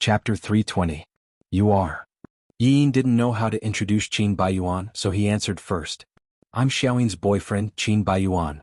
Chapter 320. You are. Yin didn't know how to introduce Qin Baiyuan, so he answered first. I'm Xiaoyin's boyfriend, Qin Baiyuan.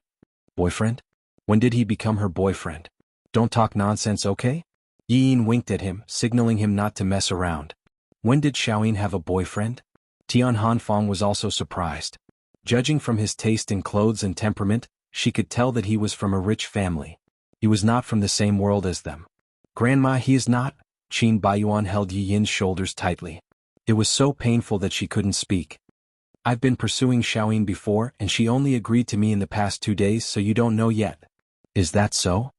Boyfriend? When did he become her boyfriend? Don't talk nonsense, okay? Yin winked at him, signaling him not to mess around. When did Xiaoyin have a boyfriend? Tian Hanfang was also surprised. Judging from his taste in clothes and temperament, she could tell that he was from a rich family. He was not from the same world as them. Grandma, he is not. Qin Baiyuan held Yi Yin's shoulders tightly. It was so painful that she couldn't speak. I've been pursuing Xiaoyin before and she only agreed to me in the past 2 days, so you don't know yet. Is that so?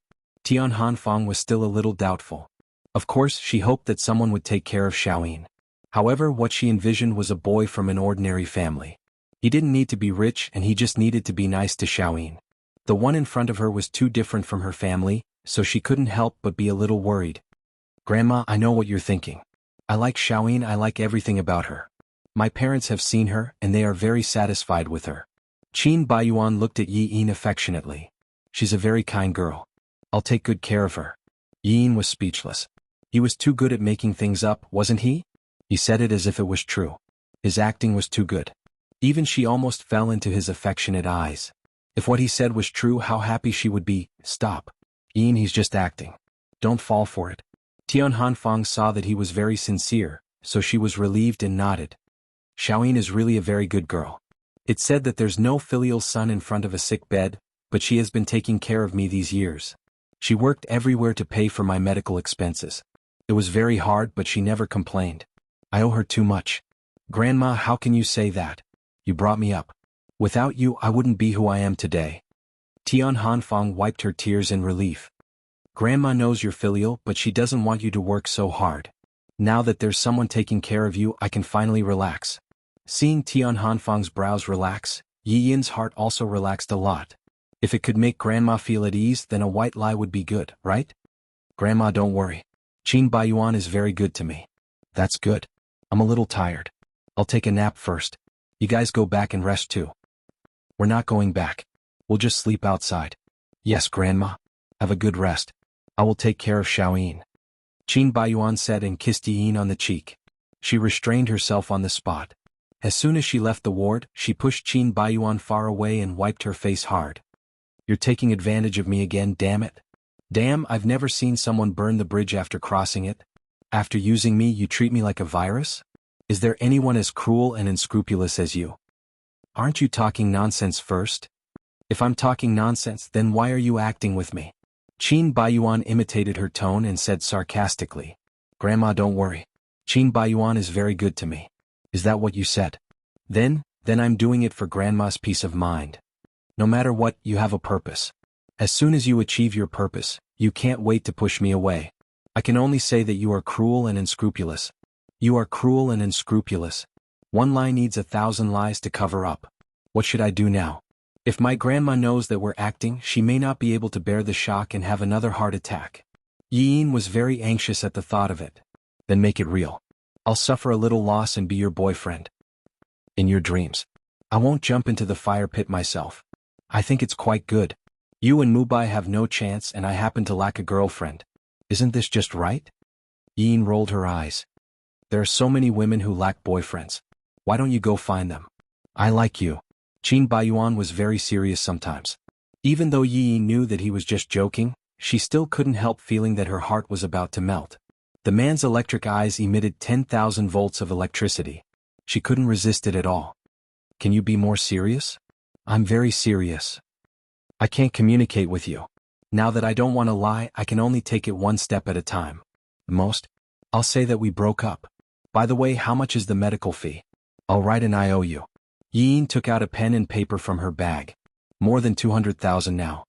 Tian Hanfang was still a little doubtful. Of course, she hoped that someone would take care of Xiaoyin. However, what she envisioned was a boy from an ordinary family. He didn't need to be rich and he just needed to be nice to Xiaoyin. The one in front of her was too different from her family, so she couldn't help but be a little worried. Grandma, I know what you're thinking. I like Xiaoyin, I like everything about her. My parents have seen her and they are very satisfied with her. Qin Baiyuan looked at Yi Yin affectionately. She's a very kind girl. I'll take good care of her. Yi Yin was speechless. He was too good at making things up, wasn't he? He said it as if it was true. His acting was too good. Even she almost fell into his affectionate eyes. If what he said was true, how happy she would be. Stop. Yin, he's just acting. Don't fall for it. Tian Hanfang saw that he was very sincere, so she was relieved and nodded. Xiaoyin is really a very good girl. It's said that there's no filial son in front of a sick bed, but she has been taking care of me these years. She worked everywhere to pay for my medical expenses. It was very hard, but she never complained. I owe her too much. Grandma, how can you say that? You brought me up. Without you, I wouldn't be who I am today. Tian Hanfang wiped her tears in relief. Grandma knows you're filial, but she doesn't want you to work so hard. Now that there's someone taking care of you, I can finally relax. Seeing Tian Hanfang's brows relax, Yi Yin's heart also relaxed a lot. If it could make Grandma feel at ease, then a white lie would be good, right? Grandma, don't worry. Qin Baiyuan is very good to me. That's good. I'm a little tired. I'll take a nap first. You guys go back and rest too. We're not going back. We'll just sleep outside. Yes, Grandma. Have a good rest. I will take care of Xiaoyin. Qin Baiyuan said and kissed Yi Yin on the cheek. She restrained herself on the spot. As soon as she left the ward, she pushed Qin Baiyuan far away and wiped her face hard. You're taking advantage of me again, damn it. Damn, I've never seen someone burn the bridge after crossing it. After using me, you treat me like a virus? Is there anyone as cruel and unscrupulous as you? Aren't you talking nonsense first? If I'm talking nonsense, then why are you acting with me? Qin Baiyuan imitated her tone and said sarcastically. Grandma, don't worry. Qin Baiyuan is very good to me. Is that what you said? Then I'm doing it for Grandma's peace of mind. No matter what, you have a purpose. As soon as you achieve your purpose, you can't wait to push me away. I can only say that you are cruel and unscrupulous. You are cruel and unscrupulous. One lie needs 1,000 lies to cover up. What should I do now? If my grandma knows that we're acting, she may not be able to bear the shock and have another heart attack. Yi Yin was very anxious at the thought of it. Then make it real. I'll suffer a little loss and be your boyfriend. In your dreams. I won't jump into the fire pit myself. I think it's quite good. You and Mubai have no chance and I happen to lack a girlfriend. Isn't this just right? Yi Yin rolled her eyes. There are so many women who lack boyfriends. Why don't you go find them? I like you. Qin Baiyuan was very serious sometimes. Even though Yi Yin knew that he was just joking, she still couldn't help feeling that her heart was about to melt. The man's electric eyes emitted 10,000 volts of electricity. She couldn't resist it at all. Can you be more serious? I'm very serious. I can't communicate with you. Now that I don't want to lie, I can only take it one step at a time. The most? I'll say that we broke up. By the way, how much is the medical fee? I'll write an IOU. Yi Yin took out a pen and paper from her bag. More than 200,000 now.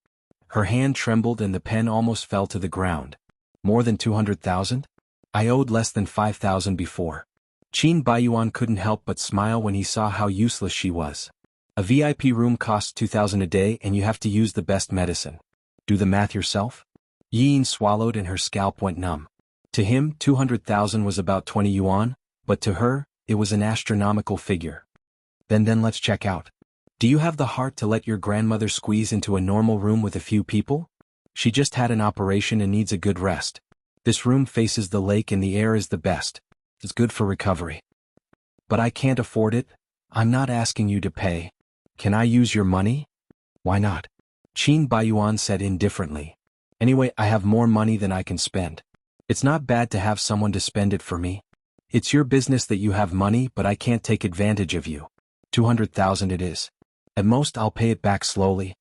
Her hand trembled and the pen almost fell to the ground. More than 200,000? I owed less than 5,000 before. Qin Baiyuan couldn't help but smile when he saw how useless she was. A VIP room costs 2,000 a day and you have to use the best medicine. Do the math yourself? Yi Yin swallowed and her scalp went numb. To him, 200,000 was about 20 yuan, but to her, it was an astronomical figure. Then let's check out. Do you have the heart to let your grandmother squeeze into a normal room with a few people? She just had an operation and needs a good rest. This room faces the lake and the air is the best. It's good for recovery. But I can't afford it. I'm not asking you to pay. Can I use your money? Why not? Qin Baiyuan said indifferently. Anyway, I have more money than I can spend. It's not bad to have someone to spend it for me. It's your business that you have money, but I can't take advantage of you. 200,000 it is. At most I'll pay it back slowly.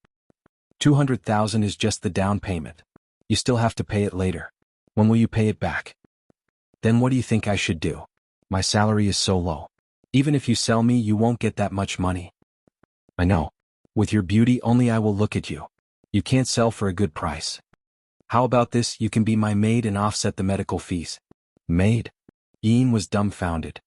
200,000 is just the down payment. You still have to pay it later. When will you pay it back? Then what do you think I should do? My salary is so low. Even if you sell me, you won't get that much money. I know. With your beauty, only I will look at you. You can't sell for a good price. How about this? You can be my maid and offset the medical fees. Maid? Yin was dumbfounded.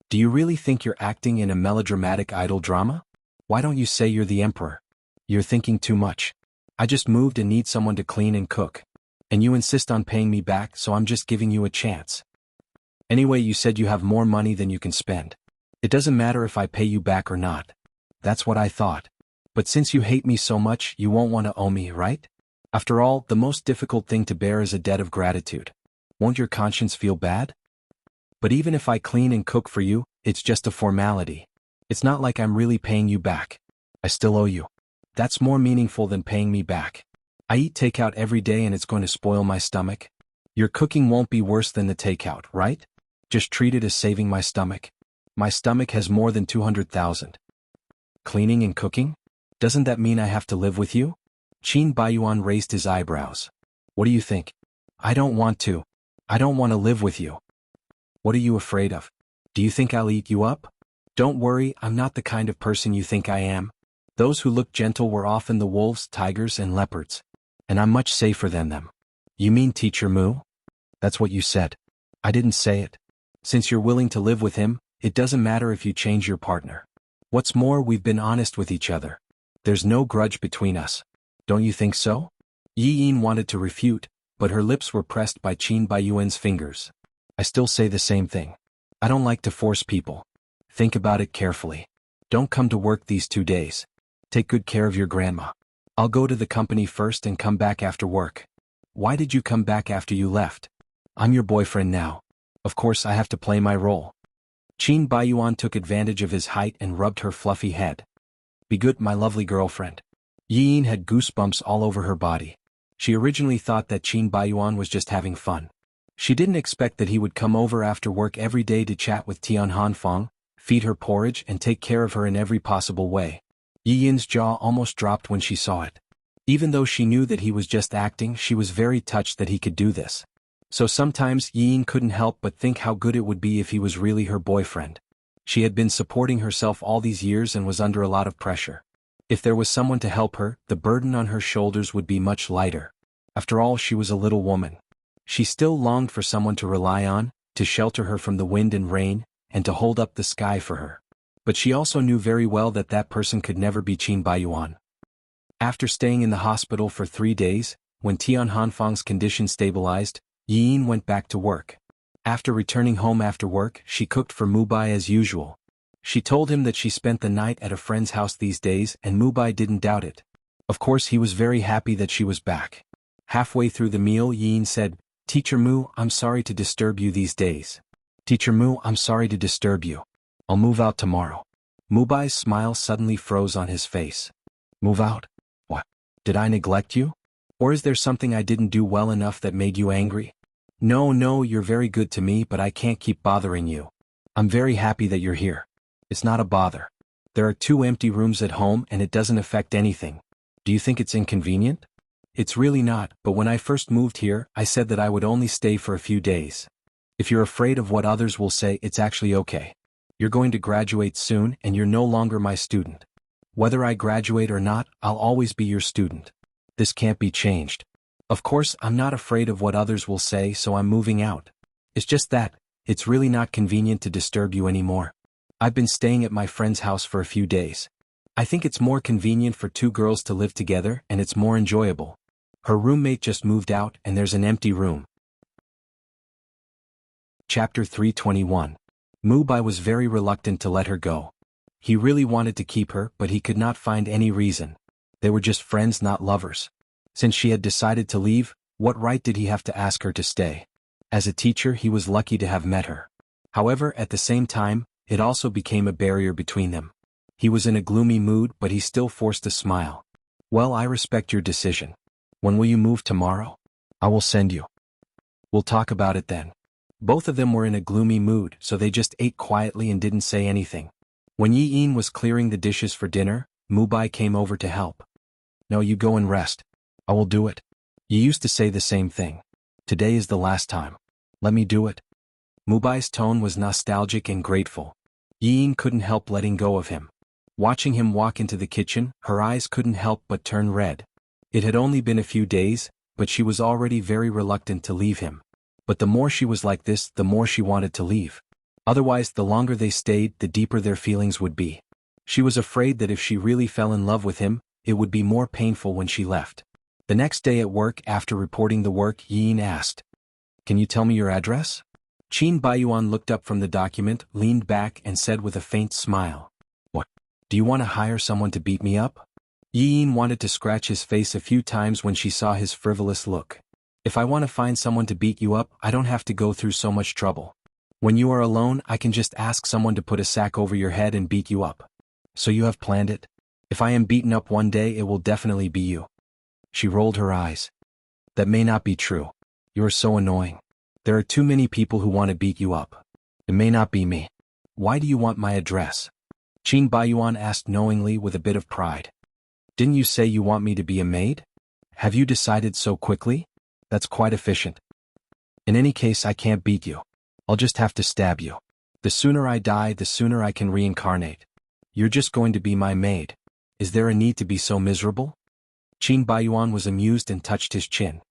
Do you really think you're acting in a melodramatic idol drama? Why don't you say you're the emperor? You're thinking too much. I just moved and need someone to clean and cook. And you insist on paying me back, so I'm just giving you a chance. Anyway, you said you have more money than you can spend. It doesn't matter if I pay you back or not. That's what I thought. But since you hate me so much, you won't want to owe me, right? After all, the most difficult thing to bear is a debt of gratitude. Won't your conscience feel bad? But even if I clean and cook for you, it's just a formality. It's not like I'm really paying you back. I still owe you. That's more meaningful than paying me back. I eat takeout every day and it's going to spoil my stomach. Your cooking won't be worse than the takeout, right? Just treat it as saving my stomach. My stomach has more than 200,000. Cleaning and cooking? Doesn't that mean I have to live with you? Qin Baiyuan raised his eyebrows. What do you think? I don't want to. I don't want to live with you. What are you afraid of? Do you think I'll eat you up? Don't worry, I'm not the kind of person you think I am. Those who look gentle were often the wolves, tigers, and leopards. And I'm much safer than them. You mean Teacher Mu? That's what you said. I didn't say it. Since you're willing to live with him, it doesn't matter if you change your partner. What's more, we've been honest with each other. There's no grudge between us. Don't you think so? Yi Yin wanted to refute, but her lips were pressed by Qin Baiyuan's fingers. I still say the same thing. I don't like to force people. Think about it carefully. Don't come to work these 2 days. Take good care of your grandma. I'll go to the company first and come back after work. Why did you come back after you left? I'm your boyfriend now. Of course I have to play my role. Qin Baiyuan took advantage of his height and rubbed her fluffy head. Be good, my lovely girlfriend. Yi Yin had goosebumps all over her body. She originally thought that Qin Baiyuan was just having fun. She didn't expect that he would come over after work every day to chat with Tian Hanfeng, feed her porridge and take care of her in every possible way. Yi Yin's jaw almost dropped when she saw it. Even though she knew that he was just acting, she was very touched that he could do this. So sometimes Yi Yin couldn't help but think how good it would be if he was really her boyfriend. She had been supporting herself all these years and was under a lot of pressure. If there was someone to help her, the burden on her shoulders would be much lighter. After all, she was a little woman. She still longed for someone to rely on, to shelter her from the wind and rain, and to hold up the sky for her. But she also knew very well that that person could never be Qin Baiyuan. After staying in the hospital for 3 days, when Tian Hanfeng's condition stabilized, Yi Yin went back to work. After returning home after work, she cooked for Mubai as usual. She told him that she spent the night at a friend's house these days and Mubai didn't doubt it. Of course he was very happy that she was back. Halfway through the meal, Yi Yin said, Teacher Mu, I'm sorry to disturb you these days. Teacher Mu, I'm sorry to disturb you. I'll move out tomorrow. Mubai's smile suddenly froze on his face. Move out? What? Did I neglect you? Or is there something I didn't do well enough that made you angry? No, you're very good to me, but I can't keep bothering you. I'm very happy that you're here. It's not a bother. There are 2 empty rooms at home and it doesn't affect anything. Do you think it's inconvenient? It's really not, but when I first moved here, I said that I would only stay for a few days. If you're afraid of what others will say, it's actually okay. You're going to graduate soon and you're no longer my student. Whether I graduate or not, I'll always be your student. This can't be changed. Of course, I'm not afraid of what others will say, so I'm moving out. It's just that, it's really not convenient to disturb you anymore. I've been staying at my friend's house for a few days. I think it's more convenient for 2 girls to live together and it's more enjoyable. Her roommate just moved out and there's an empty room. Chapter 321. Mubai was very reluctant to let her go. He really wanted to keep her, but he could not find any reason. They were just friends, not lovers. Since she had decided to leave, what right did he have to ask her to stay? As a teacher, he was lucky to have met her. However, at the same time, it also became a barrier between them. He was in a gloomy mood, but he still forced a smile. Well, I respect your decision. When will you move tomorrow? I will send you. We'll talk about it then. Both of them were in a gloomy mood, so they just ate quietly and didn't say anything. When Yi-in was clearing the dishes for dinner, Mubai came over to help. No, you go and rest. I will do it. You used to say the same thing. Today is the last time. Let me do it. Mubai's tone was nostalgic and grateful. Yi-in couldn't help letting go of him. Watching him walk into the kitchen, her eyes couldn't help but turn red. It had only been a few days, but she was already very reluctant to leave him. But the more she was like this, the more she wanted to leave. Otherwise, the longer they stayed, the deeper their feelings would be. She was afraid that if she really fell in love with him, it would be more painful when she left. The next day at work, after reporting the work, Yin asked, "Can you tell me your address?" Qin Baiyuan looked up from the document, leaned back, and said with a faint smile, "What? Do you want to hire someone to beat me up?" Yin wanted to scratch his face a few times when she saw his frivolous look. "If I want to find someone to beat you up, I don't have to go through so much trouble. When you are alone, I can just ask someone to put a sack over your head and beat you up. So you have planned it? If I am beaten up one day, it will definitely be you." She rolled her eyes. "That may not be true. You are so annoying. There are too many people who want to beat you up. It may not be me. Why do you want my address?" Qin Baiyuan asked knowingly with a bit of pride. "Didn't you say you want me to be a maid? Have you decided so quickly? That's quite efficient. In any case, I can't beat you. I'll just have to stab you. The sooner I die, the sooner I can reincarnate. You're just going to be my maid. Is there a need to be so miserable?" Qin Baiyuan was amused and touched his chin.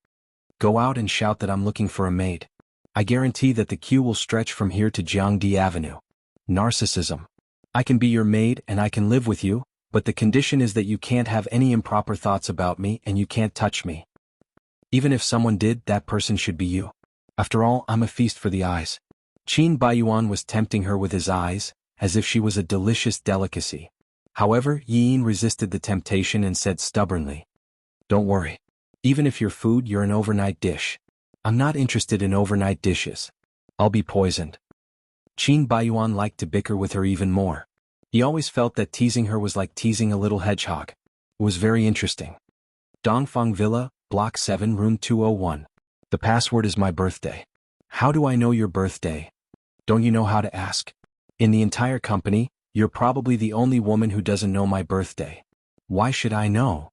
"Go out and shout that I'm looking for a maid. I guarantee that the queue will stretch from here to Jiangdi Avenue. Narcissism. I can be your maid and I can live with you, but the condition is that you can't have any improper thoughts about me and you can't touch me. Even if someone did, that person should be you. After all, I'm a feast for the eyes." Qin Baiyuan was tempting her with his eyes, as if she was a delicious delicacy. However, Yin resisted the temptation and said stubbornly, "Don't worry. Even if you're food, you're an overnight dish. I'm not interested in overnight dishes. I'll be poisoned." Qin Baiyuan liked to bicker with her even more. He always felt that teasing her was like teasing a little hedgehog. It was very interesting. Dongfang Villa, Block 7, Room 201. The password is my birthday. How do I know your birthday? Don't you know how to ask? In the entire company, you're probably the only woman who doesn't know my birthday. Why should I know?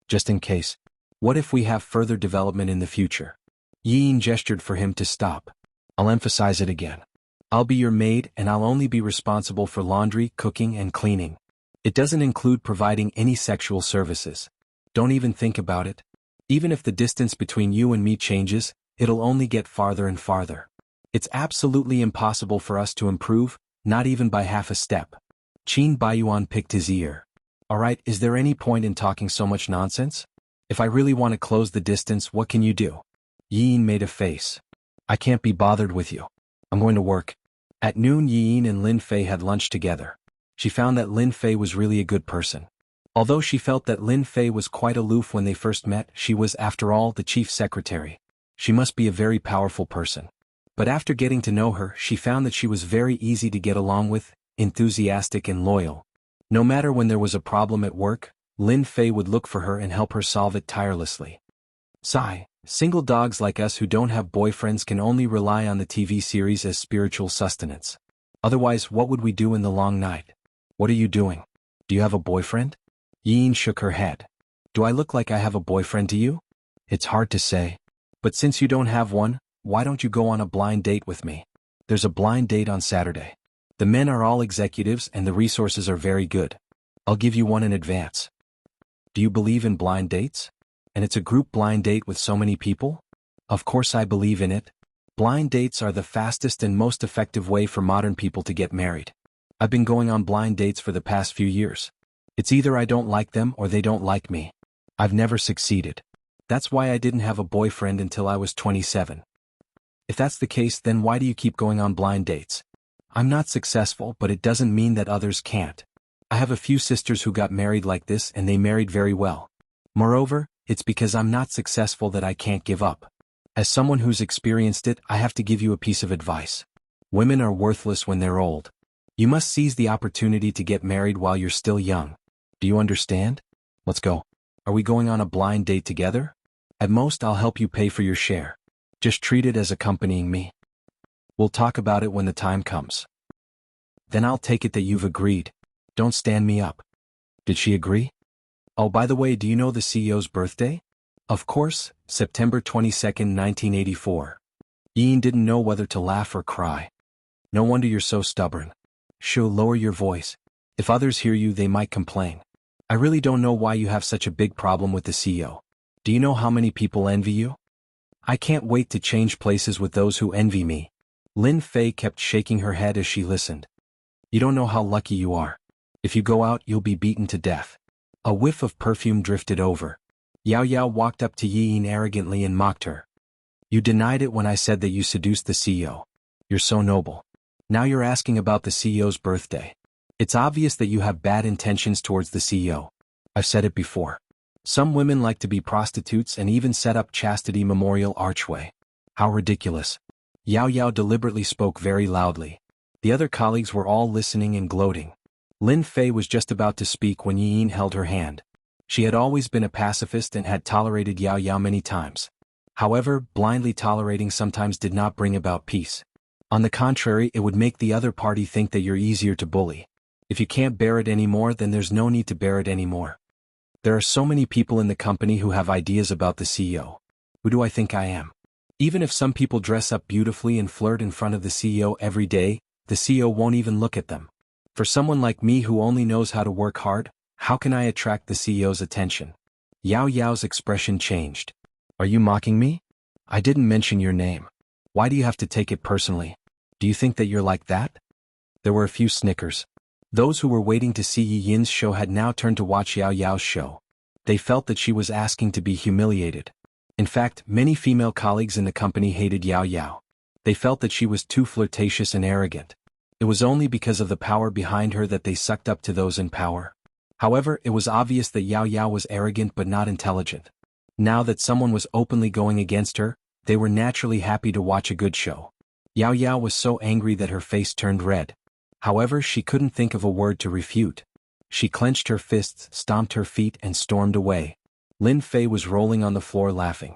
Just in case. What if we have further development in the future? Yin gestured for him to stop. I'll emphasize it again. I'll be your maid and I'll only be responsible for laundry, cooking, and cleaning. It doesn't include providing any sexual services. Don't even think about it. Even if the distance between you and me changes, it'll only get farther and farther. It's absolutely impossible for us to improve, not even by half a step. Qin Baiyuan picked his ear. Alright, is there any point in talking so much nonsense? If I really want to close the distance, what can you do? Yin made a face. I can't be bothered with you. I'm going to work. At noon, Yin and Lin Fei had lunch together. She found that Lin Fei was really a good person. Although she felt that Lin Fei was quite aloof when they first met, she was, after all, the chief secretary. She must be a very powerful person. But after getting to know her, she found that she was very easy to get along with, enthusiastic and loyal. No matter when there was a problem at work, Lin Fei would look for her and help her solve it tirelessly. Sigh, single dogs like us who don't have boyfriends can only rely on the TV series as spiritual sustenance. Otherwise, what would we do in the long night? What are you doing? Do you have a boyfriend? Yin shook her head. Do I look like I have a boyfriend to you? It's hard to say. But since you don't have one, why don't you go on a blind date with me? There's a blind date on Saturday. The men are all executives and the resources are very good. I'll give you one in advance. Do you believe in blind dates? And it's a group blind date with so many people? Of course I believe in it. Blind dates are the fastest and most effective way for modern people to get married. I've been going on blind dates for the past few years. It's either I don't like them or they don't like me. I've never succeeded. That's why I didn't have a boyfriend until I was 27. If that's the case, then why do you keep going on blind dates? I'm not successful, but it doesn't mean that others can't. I have a few sisters who got married like this and they married very well. Moreover, it's because I'm not successful that I can't give up. As someone who's experienced it, I have to give you a piece of advice. Women are worthless when they're old. You must seize the opportunity to get married while you're still young. Do you understand? Let's go. Are we going on a blind date together? At most, I'll help you pay for your share. Just treat it as accompanying me. We'll talk about it when the time comes. Then I'll take it that you've agreed. Don't stand me up. Did she agree? Oh, by the way, do you know the CEO's birthday? Of course, September 22nd, 1984. Ian didn't know whether to laugh or cry. No wonder you're so stubborn. Shoo, lower your voice. If others hear you, they might complain. I really don't know why you have such a big problem with the CEO. Do you know how many people envy you? I can't wait to change places with those who envy me. Lin Fei kept shaking her head as she listened. You don't know how lucky you are. If you go out, you'll be beaten to death. A whiff of perfume drifted over. Yao Yao walked up to Yin arrogantly and mocked her. You denied it when I said that you seduced the CEO. You're so noble. Now you're asking about the CEO's birthday. It's obvious that you have bad intentions towards the CEO. I've said it before. Some women like to be prostitutes and even set up chastity memorial archway. How ridiculous. Yao Yao deliberately spoke very loudly. The other colleagues were all listening and gloating. Lin Fei was just about to speak when Yin held her hand. She had always been a pacifist and had tolerated Yao Yao many times. However, blindly tolerating sometimes did not bring about peace. On the contrary, it would make the other party think that you're easier to bully. If you can't bear it anymore, then there's no need to bear it anymore. There are so many people in the company who have ideas about the CEO. Who do I think I am? Even if some people dress up beautifully and flirt in front of the CEO every day, the CEO won't even look at them. For someone like me who only knows how to work hard, how can I attract the CEO's attention? Yao Yao's expression changed. Are you mocking me? I didn't mention your name. Why do you have to take it personally? Do you think that you're like that? There were a few snickers. Those who were waiting to see Yi Yin's show had now turned to watch Yao Yao's show. They felt that she was asking to be humiliated. In fact, many female colleagues in the company hated Yao Yao. They felt that she was too flirtatious and arrogant. It was only because of the power behind her that they sucked up to those in power. However, it was obvious that Yao Yao was arrogant but not intelligent. Now that someone was openly going against her, they were naturally happy to watch a good show. Yao Yao was so angry that her face turned red. However, she couldn't think of a word to refute. She clenched her fists, stomped her feet, and stormed away. Lin Fei was rolling on the floor laughing.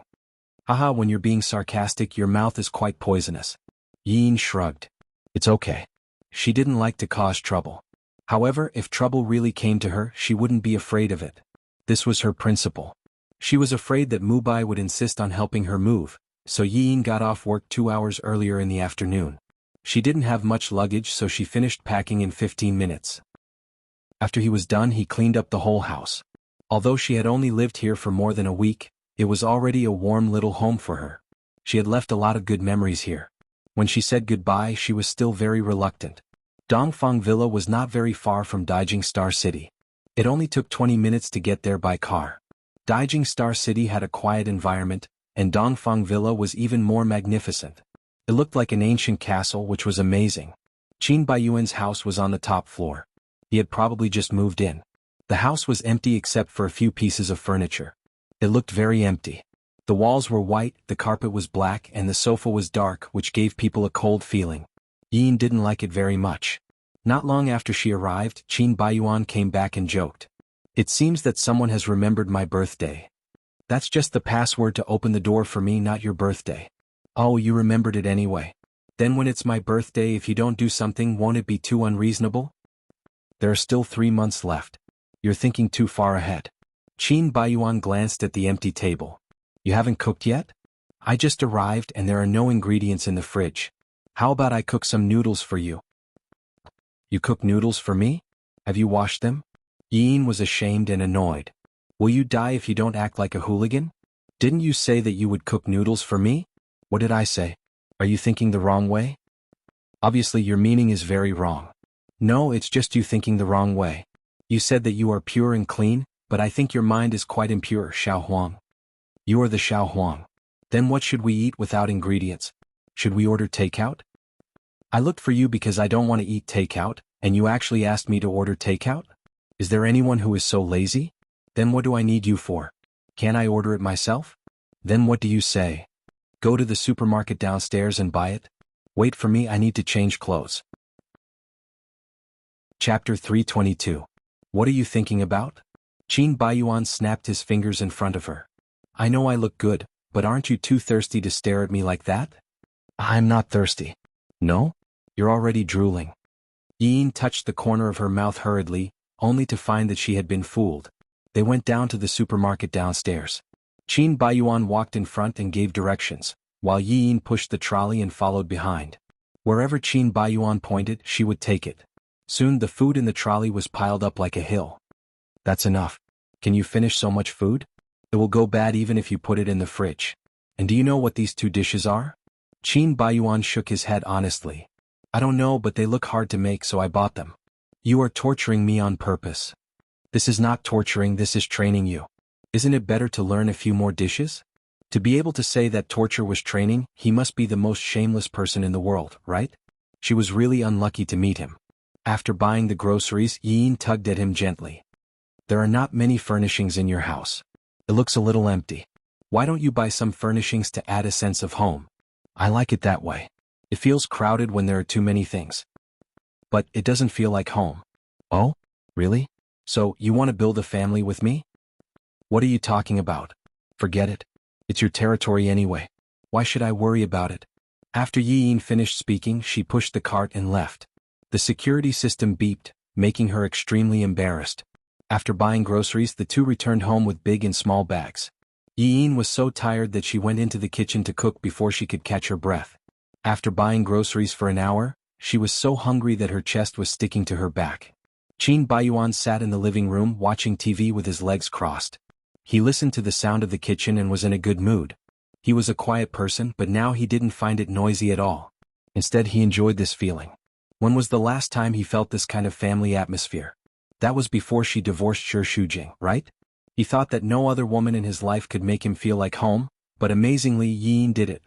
Haha, when you're being sarcastic, your mouth is quite poisonous. Yin shrugged. It's okay. She didn't like to cause trouble. However, if trouble really came to her, she wouldn't be afraid of it. This was her principle. She was afraid that Mubai would insist on helping her move, so Yin got off work 2 hours earlier in the afternoon. She didn't have much luggage, so she finished packing in 15 minutes. After he was done, he cleaned up the whole house. Although she had only lived here for more than a week, it was already a warm little home for her. She had left a lot of good memories here. When she said goodbye, she was still very reluctant. Dongfang Villa was not very far from Daijing Star City. It only took 20 minutes to get there by car. Daijing Star City had a quiet environment, and Dongfang Villa was even more magnificent. It looked like an ancient castle, which was amazing. Qin Baiyuan's house was on the top floor. He had probably just moved in. The house was empty except for a few pieces of furniture. It looked very empty. The walls were white, the carpet was black, and the sofa was dark, which gave people a cold feeling. Yin didn't like it very much. Not long after she arrived, Qin Baiyuan came back and joked. It seems that someone has remembered my birthday. That's just the password to open the door for me, not your birthday. Oh, you remembered it anyway. Then when it's my birthday, if you don't do something, won't it be too unreasonable? There are still 3 months left. You're thinking too far ahead. Qin Baiyuan glanced at the empty table. You haven't cooked yet? I just arrived and there are no ingredients in the fridge. How about I cook some noodles for you? You cook noodles for me? Have you washed them? Yin was ashamed and annoyed. Will you die if you don't act like a hooligan? Didn't you say that you would cook noodles for me? What did I say? Are you thinking the wrong way? Obviously your meaning is very wrong. No, it's just you thinking the wrong way. You said that you are pure and clean, but I think your mind is quite impure, Xiao Huang. You are the Xiao Huang. Then what should we eat without ingredients? Should we order takeout? I looked for you because I don't want to eat takeout, and you actually asked me to order takeout? Is there anyone who is so lazy? Then what do I need you for? Can't I order it myself? Then what do you say? Go to the supermarket downstairs and buy it? Wait for me, I need to change clothes. Chapter 322. What are you thinking about? Qin Baiyuan snapped his fingers in front of her. I know I look good, but aren't you too thirsty to stare at me like that? I'm not thirsty. No? You're already drooling. Yin touched the corner of her mouth hurriedly, only to find that she had been fooled. They went down to the supermarket downstairs. Qin Baiyuan walked in front and gave directions, while Yin pushed the trolley and followed behind. Wherever Qin Baiyuan pointed, she would take it. Soon the food in the trolley was piled up like a hill. That's enough. Can you finish so much food? It will go bad even if you put it in the fridge. And do you know what these two dishes are? Qin Baiyuan shook his head honestly. I don't know, but they look hard to make, so I bought them. You are torturing me on purpose. This is not torturing, this is training you. Isn't it better to learn a few more dishes? To be able to say that torture was training, he must be the most shameless person in the world, right? She was really unlucky to meet him. After buying the groceries, Yin tugged at him gently. There are not many furnishings in your house. It looks a little empty. Why don't you buy some furnishings to add a sense of home? I like it that way. It feels crowded when there are too many things. But it doesn't feel like home. Oh? Really? So, you want to build a family with me? What are you talking about? Forget it. It's your territory anyway. Why should I worry about it? After Yin finished speaking, she pushed the cart and left. The security system beeped, making her extremely embarrassed. After buying groceries, the two returned home with big and small bags. Yin was so tired that she went into the kitchen to cook before she could catch her breath. After buying groceries for an hour, she was so hungry that her chest was sticking to her back. Qin Baiyuan sat in the living room watching TV with his legs crossed. He listened to the sound of the kitchen and was in a good mood. He was a quiet person, but now he didn't find it noisy at all. Instead, he enjoyed this feeling. When was the last time he felt this kind of family atmosphere? That was before she divorced Shi Shujing, right? He thought that no other woman in his life could make him feel like home, but amazingly Yin did it.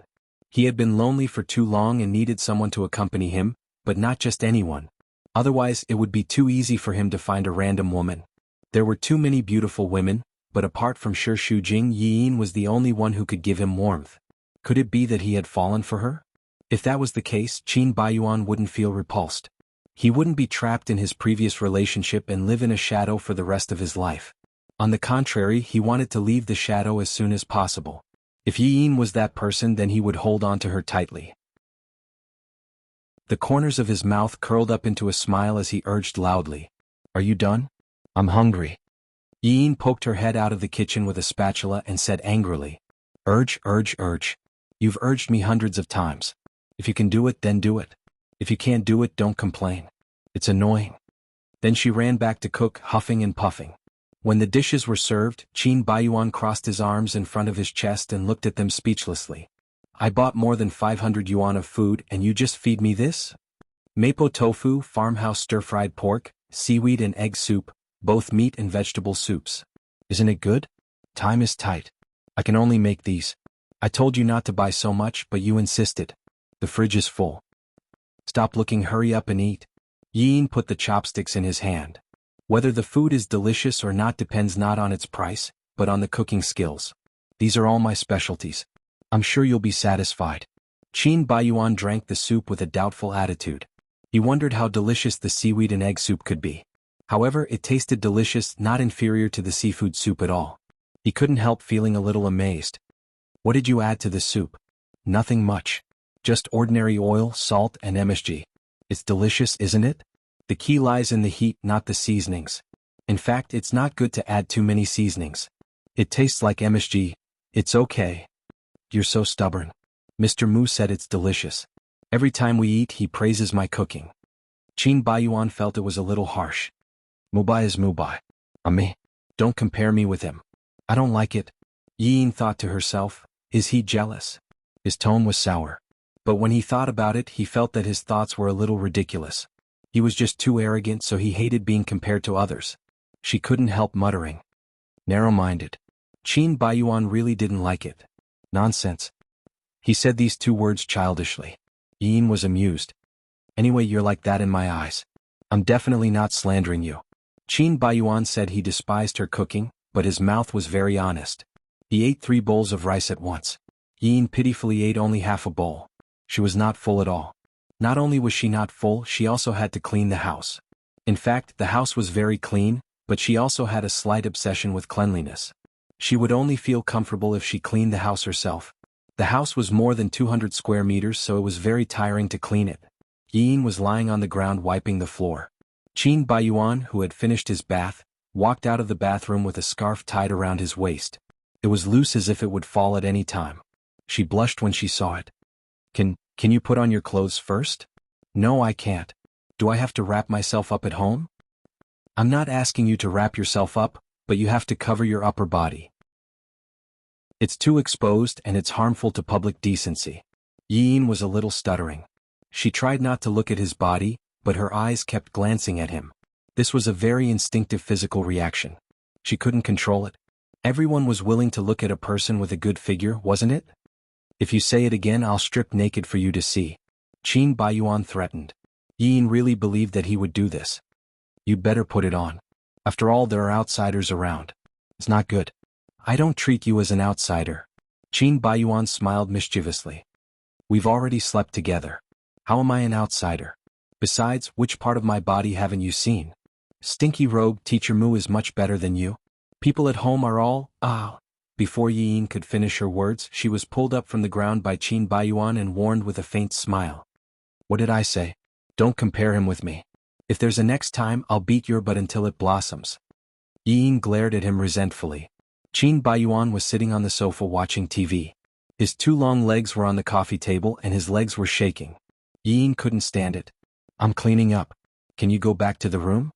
He had been lonely for too long and needed someone to accompany him, but not just anyone. Otherwise, it would be too easy for him to find a random woman. There were too many beautiful women, but apart from Shi Shujing, Yin was the only one who could give him warmth. Could it be that he had fallen for her? If that was the case, Qin Baiyuan wouldn't feel repulsed. He wouldn't be trapped in his previous relationship and live in a shadow for the rest of his life. On the contrary, he wanted to leave the shadow as soon as possible. If Yin was that person, then he would hold on to her tightly. The corners of his mouth curled up into a smile as he urged loudly. Are you done? I'm hungry. Yin poked her head out of the kitchen with a spatula and said angrily. Urge, urge, urge. You've urged me hundreds of times. If you can do it, then do it. If you can't do it, don't complain. It's annoying. Then she ran back to cook, huffing and puffing. When the dishes were served, Qin Baiyuan crossed his arms in front of his chest and looked at them speechlessly. I bought more than 500 yuan of food and you just feed me this? Mapo tofu, farmhouse stir-fried pork, seaweed and egg soup, both meat and vegetable soups. Isn't it good? Time is tight. I can only make these. I told you not to buy so much, but you insisted. The fridge is full. Stop looking, hurry up and eat. Yin put the chopsticks in his hand. Whether the food is delicious or not depends not on its price, but on the cooking skills. These are all my specialties. I'm sure you'll be satisfied. Qin Baiyuan drank the soup with a doubtful attitude. He wondered how delicious the seaweed and egg soup could be. However, it tasted delicious, not inferior to the seafood soup at all. He couldn't help feeling a little amazed. What did you add to the soup? Nothing much. Just ordinary oil, salt, and MSG. It's delicious, isn't it? The key lies in the heat, not the seasonings. In fact, it's not good to add too many seasonings. It tastes like MSG. It's okay. You're so stubborn. Mr. Mu said it's delicious. Every time we eat, he praises my cooking. Qin Baiyuan felt it was a little harsh. Mubai is Mubai. Me. Don't compare me with him. I don't like it. Yin thought to herself, is he jealous? His tone was sour. But when he thought about it, he felt that his thoughts were a little ridiculous. He was just too arrogant, so he hated being compared to others. She couldn't help muttering. Narrow-minded. Qin Baiyuan really didn't like it. Nonsense. He said these two words childishly. Yin was amused. Anyway, you're like that in my eyes. I'm definitely not slandering you. Qin Baiyuan said he despised her cooking, but his mouth was very honest. He ate 3 bowls of rice at once. Yin pitifully ate only half a bowl. She was not full at all. Not only was she not full, she also had to clean the house. In fact, the house was very clean, but she also had a slight obsession with cleanliness. She would only feel comfortable if she cleaned the house herself. The house was more than 200 square meters, so it was very tiring to clean it. Yin was lying on the ground wiping the floor. Qin Baiyuan, who had finished his bath, walked out of the bathroom with a scarf tied around his waist. It was loose as if it would fall at any time. She blushed when she saw it. Can you put on your clothes first? No, I can't. Do I have to wrap myself up at home? I'm not asking you to wrap yourself up, but you have to cover your upper body. It's too exposed and it's harmful to public decency. Yin was a little stuttering. She tried not to look at his body, but her eyes kept glancing at him. This was a very instinctive physical reaction. She couldn't control it. Everyone was willing to look at a person with a good figure, wasn't it? If you say it again, I'll strip naked for you to see. Qin Baiyuan threatened. Yin really believed that he would do this. You'd better put it on. After all, there are outsiders around. It's not good. I don't treat you as an outsider. Qin Baiyuan smiled mischievously. We've already slept together. How am I an outsider? Besides, which part of my body haven't you seen? Stinky rogue Teacher Mu is much better than you. People at home are all, Before Yin could finish her words, she was pulled up from the ground by Qin Baiyuan and warned with a faint smile. What did I say? Don't compare him with me. If there's a next time, I'll beat your butt until it blossoms. Yin glared at him resentfully. Qin Baiyuan was sitting on the sofa watching TV. His two long legs were on the coffee table and his legs were shaking. Yin couldn't stand it. I'm cleaning up. Can you go back to the room?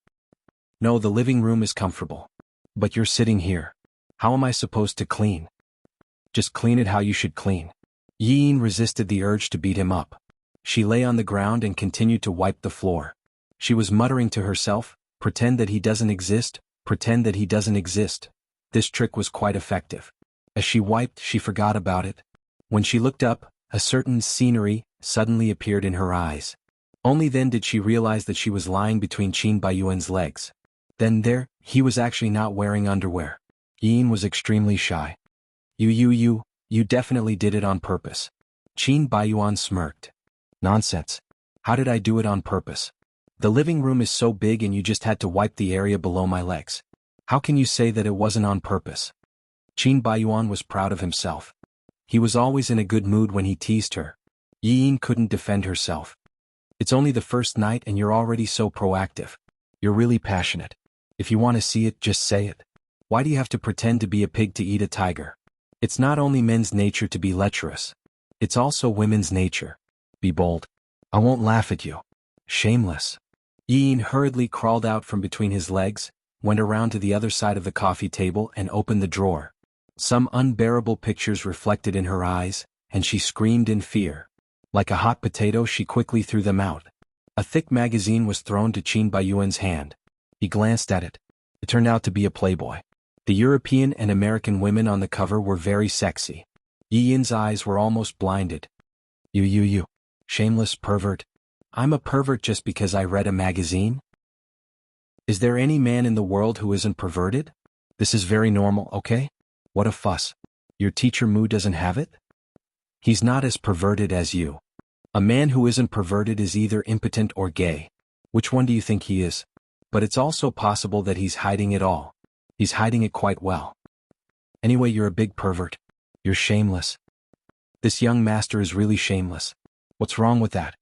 No, the living room is comfortable. But you're sitting here. How am I supposed to clean? Just clean it how you should clean. Yin resisted the urge to beat him up. She lay on the ground and continued to wipe the floor. She was muttering to herself, pretend that he doesn't exist, pretend that he doesn't exist. This trick was quite effective. As she wiped, she forgot about it. When she looked up, a certain scenery suddenly appeared in her eyes. Only then did she realize that she was lying between Qin Baiyuan's legs. Then he was actually not wearing underwear. Yin was extremely shy. You definitely did it on purpose. Qin Baiyuan smirked. Nonsense. How did I do it on purpose? The living room is so big and you just had to wipe the area below my legs. How can you say that it wasn't on purpose? Qin Baiyuan was proud of himself. He was always in a good mood when he teased her. Yin couldn't defend herself. It's only the first night and you're already so proactive. You're really passionate. If you want to see it, just say it. Why do you have to pretend to be a pig to eat a tiger? It's not only men's nature to be lecherous. It's also women's nature. Be bold. I won't laugh at you. Shameless. Yin hurriedly crawled out from between his legs, went around to the other side of the coffee table and opened the drawer. Some unbearable pictures reflected in her eyes, and she screamed in fear. Like a hot potato, she quickly threw them out. A thick magazine was thrown to Qin Baiyuan's hand. He glanced at it. It turned out to be a Playboy. The European and American women on the cover were very sexy. Yin's eyes were almost blinded. You. Shameless pervert. I'm a pervert just because I read a magazine? Is there any man in the world who isn't perverted? This is very normal, okay? What a fuss. Your Teacher Mu doesn't have it? He's not as perverted as you. A man who isn't perverted is either impotent or gay. Which one do you think he is? But it's also possible that he's hiding it all. He's hiding it quite well. Anyway, you're a big pervert. You're shameless. This young master is really shameless. What's wrong with that?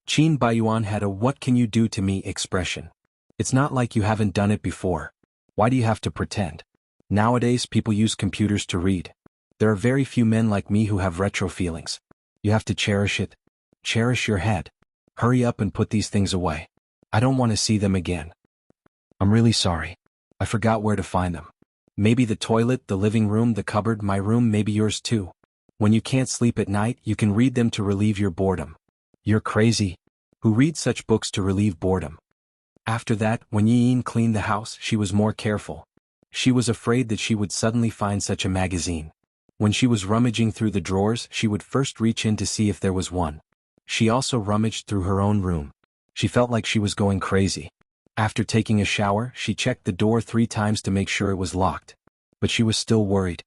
Qin Baiyuan had a "what can you do to me" expression. It's not like you haven't done it before. Why do you have to pretend? Nowadays, people use computers to read. There are very few men like me who have retro feelings. You have to cherish it. Cherish your head. Hurry up and put these things away. I don't want to see them again. I'm really sorry. I forgot where to find them. Maybe the toilet, the living room, the cupboard, my room, maybe yours too. When you can't sleep at night, you can read them to relieve your boredom. You're crazy. Who reads such books to relieve boredom? After that, when Yin cleaned the house, she was more careful. She was afraid that she would suddenly find such a magazine. When she was rummaging through the drawers, she would first reach in to see if there was one. She also rummaged through her own room. She felt like she was going crazy. After taking a shower, she checked the door 3 times to make sure it was locked. But she was still worried.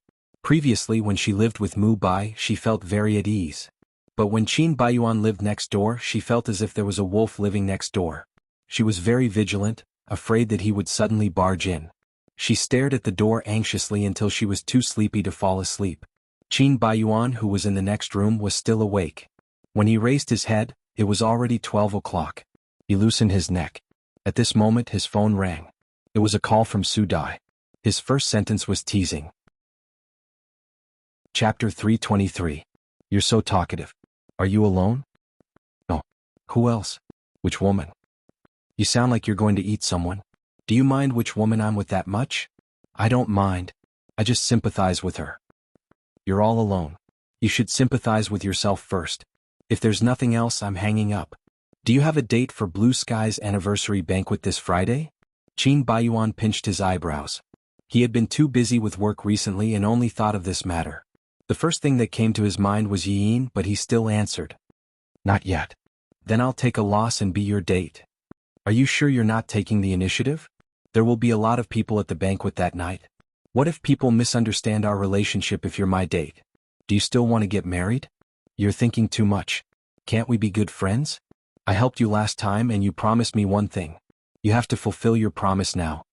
Previously when she lived with Mu Bai she felt very at ease. But when Qin Baiyuan lived next door she felt as if there was a wolf living next door. She was very vigilant, afraid that he would suddenly barge in. She stared at the door anxiously until she was too sleepy to fall asleep. Qin Baiyuan, who was in the next room, was still awake. When he raised his head, it was already 12 o'clock. He loosened his neck. At this moment his phone rang. It was a call from Su Dai. His first sentence was teasing. Chapter 323. You're so talkative. Are you alone? No. Who else? Which woman? You sound like you're going to eat someone. Do you mind which woman I'm with that much? I don't mind. I just sympathize with her. You're all alone. You should sympathize with yourself first. If there's nothing else, I'm hanging up. Do you have a date for Blue Sky's anniversary banquet this Friday? Qin Baiyuan pinched his eyebrows. He had been too busy with work recently and only thought of this matter. The first thing that came to his mind was Yin, but he still answered. Not yet. Then I'll take a loss and be your date. Are you sure you're not taking the initiative? There will be a lot of people at the banquet that night. What if people misunderstand our relationship if you're my date? Do you still want to get married? You're thinking too much. Can't we be good friends? I helped you last time and you promised me one thing. You have to fulfill your promise now.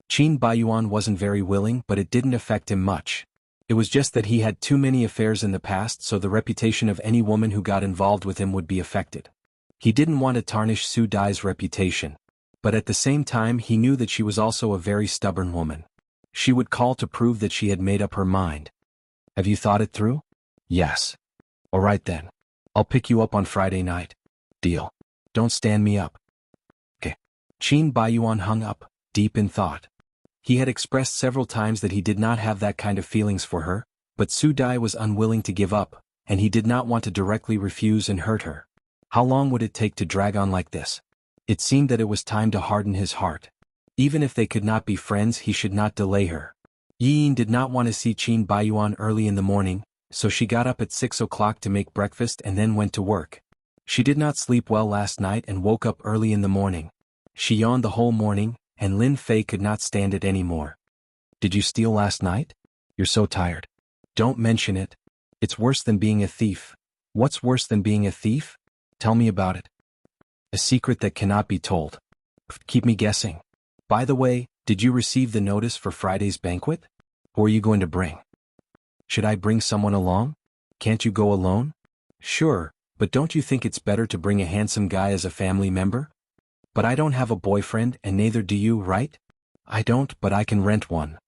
Qin Baiyuan wasn't very willing, but it didn't affect him much. It was just that he had too many affairs in the past, so the reputation of any woman who got involved with him would be affected. He didn't want to tarnish Su Dai's reputation. But at the same time he knew that she was also a very stubborn woman. She would call to prove that she had made up her mind. Have you thought it through? Yes. All right then. I'll pick you up on Friday night. Deal. Don't stand me up. Okay. Qin Baiyuan hung up, deep in thought. He had expressed several times that he did not have that kind of feelings for her, but Su Dai was unwilling to give up, and he did not want to directly refuse and hurt her. How long would it take to drag on like this? It seemed that it was time to harden his heart. Even if they could not be friends, he should not delay her. Yin did not want to see Qin Baiyuan early in the morning, so she got up at 6 o'clock to make breakfast and then went to work. She did not sleep well last night and woke up early in the morning. She yawned the whole morning, and Lin Fei could not stand it anymore. Did you steal last night? You're so tired. Don't mention it. It's worse than being a thief. What's worse than being a thief? Tell me about it. A secret that cannot be told. Keep me guessing. By the way, did you receive the notice for Friday's banquet? Who are you going to bring? Should I bring someone along? Can't you go alone? Sure, but don't you think it's better to bring a handsome guy as a family member? But I don't have a boyfriend and neither do you, right? I don't, but I can rent one.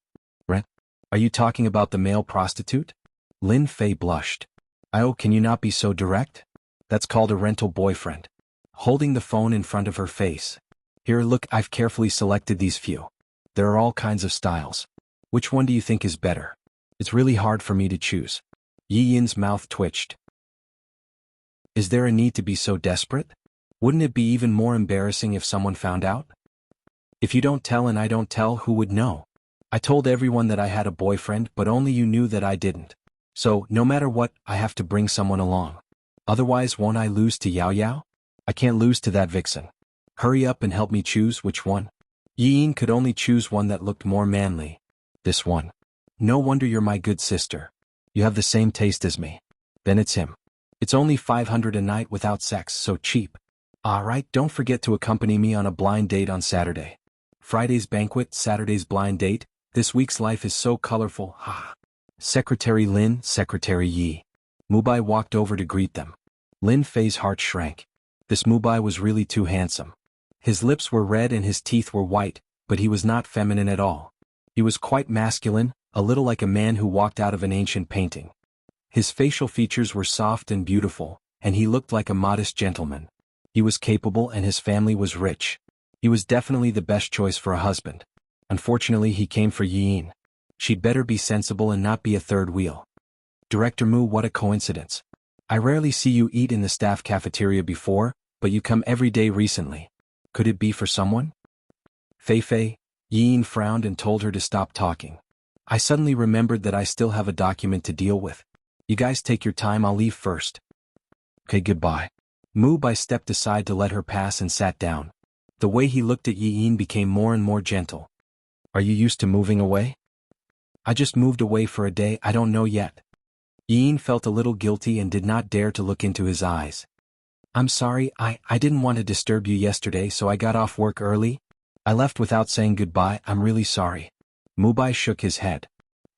Rent? Are you talking about the male prostitute? Lin Fei blushed. Oh, can you not be so direct? That's called a rental boyfriend. Holding the phone in front of her face. Here, look, I've carefully selected these few. There are all kinds of styles. Which one do you think is better? It's really hard for me to choose. Yi Yin's mouth twitched. Is there a need to be so desperate? Wouldn't it be even more embarrassing if someone found out? If you don't tell and I don't tell, who would know? I told everyone that I had a boyfriend, but only you knew that I didn't. So, no matter what, I have to bring someone along. Otherwise, won't I lose to Yao Yao? I can't lose to that vixen. Hurry up and help me choose which one. Yi Yin could only choose one that looked more manly. This one. No wonder you're my good sister. You have the same taste as me. Then it's him. It's only 500 a night without sex, so cheap. Alright, don't forget to accompany me on a blind date on Saturday. Friday's banquet, Saturday's blind date. This week's life is so colorful, ha. Secretary Lin, Secretary Yi. Mubai walked over to greet them. Lin Fei's heart shrank. This Mubai was really too handsome. His lips were red and his teeth were white, but he was not feminine at all. He was quite masculine, a little like a man who walked out of an ancient painting. His facial features were soft and beautiful, and he looked like a modest gentleman. He was capable and his family was rich. He was definitely the best choice for a husband. Unfortunately, he came for Yi Yin. She'd better be sensible and not be a third wheel. Director Mu, what a coincidence. I rarely see you eat in the staff cafeteria before, but you come every day recently. Could it be for someone? Fei Fei, Yi Yin frowned and told her to stop talking. I suddenly remembered that I still have a document to deal with. You guys take your time, I'll leave first. Okay, goodbye. Mu Bai stepped aside to let her pass and sat down. The way he looked at Yi Yin became more and more gentle. Are you used to moving away? I just moved away for a day, I don't know yet. Yin felt a little guilty and did not dare to look into his eyes. I'm sorry, I didn't want to disturb you yesterday, so I got off work early. I left without saying goodbye, I'm really sorry. Mubai shook his head.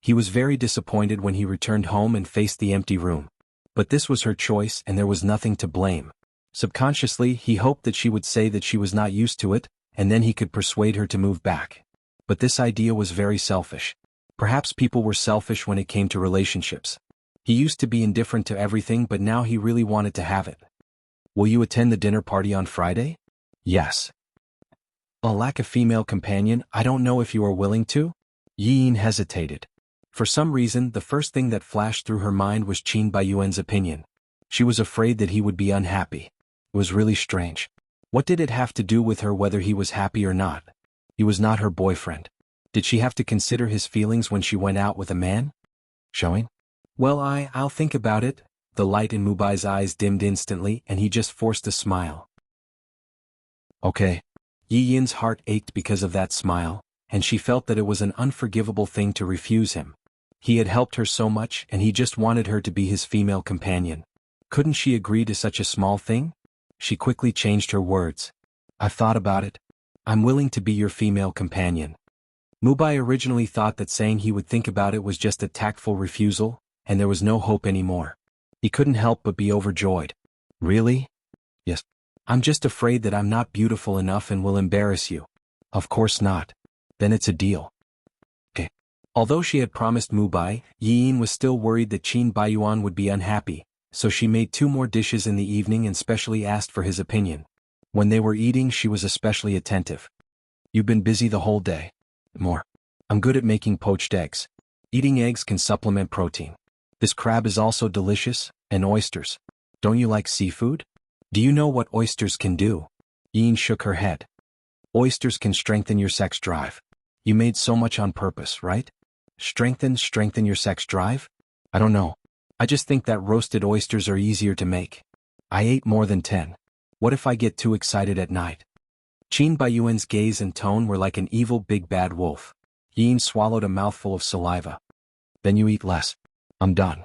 He was very disappointed when he returned home and faced the empty room. But this was her choice and there was nothing to blame. Subconsciously, he hoped that she would say that she was not used to it, and then he could persuade her to move back. But this idea was very selfish. Perhaps people were selfish when it came to relationships. He used to be indifferent to everything, but now he really wanted to have it. Will you attend the dinner party on Friday? Yes. A lack of female companion, I don't know if you are willing to? Yin hesitated. For some reason, the first thing that flashed through her mind was Qin Baiyuan's opinion. She was afraid that he would be unhappy. It was really strange. What did it have to do with her whether he was happy or not? He was not her boyfriend. Did she have to consider his feelings when she went out with a man? Showing? Well, I'll think about it. The light in Mubai's eyes dimmed instantly and he just forced a smile. Okay. Yi Yin's heart ached because of that smile, and she felt that it was an unforgivable thing to refuse him. He had helped her so much and he just wanted her to be his female companion. Couldn't she agree to such a small thing? She quickly changed her words. I've thought about it. I'm willing to be your female companion. Mubai originally thought that saying he would think about it was just a tactful refusal, and there was no hope anymore. He couldn't help but be overjoyed. Really? Yes. I'm just afraid that I'm not beautiful enough and will embarrass you. Of course not. Then it's a deal. Okay. Although she had promised Mubai, Yi Yin was still worried that Qin Baiyuan would be unhappy, so she made 2 more dishes in the evening and specially asked for his opinion. When they were eating, she was especially attentive. You've been busy the whole day. More. I'm good at making poached eggs. Eating eggs can supplement protein. This crab is also delicious, and oysters. Don't you like seafood? Do you know what oysters can do? Yin shook her head. Oysters can strengthen your sex drive. You made so much on purpose, right? Strengthen your sex drive? I don't know. I just think that roasted oysters are easier to make. I ate more than 10. What if I get too excited at night? Qin Baiyuan's gaze and tone were like an evil big bad wolf. Yin swallowed a mouthful of saliva. Then you eat less. I'm done.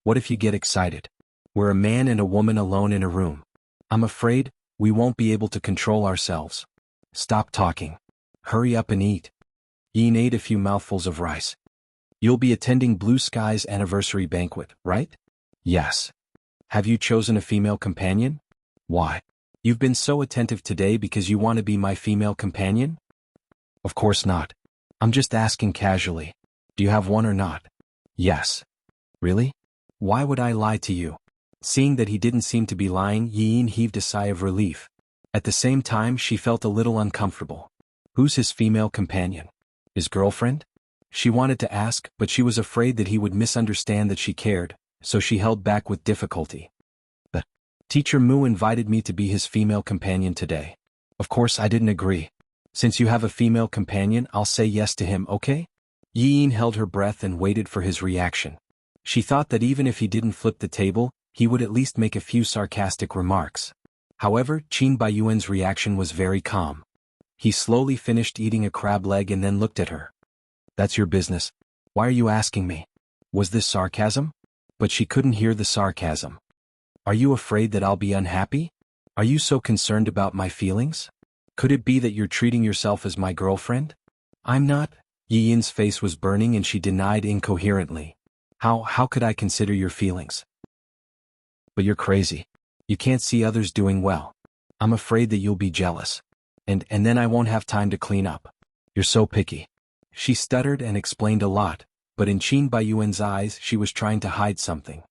What if you get excited? We're a man and a woman alone in a room. I'm afraid we won't be able to control ourselves. Stop talking. Hurry up and eat. Yin ate a few mouthfuls of rice. You'll be attending Blue Sky's anniversary banquet, right? Yes. Have you chosen a female companion? Why? You've been so attentive today because you want to be my female companion? Of course not. I'm just asking casually. Do you have one or not? Yes. Really? Why would I lie to you? Seeing that he didn't seem to be lying, Yin heaved a sigh of relief. At the same time, she felt a little uncomfortable. Who's his female companion? His girlfriend? She wanted to ask, but she was afraid that he would misunderstand that she cared, so she held back with difficulty. The Teacher Mu invited me to be his female companion today. Of course I didn't agree. Since you have a female companion, I'll say yes to him, okay? Yin held her breath and waited for his reaction. She thought that even if he didn't flip the table, he would at least make a few sarcastic remarks. However, Qin Baiyuan's reaction was very calm. He slowly finished eating a crab leg and then looked at her. That's your business. Why are you asking me? Was this sarcasm? But she couldn't hear the sarcasm. Are you afraid that I'll be unhappy? Are you so concerned about my feelings? Could it be that you're treating yourself as my girlfriend? I'm not. Yi Yin's face was burning and she denied incoherently. How could I consider your feelings? But you're crazy. You can't see others doing well. I'm afraid that you'll be jealous. And then I won't have time to clean up. You're so picky. She stuttered and explained a lot, but in Qin Baiyuan's eyes she was trying to hide something.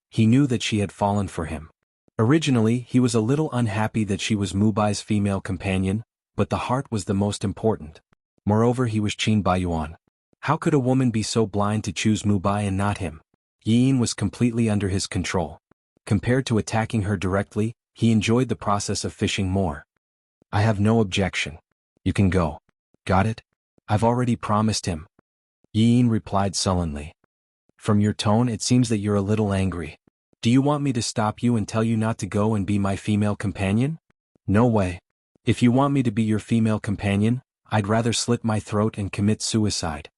He knew that she had fallen for him. Originally, he was a little unhappy that she was Mubai's female companion, but the heart was the most important. Moreover, he was Qin Baiyuan. How could a woman be so blind to choose Mubai and not him? Yin was completely under his control. Compared to attacking her directly, he enjoyed the process of fishing more. I have no objection. You can go. Got it? I've already promised him. Yin replied sullenly. From your tone, it seems that you're a little angry. Do you want me to stop you and tell you not to go and be my female companion? No way. If you want me to be your female companion, I'd rather slit my throat and commit suicide.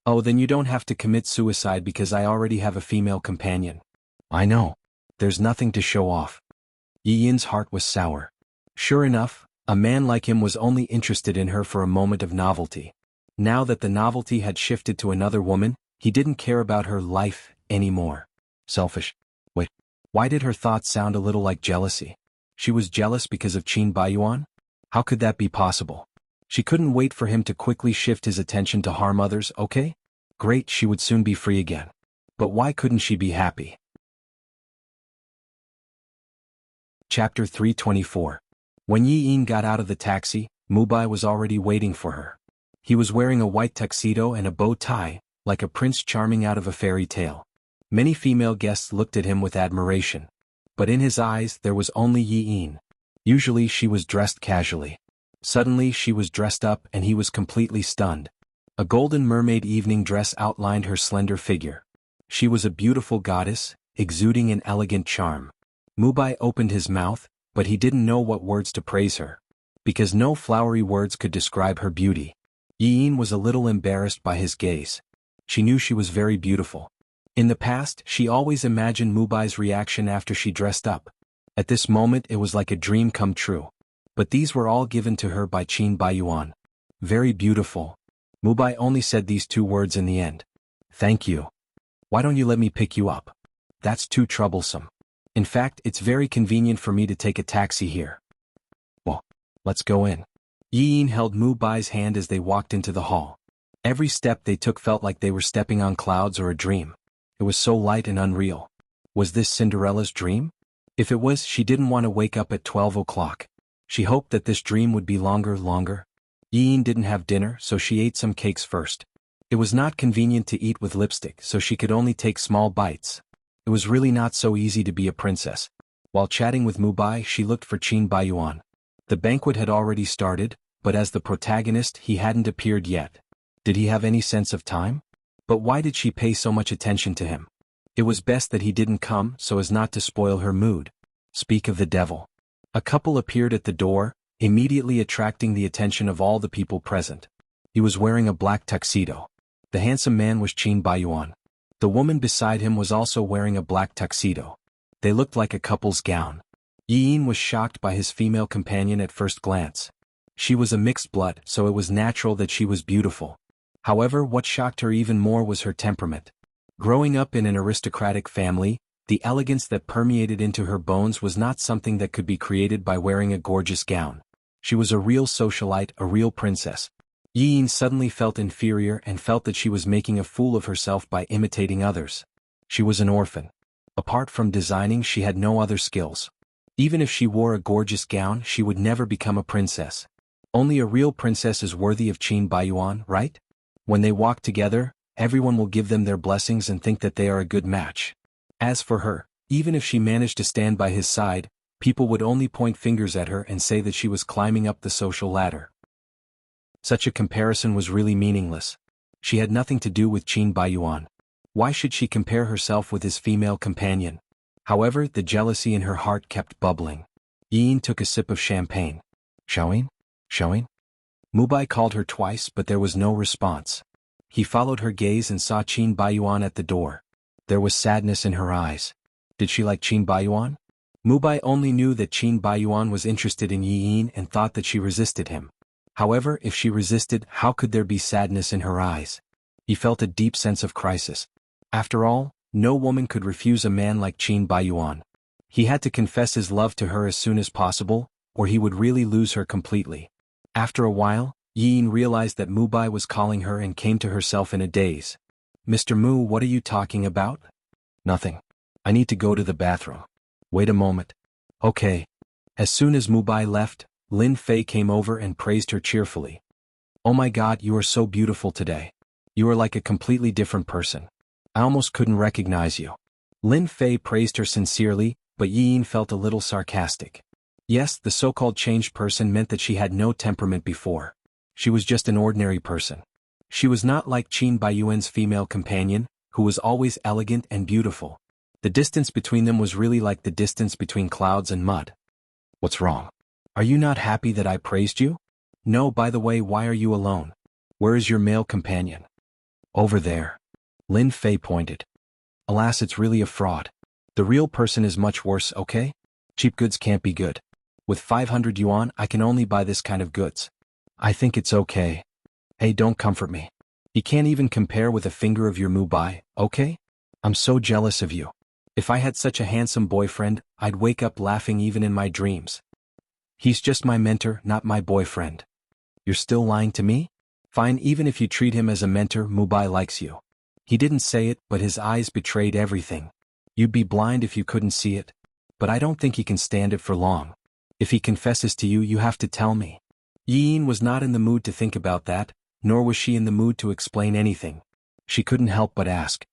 Oh, then you don't have to commit suicide because I already have a female companion. I know. There's nothing to show off. Yi Yin's heart was sour. Sure enough, a man like him was only interested in her for a moment of novelty. Now that the novelty had shifted to another woman, he didn't care about her life anymore. Selfish. Wait, why did her thoughts sound a little like jealousy? She was jealous because of Qin Baiyuan? How could that be possible? She couldn't wait for him to quickly shift his attention to harm others, okay? Great, she would soon be free again. But why couldn't she be happy? Chapter 324. When Yi Yin got out of the taxi, Mubai was already waiting for her. He was wearing a white tuxedo and a bow tie, like a prince charming out of a fairy tale. Many female guests looked at him with admiration. But in his eyes there was only Yi Yin. Usually she was dressed casually. Suddenly she was dressed up and he was completely stunned. A golden mermaid evening dress outlined her slender figure. She was a beautiful goddess, exuding an elegant charm. Mubai opened his mouth, but he didn't know what words to praise her. Because no flowery words could describe her beauty. Yi Yin was a little embarrassed by his gaze. She knew she was very beautiful. In the past, she always imagined Mubai's reaction after she dressed up. At this moment it was like a dream come true. But these were all given to her by Qin Baiyuan. Very beautiful. Mubai only said these two words in the end. Thank you. Why don't you let me pick you up? That's too troublesome. In fact, it's very convenient for me to take a taxi here. Well, let's go in. Yi Yin held Mubai's hand as they walked into the hall. Every step they took felt like they were stepping on clouds or a dream. It was so light and unreal. Was this Cinderella's dream? If it was, she didn't want to wake up at 12 o'clock. She hoped that this dream would be longer. Yi Yin didn't have dinner, so she ate some cakes first. It was not convenient to eat with lipstick, so she could only take small bites. It was really not so easy to be a princess. While chatting with Mubai, she looked for Qin Baiyuan. The banquet had already started, but as the protagonist, he hadn't appeared yet. Did he have any sense of time? But why did she pay so much attention to him? It was best that he didn't come so as not to spoil her mood. Speak of the devil. A couple appeared at the door, immediately attracting the attention of all the people present. He was wearing a black tuxedo. The handsome man was Qin Baiyuan. The woman beside him was also wearing a black tuxedo. They looked like a couple's gown. Yi Yin was shocked by his female companion at first glance. She was a mixed blood, so it was natural that she was beautiful. However, what shocked her even more was her temperament. Growing up in an aristocratic family, the elegance that permeated into her bones was not something that could be created by wearing a gorgeous gown. She was a real socialite, a real princess. Yi Yin suddenly felt inferior and felt that she was making a fool of herself by imitating others. She was an orphan. Apart from designing, she had no other skills. Even if she wore a gorgeous gown, she would never become a princess. Only a real princess is worthy of Qin Baiyuan, right? When they walk together, everyone will give them their blessings and think that they are a good match. As for her, even if she managed to stand by his side, people would only point fingers at her and say that she was climbing up the social ladder. Such a comparison was really meaningless. She had nothing to do with Qin Baiyuan. Why should she compare herself with his female companion? However, the jealousy in her heart kept bubbling. Yi Yin took a sip of champagne. Showing? Mubai called her twice, but there was no response. He followed her gaze and saw Qin Baiyuan at the door. There was sadness in her eyes. Did she like Qin Baiyuan? Mubai only knew that Qin Baiyuan was interested in Yi Yin and thought that she resisted him. However, if she resisted, how could there be sadness in her eyes? He felt a deep sense of crisis. After all, no woman could refuse a man like Qin Baiyuan. He had to confess his love to her as soon as possible, or he would really lose her completely. After a while, Yi Yin realized that Mubai was calling her and came to herself in a daze. Mr. Mu, what are you talking about? Nothing. I need to go to the bathroom. Wait a moment. Okay. As soon as Mubai left, Lin Fei came over and praised her cheerfully. Oh my God, you are so beautiful today. You are like a completely different person. I almost couldn't recognize you. Lin Fei praised her sincerely, but Yi Yin felt a little sarcastic. Yes, the so-called changed person meant that she had no temperament before. She was just an ordinary person. She was not like Qin Baiyuan's female companion, who was always elegant and beautiful. The distance between them was really like the distance between clouds and mud. What's wrong? Are you not happy that I praised you? No, by the way, why are you alone? Where is your male companion? Over there. Lin Fei pointed. Alas, it's really a fraud. The real person is much worse, okay? Cheap goods can't be good. With 500 yuan, I can only buy this kind of goods. I think it's okay. Hey, don't comfort me. You can't even compare with a finger of your Mubai, okay? I'm so jealous of you. If I had such a handsome boyfriend, I'd wake up laughing even in my dreams. He's just my mentor, not my boyfriend. You're still lying to me? Fine, even if you treat him as a mentor, Mubai likes you. He didn't say it, but his eyes betrayed everything. You'd be blind if you couldn't see it. But I don't think he can stand it for long. If he confesses to you, you have to tell me. Yin was not in the mood to think about that, nor was she in the mood to explain anything. She couldn't help but ask.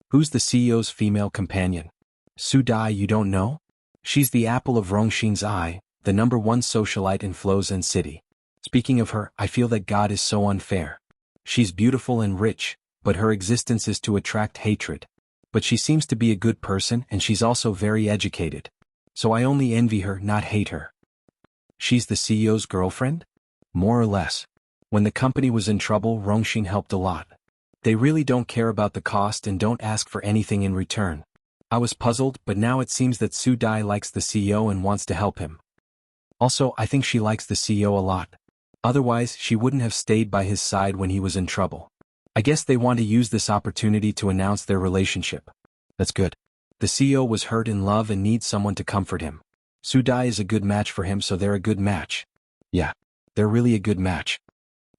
Who's the CEO's female companion? Su Dai, you don't know? She's the apple of Rongxin's eye, the #1 socialite in Flozhen City. Speaking of her, I feel that God is so unfair. She's beautiful and rich, but her existence is to attract hatred. But she seems to be a good person and she's also very educated. So I only envy her, not hate her. She's the CEO's girlfriend? More or less. When the company was in trouble, Rongxin helped a lot. They really don't care about the cost and don't ask for anything in return. I was puzzled, but now it seems that Su Dai likes the CEO and wants to help him. Also, I think she likes the CEO a lot. Otherwise, she wouldn't have stayed by his side when he was in trouble. I guess they want to use this opportunity to announce their relationship. That's good. The CEO was hurt in love and needs someone to comfort him. Su Dai is a good match for him, so they're a good match. Yeah, they're really a good match.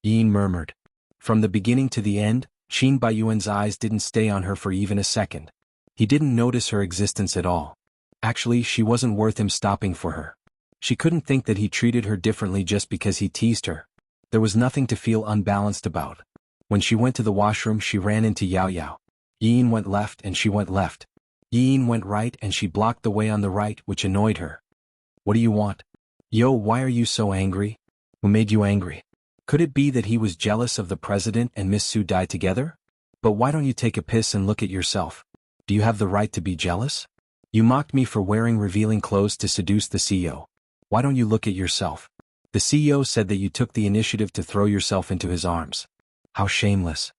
Yin murmured. From the beginning to the end, Qin Baiyuan's eyes didn't stay on her for even a second. He didn't notice her existence at all. Actually, she wasn't worth him stopping for her. She couldn't think that he treated her differently just because he teased her. There was nothing to feel unbalanced about. When she went to the washroom, she ran into Yao Yao. Yin went left and she went left. Yin went right and she blocked the way on the right, which annoyed her. What do you want? Yo, why are you so angry? Who made you angry? Could it be that he was jealous of the president and Miss Su Dai together? But why don't you take a piss and look at yourself? Do you have the right to be jealous? You mocked me for wearing revealing clothes to seduce the CEO. Why don't you look at yourself? The CEO said that you took the initiative to throw yourself into his arms. How shameless.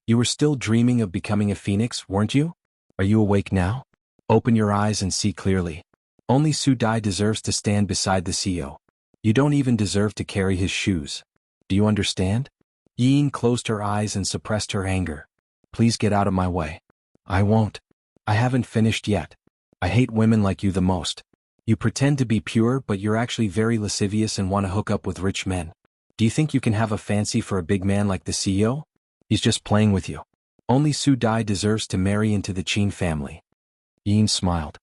You were still dreaming of becoming a phoenix, weren't you? Are you awake now? Open your eyes and see clearly. Only Su Dai deserves to stand beside the CEO. You don't even deserve to carry his shoes. Do you understand? Yin closed her eyes and suppressed her anger. Please get out of my way. I won't. I haven't finished yet. I hate women like you the most. You pretend to be pure, but you're actually very lascivious and want to hook up with rich men. Do you think you can have a fancy for a big man like the CEO? He's just playing with you. Only Su Dai deserves to marry into the Qin family. Yin smiled.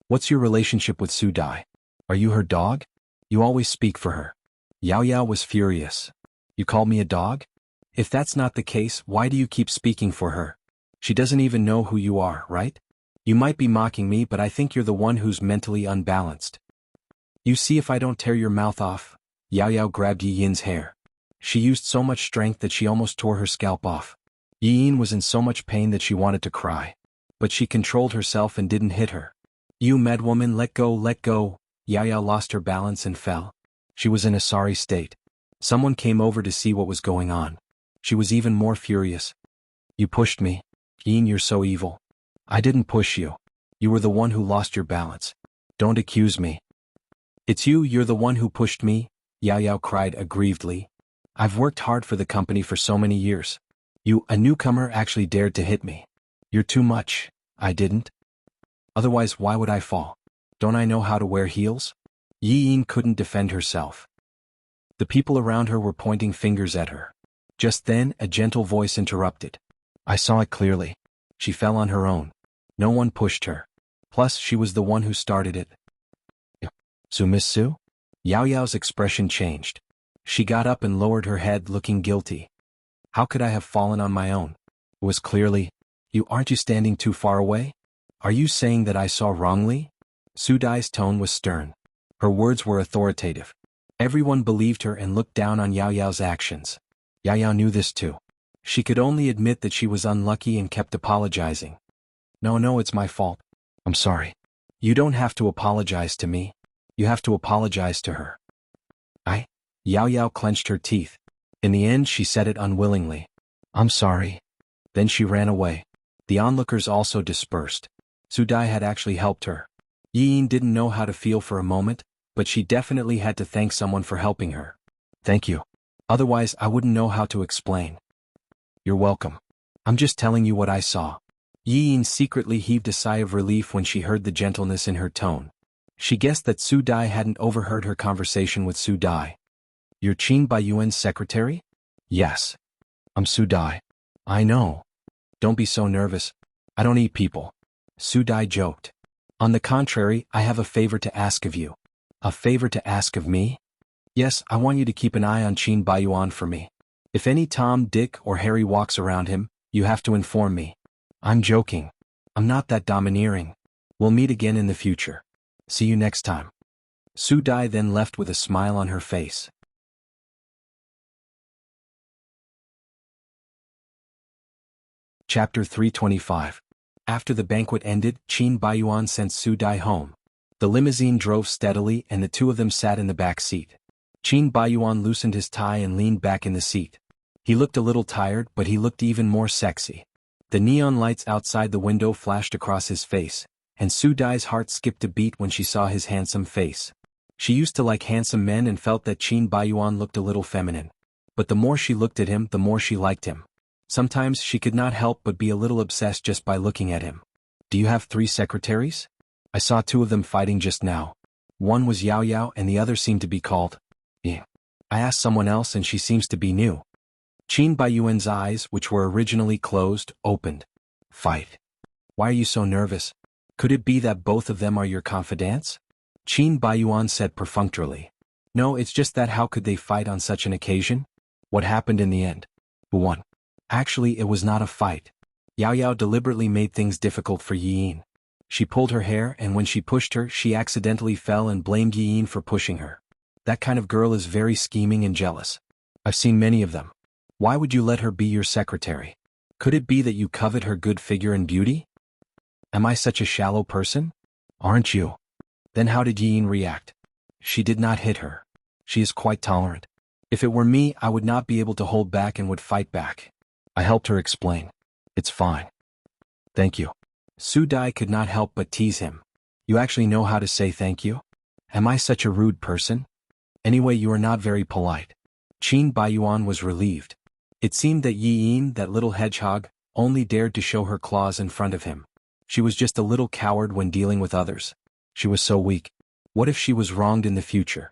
What's your relationship with Su Dai? Are you her dog? You always speak for her. Yao Yao was furious. You call me a dog? If that's not the case, why do you keep speaking for her? She doesn't even know who you are, right? You might be mocking me, but I think you're the one who's mentally unbalanced. You see if I don't tear your mouth off. Yao Yao grabbed Yi Yin's hair. She used so much strength that she almost tore her scalp off. Yi Yin was in so much pain that she wanted to cry. But she controlled herself and didn't hit her. You madwoman, let go, let go. Yao Yao lost her balance and fell. She was in a sorry state. Someone came over to see what was going on. She was even more furious. You pushed me. Yin, you're so evil. I didn't push you. You were the one who lost your balance. Don't accuse me. It's you, you're the one who pushed me, Yao Yao cried aggrievedly. I've worked hard for the company for so many years. You, a newcomer, actually dared to hit me. You're too much. I didn't. Otherwise, why would I fall? Don't I know how to wear heels? Yi Yin couldn't defend herself. The people around her were pointing fingers at her. Just then, a gentle voice interrupted. I saw it clearly. She fell on her own. No one pushed her. Plus, she was the one who started it. So Miss Su? Yao Yao's expression changed. She got up and lowered her head, looking guilty. How could I have fallen on my own? It was clearly, aren't you standing too far away? Are you saying that I saw wrongly? Su Dai's tone was stern. Her words were authoritative. Everyone believed her and looked down on Yao Yao's actions. Yao Yao knew this too. She could only admit that she was unlucky and kept apologizing. No, it's my fault. I'm sorry. You don't have to apologize to me. You have to apologize to her. Yao Yao clenched her teeth. In the end, she said it unwillingly. I'm sorry. Then she ran away. The onlookers also dispersed. Su Dai had actually helped her. Yin didn't know how to feel for a moment, but she definitely had to thank someone for helping her. Thank you. Otherwise I wouldn't know how to explain. You're welcome. I'm just telling you what I saw. Yin secretly heaved a sigh of relief when she heard the gentleness in her tone. She guessed that Su Dai hadn't overheard her conversation with Su Dai. You're Qin Baiyuan's secretary? Yes. I'm Su Dai. I know. Don't be so nervous. I don't eat people. Su Dai joked. On the contrary, I have a favor to ask of you. A favor to ask of me? Yes, I want you to keep an eye on Qin Baiyuan for me. If any Tom, Dick, or Harry walks around him, you have to inform me. I'm joking. I'm not that domineering. We'll meet again in the future. See you next time. Su Dai then left with a smile on her face. Chapter 325. After the banquet ended, Qin Baiyuan sent Su Dai home. The limousine drove steadily and the two of them sat in the back seat. Qin Baiyuan loosened his tie and leaned back in the seat. He looked a little tired, but he looked even more sexy. The neon lights outside the window flashed across his face, and Su Dai's heart skipped a beat when she saw his handsome face. She used to like handsome men and felt that Qin Baiyuan looked a little feminine. But the more she looked at him, the more she liked him. Sometimes she could not help but be a little obsessed just by looking at him. Do you have 3 secretaries? I saw 2 of them fighting just now. One was Yao Yao and the other seemed to be called Ying. I asked someone else and she seems to be new. Qin Baiyuan's eyes, which were originally closed, opened. Fight. Why are you so nervous? Could it be that both of them are your confidants? Qin Baiyuan said perfunctorily. No, it's just that how could they fight on such an occasion? What happened in the end? Who won? Actually, it was not a fight. Yao Yao deliberately made things difficult for Yin. She pulled her hair and when she pushed her, she accidentally fell and blamed Yin for pushing her. That kind of girl is very scheming and jealous. I've seen many of them. Why would you let her be your secretary? Could it be that you covet her good figure and beauty? Am I such a shallow person? Aren't you? Then how did Yin react? She did not hit her. She is quite tolerant. If it were me, I would not be able to hold back and would fight back. I helped her explain. It's fine. Thank you. Su Dai could not help but tease him. You actually know how to say thank you? Am I such a rude person? Anyway, you are not very polite. Qin Baiyuan was relieved. It seemed that Yin, that little hedgehog, only dared to show her claws in front of him. She was just a little coward when dealing with others. She was so weak. What if she was wronged in the future?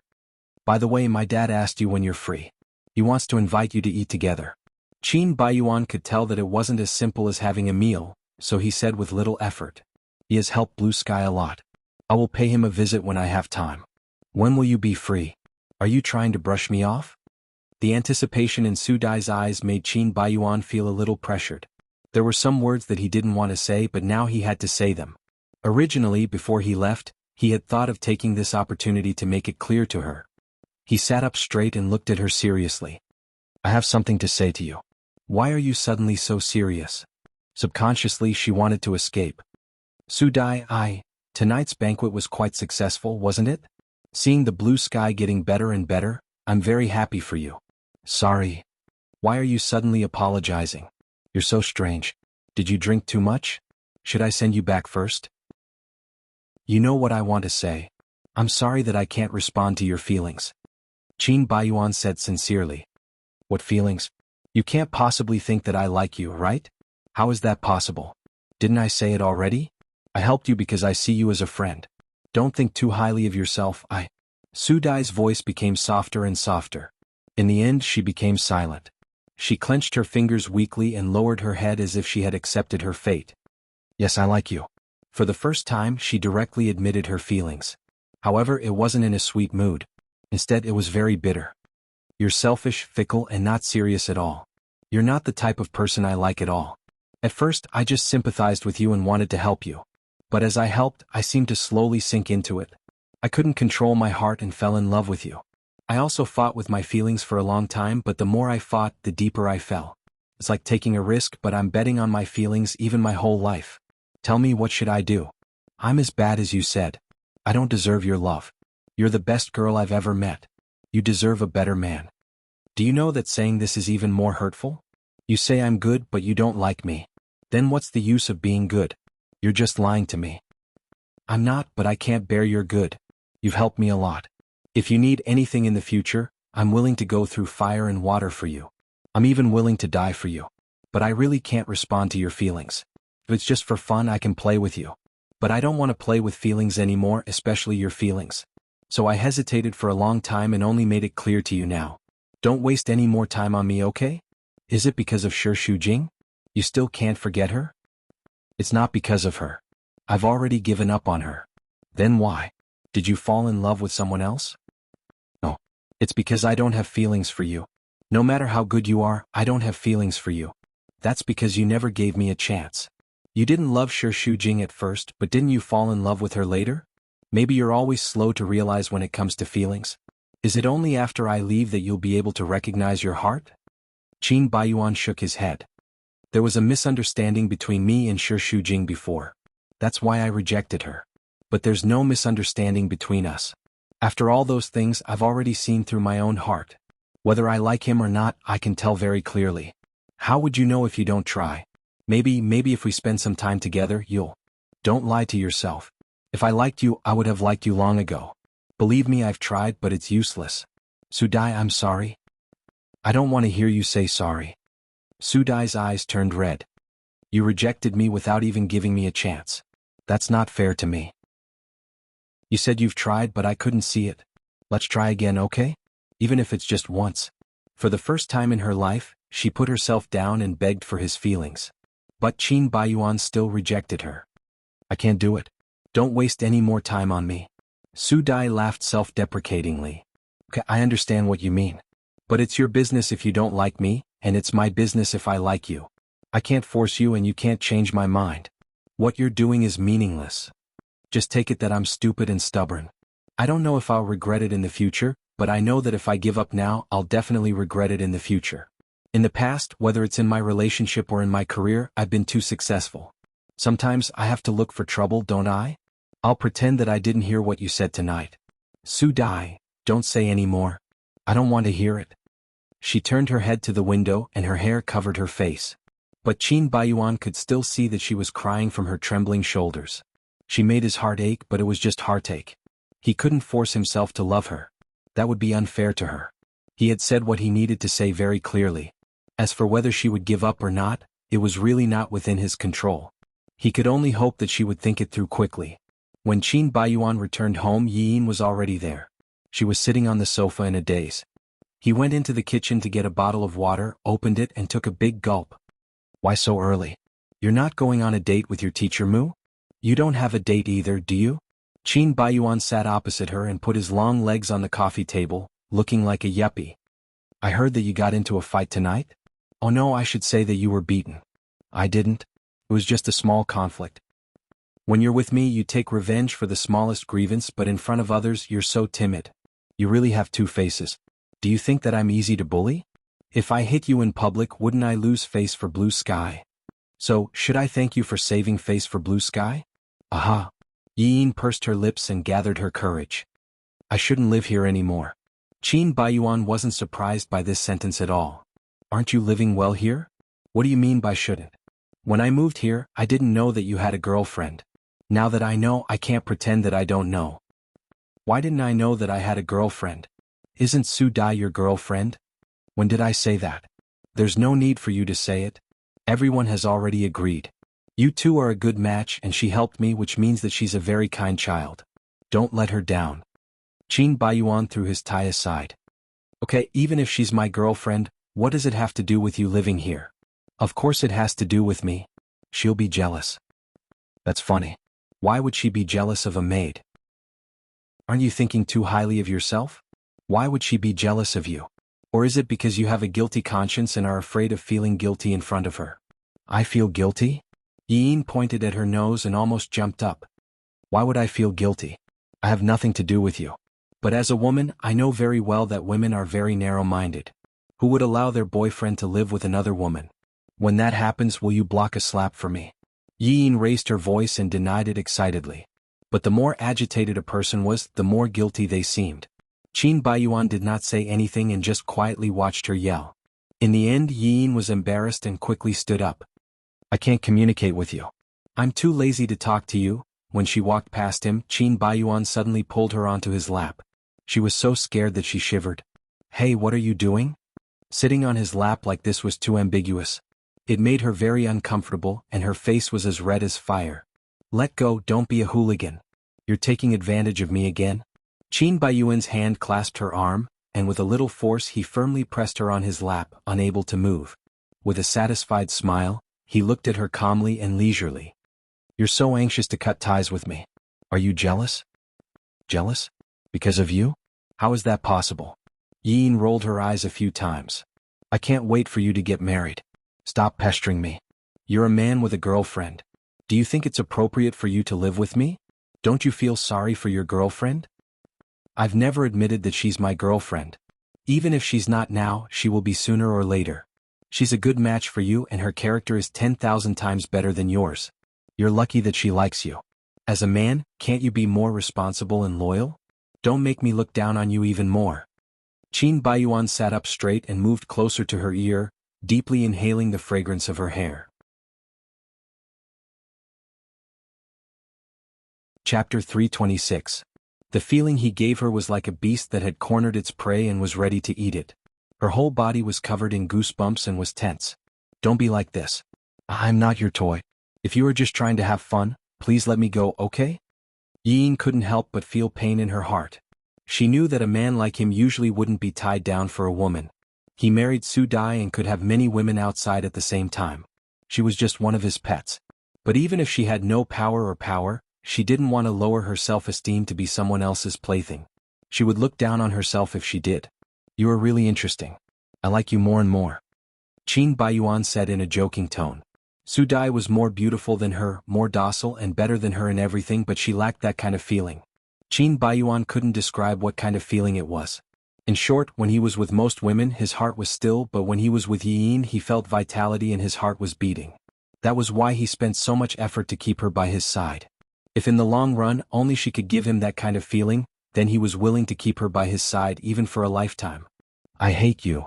By the way, my dad asked you when you're free. He wants to invite you to eat together. Qin Baiyuan could tell that it wasn't as simple as having a meal, so he said with little effort. He has helped Blue Sky a lot. I will pay him a visit when I have time. When will you be free? Are you trying to brush me off? The anticipation in Su Dai's eyes made Qin Baiyuan feel a little pressured. There were some words that he didn't want to say, but now he had to say them. Originally, before he left, he had thought of taking this opportunity to make it clear to her. He sat up straight and looked at her seriously. I have something to say to you. Why are you suddenly so serious? Subconsciously, she wanted to escape. Su Dai, tonight's banquet was quite successful, wasn't it? Seeing the blue sky getting better and better, I'm very happy for you. Sorry. Why are you suddenly apologizing? You're so strange. Did you drink too much? Should I send you back first? You know what I want to say. I'm sorry that I can't respond to your feelings. Qin Baiyuan said sincerely. What feelings? You can't possibly think that I like you, right? How is that possible? Didn't I say it already? I helped you because I see you as a friend. Don't think too highly of yourself, Su Dai's voice became softer and softer. In the end, she became silent. She clenched her fingers weakly and lowered her head as if she had accepted her fate. Yes, I like you. For the first time, she directly admitted her feelings. However, it wasn't in a sweet mood. Instead, it was very bitter. You're selfish, fickle, and not serious at all. You're not the type of person I like at all. At first, I just sympathized with you and wanted to help you. But as I helped, I seemed to slowly sink into it. I couldn't control my heart and fell in love with you. I also fought with my feelings for a long time, but the more I fought, the deeper I fell. It's like taking a risk, but I'm betting on my feelings even my whole life. Tell me, what should I do? I'm as bad as you said. I don't deserve your love. You're the best girl I've ever met. You deserve a better man. Do you know that saying this is even more hurtful? You say I'm good but you don't like me. Then what's the use of being good? You're just lying to me. I'm not, but I can't bear your good. You've helped me a lot. If you need anything in the future, I'm willing to go through fire and water for you. I'm even willing to die for you. But I really can't respond to your feelings. If it's just for fun, I can play with you. But I don't want to play with feelings anymore, especially your feelings. So I hesitated for a long time and only made it clear to you now. Don't waste any more time on me, okay? Is it because of Shi Shujing? You still can't forget her? It's not because of her. I've already given up on her. Then why? Did you fall in love with someone else? No. It's because I don't have feelings for you. No matter how good you are, I don't have feelings for you. That's because you never gave me a chance. You didn't love Shi Shujing at first, but didn't you fall in love with her later? Maybe you're always slow to realize when it comes to feelings. Is it only after I leave that you'll be able to recognize your heart? Qin Baiyuan shook his head. There was a misunderstanding between me and Shi Shujing before. That's why I rejected her. But there's no misunderstanding between us. After all those things, I've already seen through my own heart. Whether I like him or not, I can tell very clearly. How would you know if you don't try? Maybe if we spend some time together, you'll. Don't lie to yourself. If I liked you, I would have liked you long ago. Believe me, I've tried, but it's useless. Sudai, I'm sorry. I don't want to hear you say sorry. Sudai's eyes turned red. You rejected me without even giving me a chance. That's not fair to me. You said you've tried, but I couldn't see it. Let's try again, okay? Even if it's just once. For the first time in her life, she put herself down and begged for his feelings. But Qin Baiyuan still rejected her. I can't do it. Don't waste any more time on me. Sudai laughed self-deprecatingly. Okay, I understand what you mean. But it's your business if you don't like me, and it's my business if I like you. I can't force you and you can't change my mind. What you're doing is meaningless. Just take it that I'm stupid and stubborn. I don't know if I'll regret it in the future, but I know that if I give up now, I'll definitely regret it in the future. In the past, whether it's in my relationship or in my career, I've been too successful. Sometimes I have to look for trouble, don't I? I'll pretend that I didn't hear what you said tonight. Sudai, don't say any more. I don't want to hear it. She turned her head to the window and her hair covered her face. But Qin Baiyuan could still see that she was crying from her trembling shoulders. She made his heart ache, but it was just heartache. He couldn't force himself to love her. That would be unfair to her. He had said what he needed to say very clearly. As for whether she would give up or not, it was really not within his control. He could only hope that she would think it through quickly. When Qin Baiyuan returned home, Yin was already there. She was sitting on the sofa in a daze. He went into the kitchen to get a bottle of water, opened it and took a big gulp. Why so early? You're not going on a date with your teacher Mu? You don't have a date either, do you? Qin Baiyuan sat opposite her and put his long legs on the coffee table, looking like a yuppie. I heard that you got into a fight tonight? Oh no, I should say that you were beaten. I didn't. It was just a small conflict. When you're with me, you take revenge for the smallest grievance, but in front of others, you're so timid. You really have two faces. Do you think that I'm easy to bully? If I hit you in public, wouldn't I lose face for blue sky? So, should I thank you for saving face for blue sky? Aha. Yin pursed her lips and gathered her courage. I shouldn't live here anymore. Qin Baiyuan wasn't surprised by this sentence at all. Aren't you living well here? What do you mean by shouldn't? When I moved here, I didn't know that you had a girlfriend. Now that I know, I can't pretend that I don't know. Why didn't I know that I had a girlfriend? Isn't Sudai your girlfriend? When did I say that? There's no need for you to say it. Everyone has already agreed. You two are a good match and she helped me, which means that she's a very kind child. Don't let her down. Qin Baiyuan threw his tie aside. Okay, even if she's my girlfriend, what does it have to do with you living here? Of course it has to do with me. She'll be jealous. That's funny. Why would she be jealous of a maid? Aren't you thinking too highly of yourself? Why would she be jealous of you? Or is it because you have a guilty conscience and are afraid of feeling guilty in front of her? I feel guilty? Yin pointed at her nose and almost jumped up. Why would I feel guilty? I have nothing to do with you. But as a woman, I know very well that women are very narrow-minded. Who would allow their boyfriend to live with another woman? When that happens, will you block a slap for me? Yin raised her voice and denied it excitedly. But the more agitated a person was, the more guilty they seemed. Qin Baiyuan did not say anything and just quietly watched her yell. In the end, Yin was embarrassed and quickly stood up. I can't communicate with you. I'm too lazy to talk to you. When she walked past him, Qin Baiyuan suddenly pulled her onto his lap. She was so scared that she shivered. Hey, what are you doing? Sitting on his lap like this was too ambiguous. It made her very uncomfortable, and her face was as red as fire. Let go, don't be a hooligan. You're taking advantage of me again? Qin Baiyuan's hand clasped her arm, and with a little force he firmly pressed her on his lap, unable to move. With a satisfied smile, he looked at her calmly and leisurely. You're so anxious to cut ties with me. Are you jealous? Jealous? Because of you? How is that possible? Yin rolled her eyes a few times. I can't wait for you to get married. Stop pestering me. You're a man with a girlfriend. Do you think it's appropriate for you to live with me? Don't you feel sorry for your girlfriend? I've never admitted that she's my girlfriend. Even if she's not now, she will be sooner or later. She's a good match for you and her character is 10,000 times better than yours. You're lucky that she likes you. As a man, can't you be more responsible and loyal? Don't make me look down on you even more. Qin Baiyuan sat up straight and moved closer to her ear, deeply inhaling the fragrance of her hair. Chapter 326. The feeling he gave her was like a beast that had cornered its prey and was ready to eat it. Her whole body was covered in goosebumps and was tense. Don't be like this. I'm not your toy. If you are just trying to have fun, please let me go, okay? Yin couldn't help but feel pain in her heart. She knew that a man like him usually wouldn't be tied down for a woman. He married Su Dai and could have many women outside at the same time. She was just one of his pets. But even if she had no power, she didn't want to lower her self-esteem to be someone else's plaything. She would look down on herself if she did. You are really interesting. I like you more and more. Qin Baiyuan said in a joking tone. Su Dai was more beautiful than her, more docile and better than her in everything, but she lacked that kind of feeling. Qin Baiyuan couldn't describe what kind of feeling it was. In short, when he was with most women his heart was still, but when he was with Yin he felt vitality and his heart was beating. That was why he spent so much effort to keep her by his side. If in the long run only she could give him that kind of feeling, then he was willing to keep her by his side even for a lifetime. I hate you.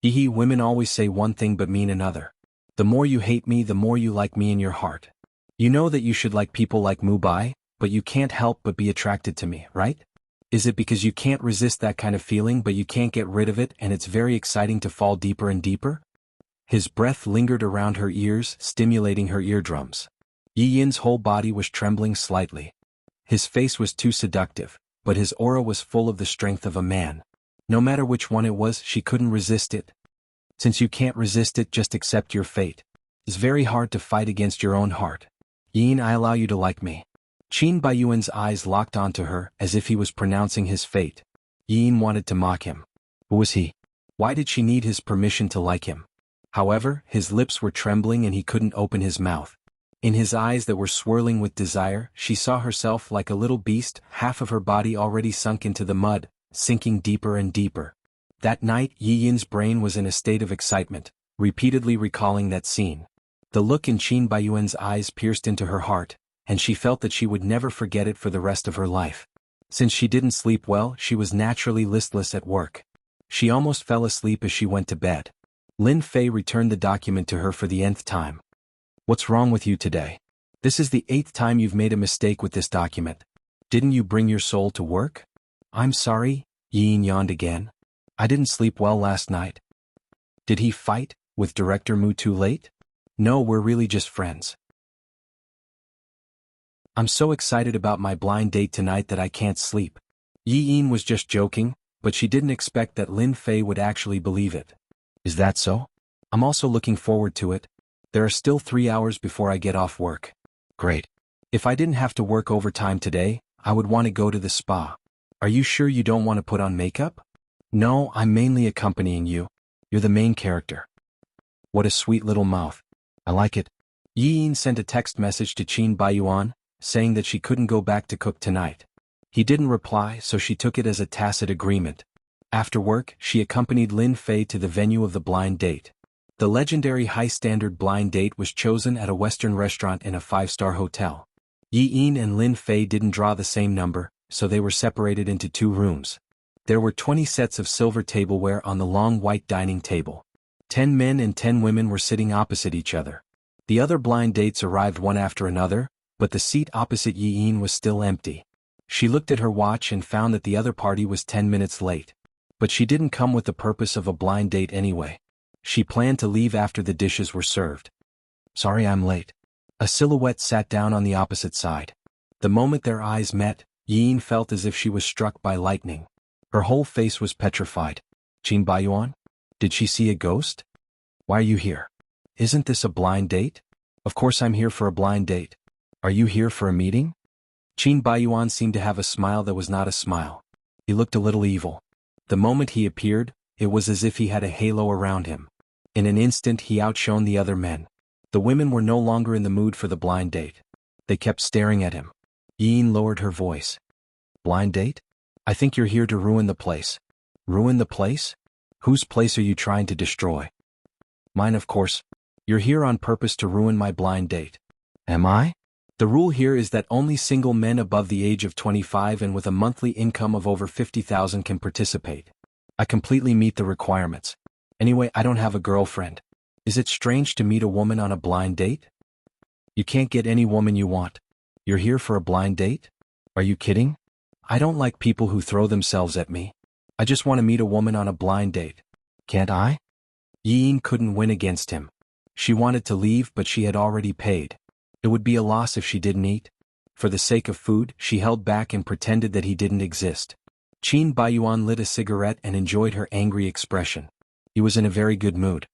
Women always say one thing but mean another. The more you hate me, the more you like me in your heart. You know that you should like people like Mubai, but you can't help but be attracted to me, right? Is it because you can't resist that kind of feeling but you can't get rid of it and it's very exciting to fall deeper and deeper? His breath lingered around her ears, stimulating her eardrums. Yi Yin's whole body was trembling slightly. His face was too seductive, but his aura was full of the strength of a man. No matter which one it was, she couldn't resist it. Since you can't resist it, just accept your fate. It's very hard to fight against your own heart. Yin, I allow you to like me. Qin Baiyuan's eyes locked onto her as if he was pronouncing his fate. Yin wanted to mock him. Who was he? Why did she need his permission to like him? However, his lips were trembling and he couldn't open his mouth. In his eyes that were swirling with desire, she saw herself like a little beast, half of her body already sunk into the mud, sinking deeper and deeper. That night, Yi Yin's brain was in a state of excitement, repeatedly recalling that scene. The look in Qin Baiyuan's eyes pierced into her heart, and she felt that she would never forget it for the rest of her life. Since she didn't sleep well, she was naturally listless at work. She almost fell asleep as she went to bed. Lin Fei returned the document to her for the nth time. What's wrong with you today? This is the 8th time you've made a mistake with this document. Didn't you bring your soul to work? I'm sorry, Yin yawned again. I didn't sleep well last night. Did he fight with Director Mu too late? No, we're really just friends. I'm so excited about my blind date tonight that I can't sleep. Yi Yin was just joking, but she didn't expect that Lin Fei would actually believe it. Is that so? I'm also looking forward to it. There are still 3 hours before I get off work. Great. If I didn't have to work overtime today, I would want to go to the spa. Are you sure you don't want to put on makeup? No, I'm mainly accompanying you. You're the main character. What a sweet little mouth. I like it. Yi Yin sent a text message to Qin Baiyuan, saying that she couldn't go back to cook tonight. He didn't reply, so she took it as a tacit agreement. After work, she accompanied Lin Fei to the venue of the blind date. The legendary high-standard blind date was chosen at a Western restaurant in a 5-star hotel. Yi Yin and Lin Fei didn't draw the same number, so they were separated into 2 rooms. There were 20 sets of silver tableware on the long white dining table. 10 men and 10 women were sitting opposite each other. The other blind dates arrived one after another, but the seat opposite Yi was still empty. She looked at her watch and found that the other party was 10 minutes late. But she didn't come with the purpose of a blind date anyway. She planned to leave after the dishes were served. Sorry I'm late. A silhouette sat down on the opposite side. The moment their eyes met, Yi felt as if she was struck by lightning. Her whole face was petrified. Qin Baiyuan? Did she see a ghost? Why are you here? Isn't this a blind date? Of course I'm here for a blind date. Are you here for a meeting? Qin Baiyuan seemed to have a smile that was not a smile. He looked a little evil. The moment he appeared, it was as if he had a halo around him. In an instant he outshone the other men. The women were no longer in the mood for the blind date. They kept staring at him. Yin lowered her voice. Blind date? I think you're here to ruin the place. Ruin the place? Whose place are you trying to destroy? Mine, of course. You're here on purpose to ruin my blind date. Am I? The rule here is that only single men above the age of 25 and with a monthly income of over 50,000 can participate. I completely meet the requirements. Anyway, I don't have a girlfriend. Is it strange to meet a woman on a blind date? You can't get any woman you want. You're here for a blind date? Are you kidding? I don't like people who throw themselves at me. I just want to meet a woman on a blind date. Can't I? Yin couldn't win against him. She wanted to leave, but she had already paid. It would be a loss if she didn't eat. For the sake of food, she held back and pretended that he didn't exist. Qin Baiyuan lit a cigarette and enjoyed her angry expression. He was in a very good mood.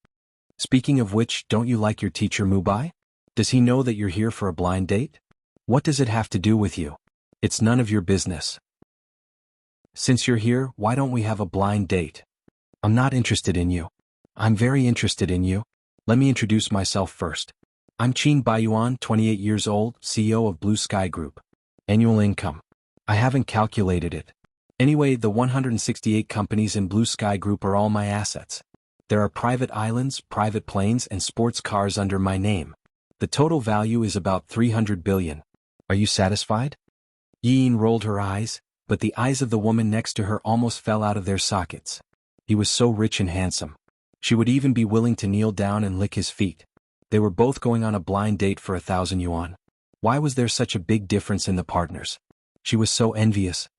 Speaking of which, don't you like your teacher Mubai? Does he know that you're here for a blind date? What does it have to do with you? It's none of your business. Since you're here, why don't we have a blind date? I'm not interested in you. I'm very interested in you. Let me introduce myself first. I'm Qin Baiyuan, 28 years old, CEO of Blue Sky Group. Annual income. I haven't calculated it. Anyway, the 168 companies in Blue Sky Group are all my assets. There are private islands, private planes, and sports cars under my name. The total value is about 300 billion. Are you satisfied? Yin rolled her eyes, but the eyes of the woman next to her almost fell out of their sockets. He was so rich and handsome. She would even be willing to kneel down and lick his feet. They were both going on a blind date for 1,000 yuan. Why was there such a big difference in the partners? She was so envious.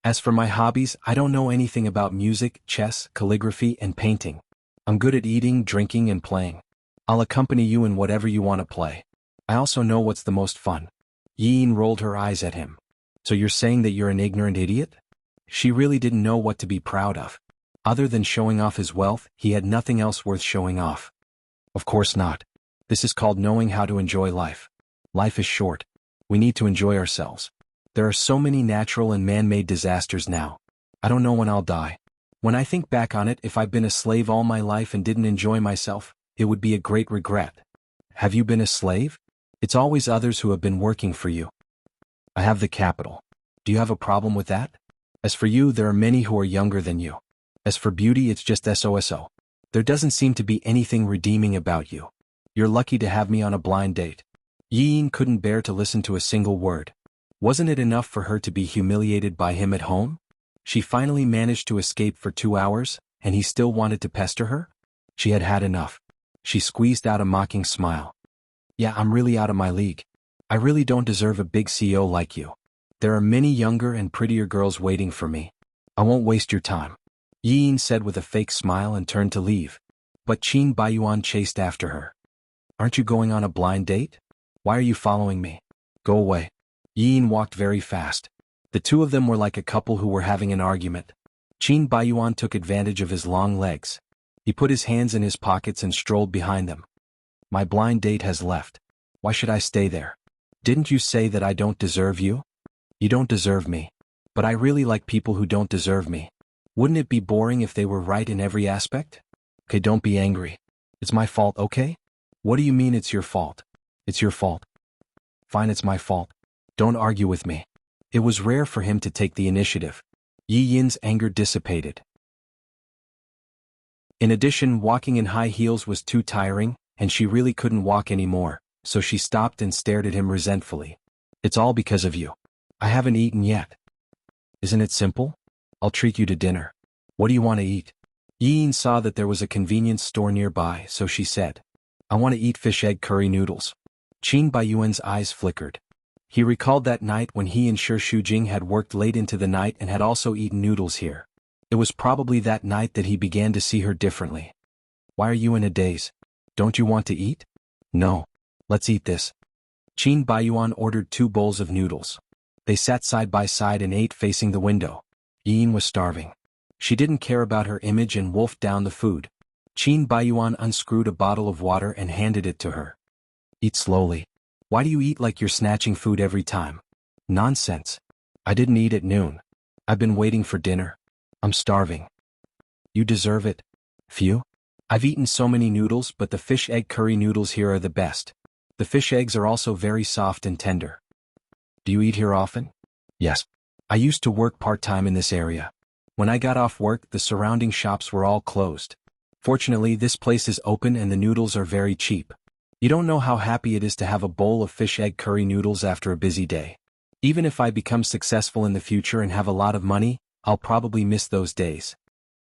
As for my hobbies, I don't know anything about music, chess, calligraphy, and painting. I'm good at eating, drinking, and playing. I'll accompany you in whatever you want to play. I also know what's the most fun. Yin rolled her eyes at him. So you're saying that you're an ignorant idiot? She really didn't know what to be proud of. Other than showing off his wealth, he had nothing else worth showing off. Of course not. This is called knowing how to enjoy life. Life is short. We need to enjoy ourselves. There are so many natural and man-made disasters now. I don't know when I'll die. When I think back on it, if I've been a slave all my life and didn't enjoy myself, it would be a great regret. Have you been a slave? It's always others who have been working for you. I have the capital. Do you have a problem with that? As for you, there are many who are younger than you. As for beauty, it's just SOSO. There doesn't seem to be anything redeeming about you. You're lucky to have me on a blind date. Yin couldn't bear to listen to a single word. Wasn't it enough for her to be humiliated by him at home? She finally managed to escape for 2 hours, and he still wanted to pester her? She had had enough. She squeezed out a mocking smile. Yeah, I'm really out of my league. I really don't deserve a big CEO like you. There are many younger and prettier girls waiting for me. I won't waste your time. Yin said with a fake smile and turned to leave. But Qin Baiyuan chased after her. Aren't you going on a blind date? Why are you following me? Go away. Yin walked very fast. The two of them were like a couple who were having an argument. Qin Baiyuan took advantage of his long legs. He put his hands in his pockets and strolled behind them. My blind date has left. Why should I stay there? Didn't you say that I don't deserve you? You don't deserve me. But I really like people who don't deserve me. Wouldn't it be boring if they were right in every aspect? Okay, don't be angry. It's my fault, okay? What do you mean it's your fault? It's your fault. Fine, it's my fault. Don't argue with me. It was rare for him to take the initiative. Yi Yin's anger dissipated. In addition, walking in high heels was too tiring, and she really couldn't walk anymore, so she stopped and stared at him resentfully. It's all because of you. I haven't eaten yet. Isn't it simple? I'll treat you to dinner. What do you want to eat? Yin saw that there was a convenience store nearby, so she said, I want to eat fish egg curry noodles. Qin Baiyuan's eyes flickered. He recalled that night when he and Shi Shujing had worked late into the night and had also eaten noodles here. It was probably that night that he began to see her differently. Why are you in a daze? Don't you want to eat? No. Let's eat this. Qin Baiyuan ordered 2 bowls of noodles. They sat side by side and ate facing the window. Yin was starving. She didn't care about her image and wolfed down the food. Qin Baiyuan unscrewed a bottle of water and handed it to her. Eat slowly. Why do you eat like you're snatching food every time? Nonsense. I didn't eat at noon. I've been waiting for dinner. I'm starving. You deserve it. Phew. I've eaten so many noodles, but the fish egg curry noodles here are the best. The fish eggs are also very soft and tender. Do you eat here often? Yes. I used to work part-time in this area. When I got off work, the surrounding shops were all closed. Fortunately, this place is open and the noodles are very cheap. You don't know how happy it is to have a bowl of fish egg curry noodles after a busy day. Even if I become successful in the future and have a lot of money, I'll probably miss those days.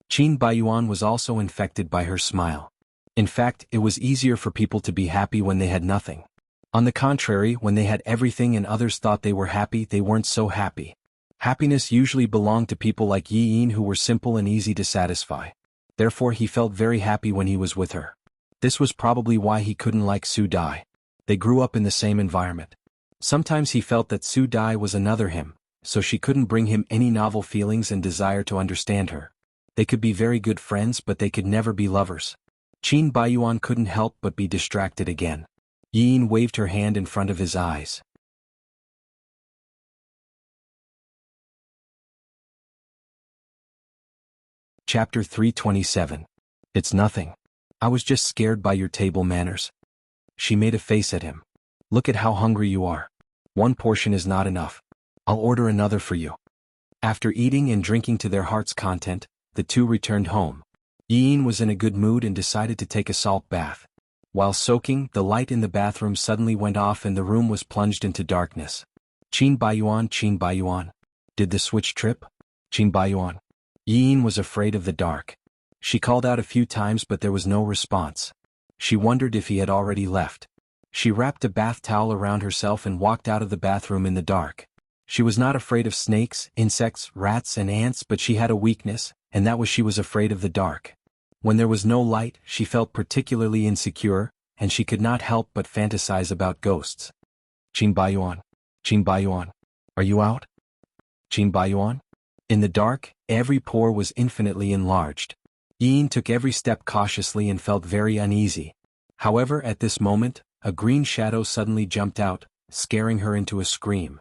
Qin Baiyuan was also infected by her smile. In fact, it was easier for people to be happy when they had nothing. On the contrary, when they had everything and others thought they were happy, they weren't so happy. Happiness usually belonged to people like Yi Yin who were simple and easy to satisfy. Therefore he felt very happy when he was with her. This was probably why he couldn't like Su Dai. They grew up in the same environment. Sometimes he felt that Su Dai was another him, so she couldn't bring him any novel feelings and desire to understand her. They could be very good friends, but they could never be lovers. Qin Baiyuan couldn't help but be distracted again. Yi Yin waved her hand in front of his eyes. Chapter 327. It's nothing. I was just scared by your table manners. She made a face at him. Look at how hungry you are. 1 portion is not enough. I'll order another for you. After eating and drinking to their heart's content, the two returned home. Yi Yin was in a good mood and decided to take a salt bath. While soaking, the light in the bathroom suddenly went off and the room was plunged into darkness. Qin Baiyuan. Did the switch trip? Qin Baiyuan. Yi Yin was afraid of the dark. She called out a few times but there was no response. She wondered if he had already left. She wrapped a bath towel around herself and walked out of the bathroom in the dark. She was not afraid of snakes, insects, rats and ants, but she had a weakness, and that was she was afraid of the dark. When there was no light, she felt particularly insecure, and she could not help but fantasize about ghosts. Qin Baiyuan. Are you out? Qin Baiyuan? In the dark, every pore was infinitely enlarged. Yi Yin took every step cautiously and felt very uneasy. However, at this moment, a green shadow suddenly jumped out, scaring her into a scream.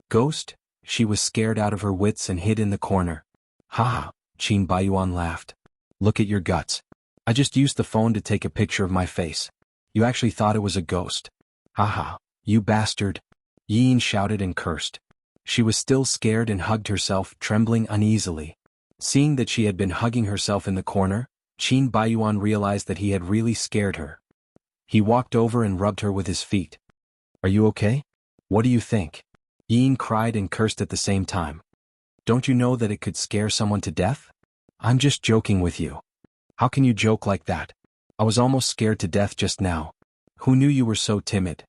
Ghost? She was scared out of her wits and hid in the corner. Ha ha, Qin Baiyuan laughed. Look at your guts. I just used the phone to take a picture of my face. You actually thought it was a ghost. Ha ha, you bastard. Yi Yin shouted and cursed. She was still scared and hugged herself, trembling uneasily. Seeing that she had been hugging herself in the corner, Qin Baiyuan realized that he had really scared her. He walked over and rubbed her with his feet. Are you okay? What do you think? Yi Yin cried and cursed at the same time. Don't you know that it could scare someone to death? I'm just joking with you. How can you joke like that? I was almost scared to death just now. Who knew you were so timid?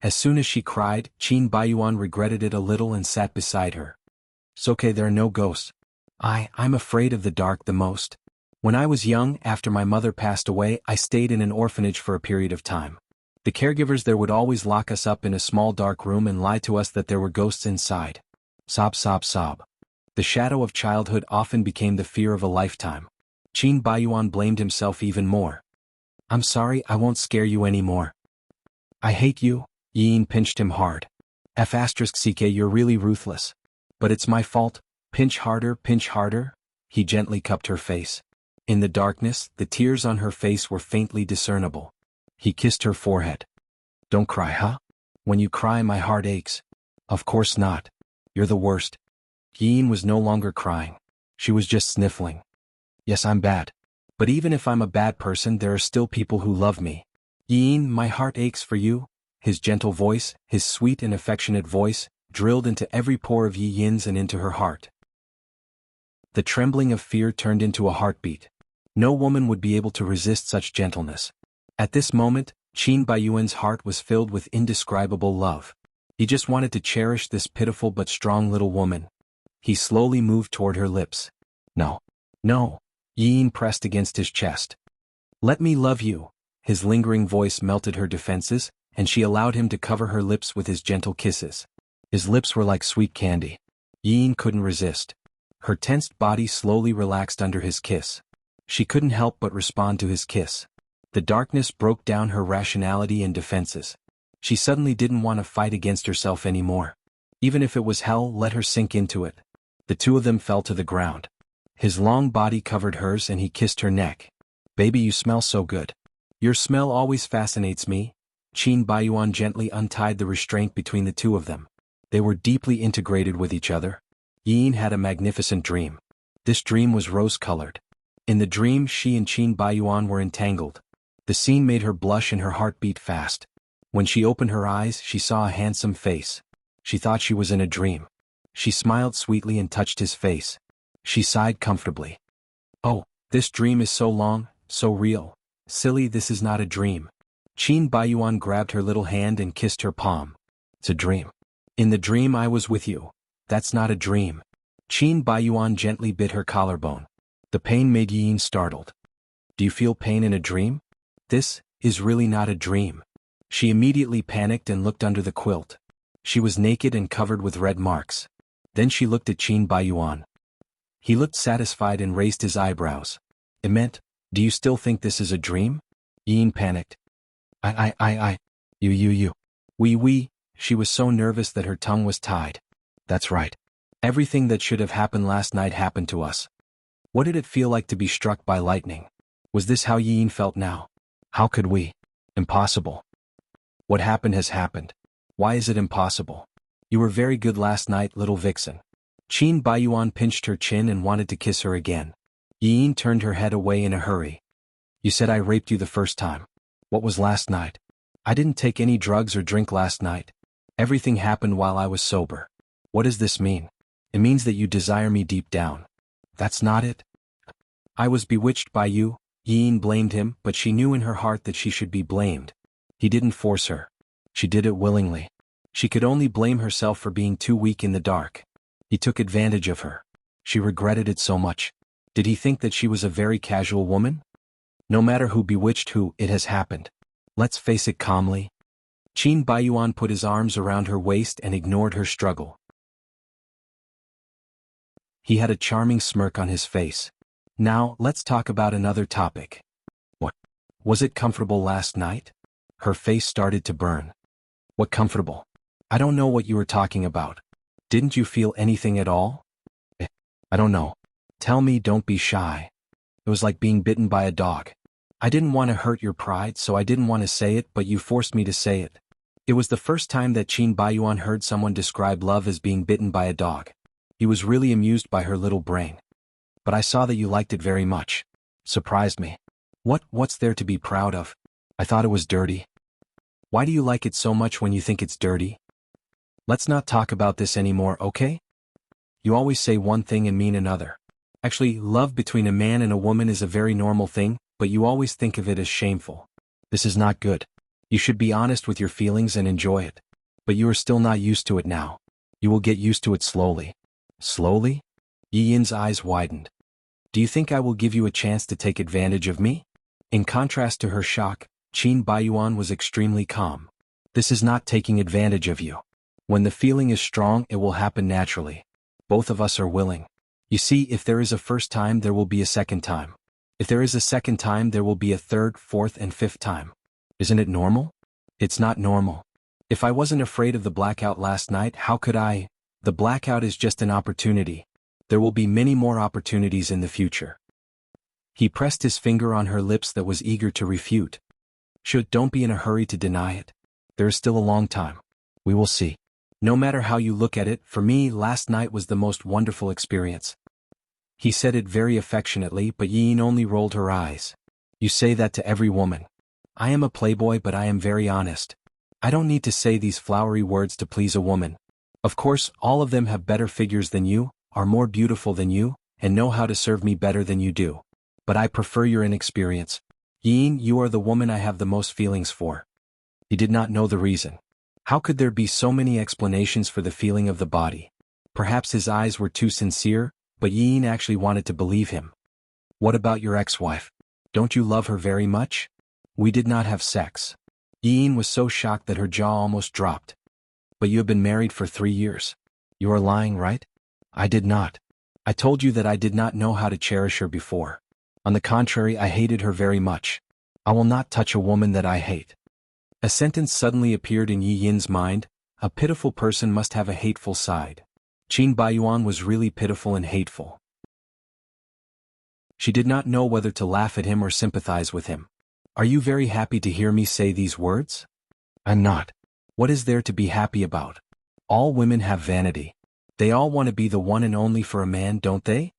As soon as she cried, Qin Baiyuan regretted it a little and sat beside her. It's okay, there are no ghosts. I'm afraid of the dark the most. When I was young, after my mother passed away, I stayed in an orphanage for a period of time. The caregivers there would always lock us up in a small dark room and lie to us that there were ghosts inside. Sob, sob, sob. The shadow of childhood often became the fear of a lifetime. Qin Baiyuan blamed himself even more. I'm sorry, I won't scare you anymore. I hate you. Yi Yin pinched him hard. F***ck, you're really ruthless. But it's my fault. Pinch harder, pinch harder. He gently cupped her face. In the darkness, the tears on her face were faintly discernible. He kissed her forehead. Don't cry, huh? When you cry, my heart aches. Of course not. You're the worst. Yi Yin was no longer crying. She was just sniffling. Yes, I'm bad. But even if I'm a bad person, there are still people who love me. Yi Yin, my heart aches for you. His gentle voice, his sweet and affectionate voice, drilled into every pore of Yi Yin's and into her heart. The trembling of fear turned into a heartbeat. No woman would be able to resist such gentleness. At this moment, Qin Baiyuan's heart was filled with indescribable love. He just wanted to cherish this pitiful but strong little woman. He slowly moved toward her lips. No. No. Yin pressed against his chest. Let me love you. His lingering voice melted her defenses, and she allowed him to cover her lips with his gentle kisses. His lips were like sweet candy. Yin couldn't resist. Her tensed body slowly relaxed under his kiss. She couldn't help but respond to his kiss. The darkness broke down her rationality and defenses. She suddenly didn't want to fight against herself anymore. Even if it was hell, let her sink into it. The two of them fell to the ground. His long body covered hers and he kissed her neck. Baby, you smell so good. Your smell always fascinates me. Qin Baiyuan gently untied the restraint between the two of them. They were deeply integrated with each other. Yin had a magnificent dream. This dream was rose-colored. In the dream, she and Qin Baiyuan were entangled. The scene made her blush and her heart beat fast. When she opened her eyes, she saw a handsome face. She thought she was in a dream. She smiled sweetly and touched his face. She sighed comfortably. Oh, this dream is so long, so real. Silly, this is not a dream. Qin Baiyuan grabbed her little hand and kissed her palm. It's a dream. In the dream I was with you. That's not a dream. Qin Baiyuan gently bit her collarbone. The pain made Yin startled. Do you feel pain in a dream? This is really not a dream. She immediately panicked and looked under the quilt. She was naked and covered with red marks. Then she looked at Qin Baiyuan. He looked satisfied and raised his eyebrows. It meant, do you still think this is a dream? Yin panicked. You. We. She was so nervous that her tongue was tied. That's right. Everything that should have happened last night happened to us. What did it feel like to be struck by lightning? Was this how Yin felt now? How could we? Impossible. What happened has happened. Why is it impossible? You were very good last night, little vixen. Qin Baiyuan pinched her chin and wanted to kiss her again. Yin turned her head away in a hurry. You said I raped you the first time. What was last night? I didn't take any drugs or drink last night. Everything happened while I was sober. What does this mean? It means that you desire me deep down. That's not it? I was bewitched by you. Yin blamed him, but she knew in her heart that she should be blamed. He didn't force her. She did it willingly. She could only blame herself for being too weak in the dark. He took advantage of her. She regretted it so much. Did he think that she was a very casual woman? No matter who bewitched who, it has happened. Let's face it calmly. Qin Baiyuan put his arms around her waist and ignored her struggle. He had a charming smirk on his face. Now, let's talk about another topic. What? Was it comfortable last night? Her face started to burn. What comfortable? I don't know what you were talking about. Didn't you feel anything at all? I don't know. Tell me, don't be shy. It was like being bitten by a dog. I didn't want to hurt your pride, so I didn't want to say it, but you forced me to say it. It was the first time that Qin Baiyuan heard someone describe love as being bitten by a dog. He was really amused by her little brain. But I saw that you liked it very much. Surprised me. What's there to be proud of? I thought it was dirty. Why do you like it so much when you think it's dirty? Let's not talk about this anymore, okay? You always say one thing and mean another. Actually, love between a man and a woman is a very normal thing, but you always think of it as shameful. This is not good. You should be honest with your feelings and enjoy it. But you are still not used to it now. You will get used to it slowly. Slowly? Yi Yin's eyes widened. Do you think I will give you a chance to take advantage of me? In contrast to her shock, Qin Baiyuan was extremely calm. This is not taking advantage of you. When the feeling is strong, it will happen naturally. Both of us are willing. You see, if there is a first time, there will be a second time. If there is a second time, there will be a third, fourth, and fifth time. Isn't it normal? It's not normal. If I wasn't afraid of the blackout last night, how could I? The blackout is just an opportunity. There will be many more opportunities in the future. He pressed his finger on her lips that was eager to refute. Don't be in a hurry to deny it. There is still a long time. We will see. No matter how you look at it, for me, last night was the most wonderful experience. He said it very affectionately, but Yin only rolled her eyes. You say that to every woman. I am a playboy, but I am very honest. I don't need to say these flowery words to please a woman. Of course, all of them have better figures than you, are more beautiful than you, and know how to serve me better than you do. But I prefer your inexperience. Yin, you are the woman I have the most feelings for. He did not know the reason. How could there be so many explanations for the feeling of the body? Perhaps his eyes were too sincere, but Yin actually wanted to believe him. What about your ex-wife? Don't you love her very much? We did not have sex. Yin was so shocked that her jaw almost dropped. But you have been married for 3 years. You are lying, right? I did not. I told you that I did not know how to cherish her before. On the contrary, I hated her very much. I will not touch a woman that I hate. A sentence suddenly appeared in Yi Yin's mind. A pitiful person must have a hateful side. Qin Baiyuan was really pitiful and hateful. She did not know whether to laugh at him or sympathize with him. Are you very happy to hear me say these words? I'm not. What is there to be happy about? All women have vanity. They all want to be the one and only for a man, don't they?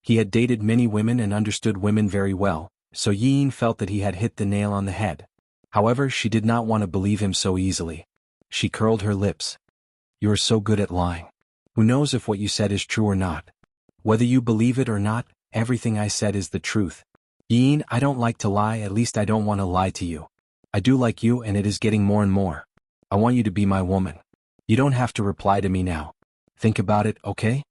He had dated many women and understood women very well, so Yin felt that he had hit the nail on the head. However, she did not want to believe him so easily. She curled her lips. You are so good at lying. Who knows if what you said is true or not? Whether you believe it or not, everything I said is the truth. Yin, I don't like to lie, at least I don't want to lie to you. I do like you and it is getting more and more. I want you to be my woman. You don't have to reply to me now. Think about it, okay?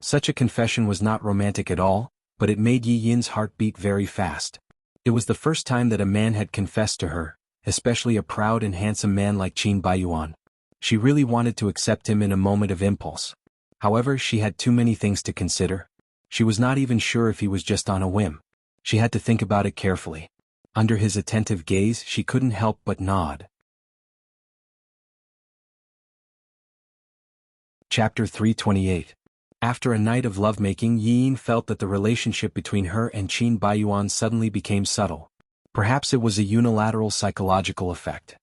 Such a confession was not romantic at all, but it made Yi Yin's heart beat very fast. It was the first time that a man had confessed to her, especially a proud and handsome man like Qin Baiyuan. She really wanted to accept him in a moment of impulse. However, she had too many things to consider. She was not even sure if he was just on a whim. She had to think about it carefully. Under his attentive gaze, she couldn't help but nod. Chapter 328. After a night of lovemaking, Yin felt that the relationship between her and Qin Baiyuan suddenly became subtle. Perhaps it was a unilateral psychological effect.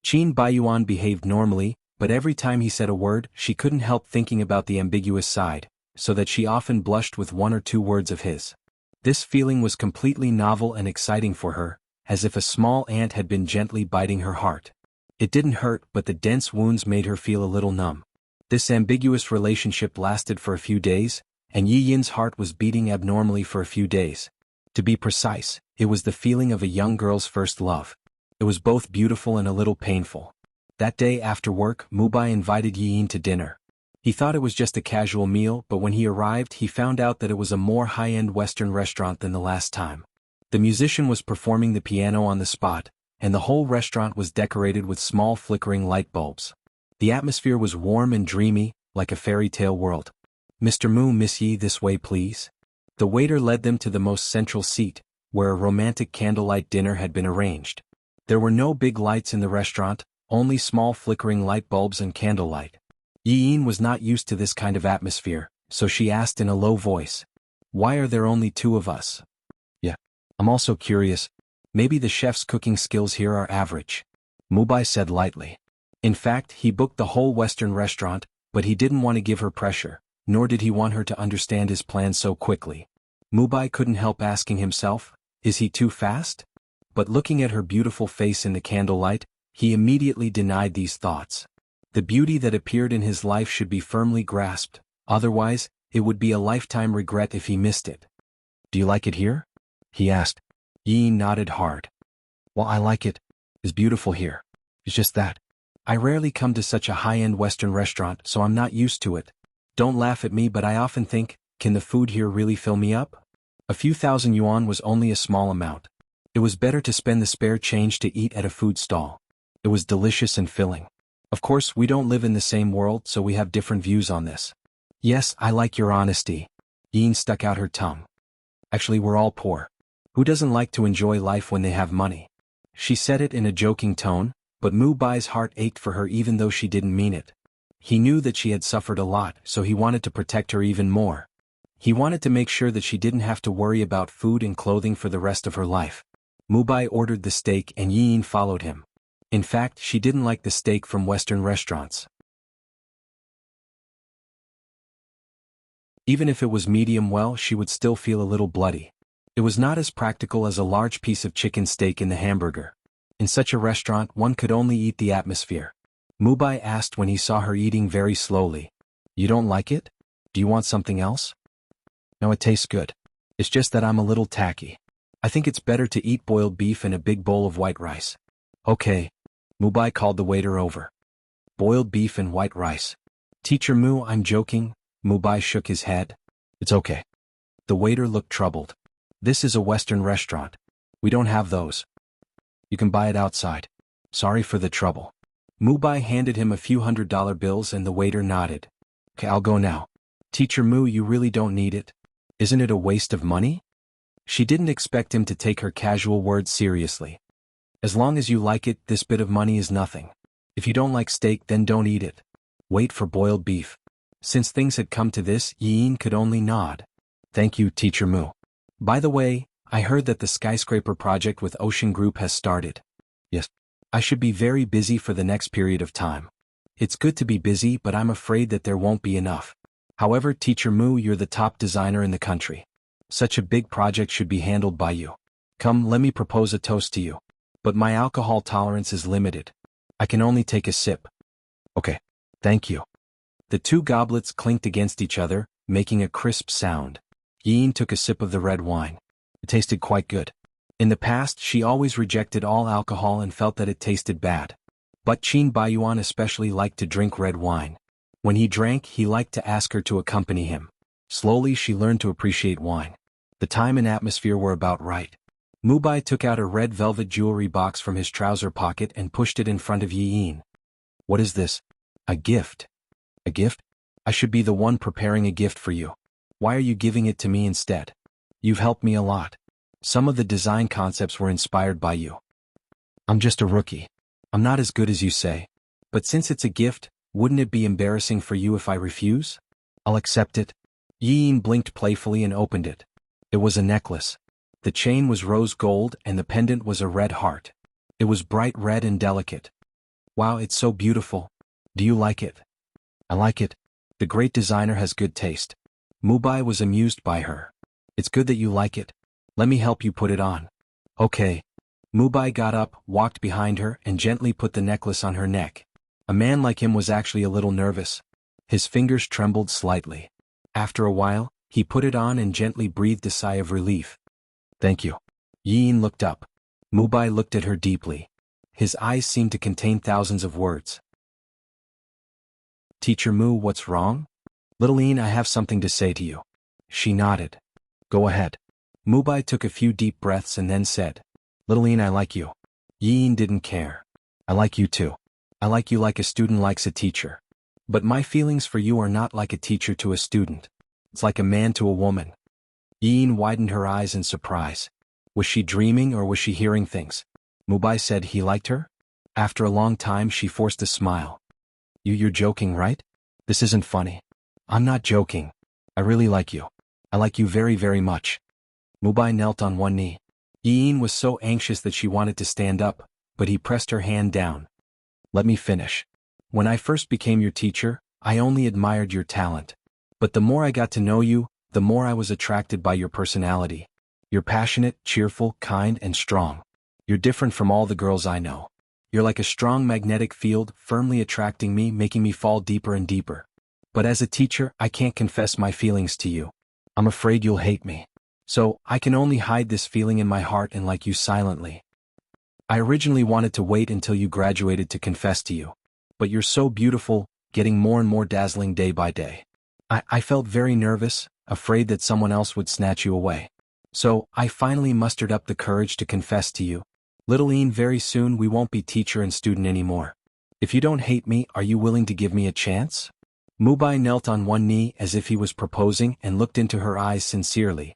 Qin Baiyuan behaved normally, but every time he said a word, she couldn't help thinking about the ambiguous side, so that she often blushed with 1 or 2 words of his. This feeling was completely novel and exciting for her, as if a small ant had been gently biting her heart. It didn't hurt, but the dense wounds made her feel a little numb. This ambiguous relationship lasted for a few days, and Yi Yin's heart was beating abnormally for a few days. To be precise, it was the feeling of a young girl's first love. It was both beautiful and a little painful. That day after work, Mubai invited Yi Yin to dinner. He thought it was just a casual meal, but when he arrived he found out that it was a more high-end Western restaurant than the last time. The musician was performing the piano on the spot, and the whole restaurant was decorated with small flickering light bulbs. The atmosphere was warm and dreamy, like a fairy tale world. Mr. Mu, Miss Yi, this way please. The waiter led them to the most central seat, where a romantic candlelight dinner had been arranged. There were no big lights in the restaurant, only small flickering light bulbs and candlelight. Yi Yin was not used to this kind of atmosphere, so she asked in a low voice, "Why are there only 2 of us?" "Yeah, I'm also curious. Maybe the chef's cooking skills here are average," Mubai said lightly. In fact, he booked the whole Western restaurant, but he didn't want to give her pressure, nor did he want her to understand his plan so quickly. Mubai couldn't help asking himself, is he too fast? But looking at her beautiful face in the candlelight, he immediately denied these thoughts. The beauty that appeared in his life should be firmly grasped, otherwise, it would be a lifetime regret if he missed it. "Do you like it here?" he asked. Yi nodded hard. "Well, I like it. It's beautiful here. It's just that I rarely come to such a high-end Western restaurant, so I'm not used to it. Don't laugh at me, but I often think, can the food here really fill me up?" A few thousand yuan was only a small amount. It was better to spend the spare change to eat at a food stall. It was delicious and filling. Of course, we don't live in the same world, so we have different views on this. "Yes, I like your honesty." Yin stuck out her tongue. "Actually, we're all poor. Who doesn't like to enjoy life when they have money?" She said it in a joking tone, but Mubai's heart ached for her even though she didn't mean it. He knew that she had suffered a lot, so he wanted to protect her even more. He wanted to make sure that she didn't have to worry about food and clothing for the rest of her life. Mubai ordered the steak and Yi Yin followed him. In fact, she didn't like the steak from Western restaurants. Even if it was medium well, she would still feel a little bloody. It was not as practical as a large piece of chicken steak in the hamburger. In such a restaurant, one could only eat the atmosphere. Mubai asked when he saw her eating very slowly. "You don't like it? Do you want something else?" "No, it tastes good." It's just that I'm a little tacky. I think it's better to eat boiled beef and a big bowl of white rice. Okay. Mubai called the waiter over. Boiled beef and white rice. Teacher Mu, I'm joking. Mubai shook his head. It's okay. The waiter looked troubled. This is a Western restaurant. We don't have those. You can buy it outside. Sorry for the trouble. Mubai handed him a few $100 bills and the waiter nodded. Okay, I'll go now. Teacher Mu, you really don't need it. Isn't it a waste of money? She didn't expect him to take her casual words seriously. As long as you like it, this bit of money is nothing. If you don't like steak, then don't eat it. Wait for boiled beef. Since things had come to this, Yin could only nod. Thank you, Teacher Mu. By the way, I heard that the skyscraper project with Ocean Group has started. Yes. I should be very busy for the next period of time. It's good to be busy, but I'm afraid that there won't be enough. However, Teacher Mu, you're the top designer in the country. Such a big project should be handled by you. Come, let me propose a toast to you. But my alcohol tolerance is limited. I can only take a sip. Okay. Thank you. The two goblets clinked against each other, making a crisp sound. Yin took a sip of the red wine. It tasted quite good. In the past, she always rejected all alcohol and felt that it tasted bad. But Qin Baiyuan especially liked to drink red wine. When he drank, he liked to ask her to accompany him. Slowly, she learned to appreciate wine. The time and atmosphere were about right. Mubai took out a red velvet jewelry box from his trouser pocket and pushed it in front of Yin. What is this? A gift. A gift? I should be the one preparing a gift for you. Why are you giving it to me instead? You've helped me a lot. Some of the design concepts were inspired by you. I'm just a rookie. I'm not as good as you say. But since it's a gift, wouldn't it be embarrassing for you if I refuse? I'll accept it. Yin blinked playfully and opened it. It was a necklace. The chain was rose gold and the pendant was a red heart. It was bright red and delicate. Wow, it's so beautiful. Do you like it? I like it. The great designer has good taste. Mubai was amused by her. It's good that you like it. Let me help you put it on. Okay. Mubai got up, walked behind her, and gently put the necklace on her neck. A man like him was actually a little nervous. His fingers trembled slightly. After a while, he put it on and gently breathed a sigh of relief. Thank you. Yin looked up. Mubai looked at her deeply. His eyes seemed to contain thousands of words. Teacher Mu, what's wrong? Little Yin, I have something to say to you. She nodded. Go ahead. Mubai took a few deep breaths and then said, Little Yin, I like you. Yin didn't care. I like you too. I like you like a student likes a teacher. But my feelings for you are not like a teacher to a student. It's like a man to a woman. Yin widened her eyes in surprise. Was she dreaming or was she hearing things? Mubai said he liked her. After a long time she forced a smile. You're joking, right? This isn't funny. I'm not joking. I really like you. I like you very, very much. Mubai knelt on one knee. Yin was so anxious that she wanted to stand up, but he pressed her hand down. Let me finish. When I first became your teacher, I only admired your talent. But the more I got to know you, the more I was attracted by your personality. You're passionate, cheerful, kind, and strong. You're different from all the girls I know. You're like a strong magnetic field, firmly attracting me, making me fall deeper and deeper. But as a teacher, I can't confess my feelings to you. I'm afraid you'll hate me. So, I can only hide this feeling in my heart and like you silently. I originally wanted to wait until you graduated to confess to you. But you're so beautiful, getting more and more dazzling day by day. I felt very nervous, afraid that someone else would snatch you away. So, I finally mustered up the courage to confess to you. Little Yin, very soon we won't be teacher and student anymore. If you don't hate me, are you willing to give me a chance? Mubai knelt on one knee as if he was proposing and looked into her eyes sincerely.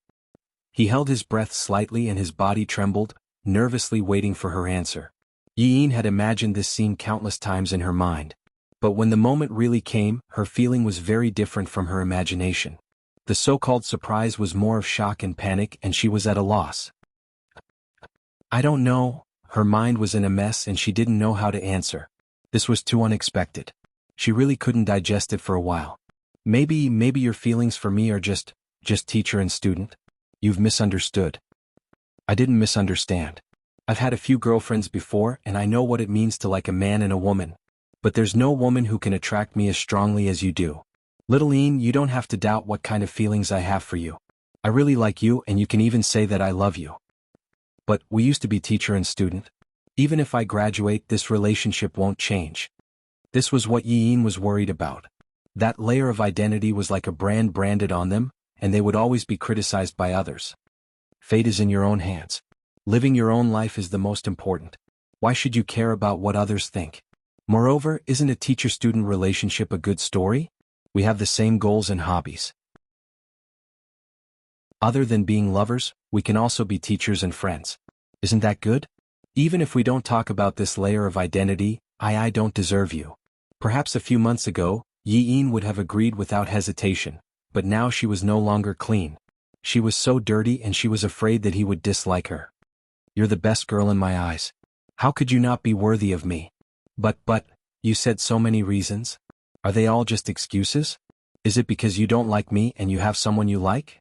He held his breath slightly and his body trembled, nervously waiting for her answer. Yin had imagined this scene countless times in her mind. But when the moment really came, her feeling was very different from her imagination. The so-called surprise was more of shock and panic, and she was at a loss. I don't know. Her mind was in a mess and she didn't know how to answer. This was too unexpected. She really couldn't digest it for a while. Maybe your feelings for me are just teacher and student. You've misunderstood. I didn't misunderstand. I've had a few girlfriends before and I know what it means to like a man and a woman. But there's no woman who can attract me as strongly as you do. Little Yin, you don't have to doubt what kind of feelings I have for you. I really like you and you can even say that I love you. But we used to be teacher and student. Even if I graduate, this relationship won't change. This was what Yin was worried about. That layer of identity was like a brand branded on them, and they would always be criticized by others. Fate is in your own hands. Living your own life is the most important. Why should you care about what others think? Moreover, isn't a teacher-student relationship a good story? We have the same goals and hobbies. Other than being lovers, we can also be teachers and friends. Isn't that good? Even if we don't talk about this layer of identity, I don't deserve you. Perhaps a few months ago, Yin would have agreed without hesitation, but now she was no longer clean. She was so dirty and she was afraid that he would dislike her. You're the best girl in my eyes. How could you not be worthy of me? But, you said so many reasons. Are they all just excuses? Is it because you don't like me and you have someone you like?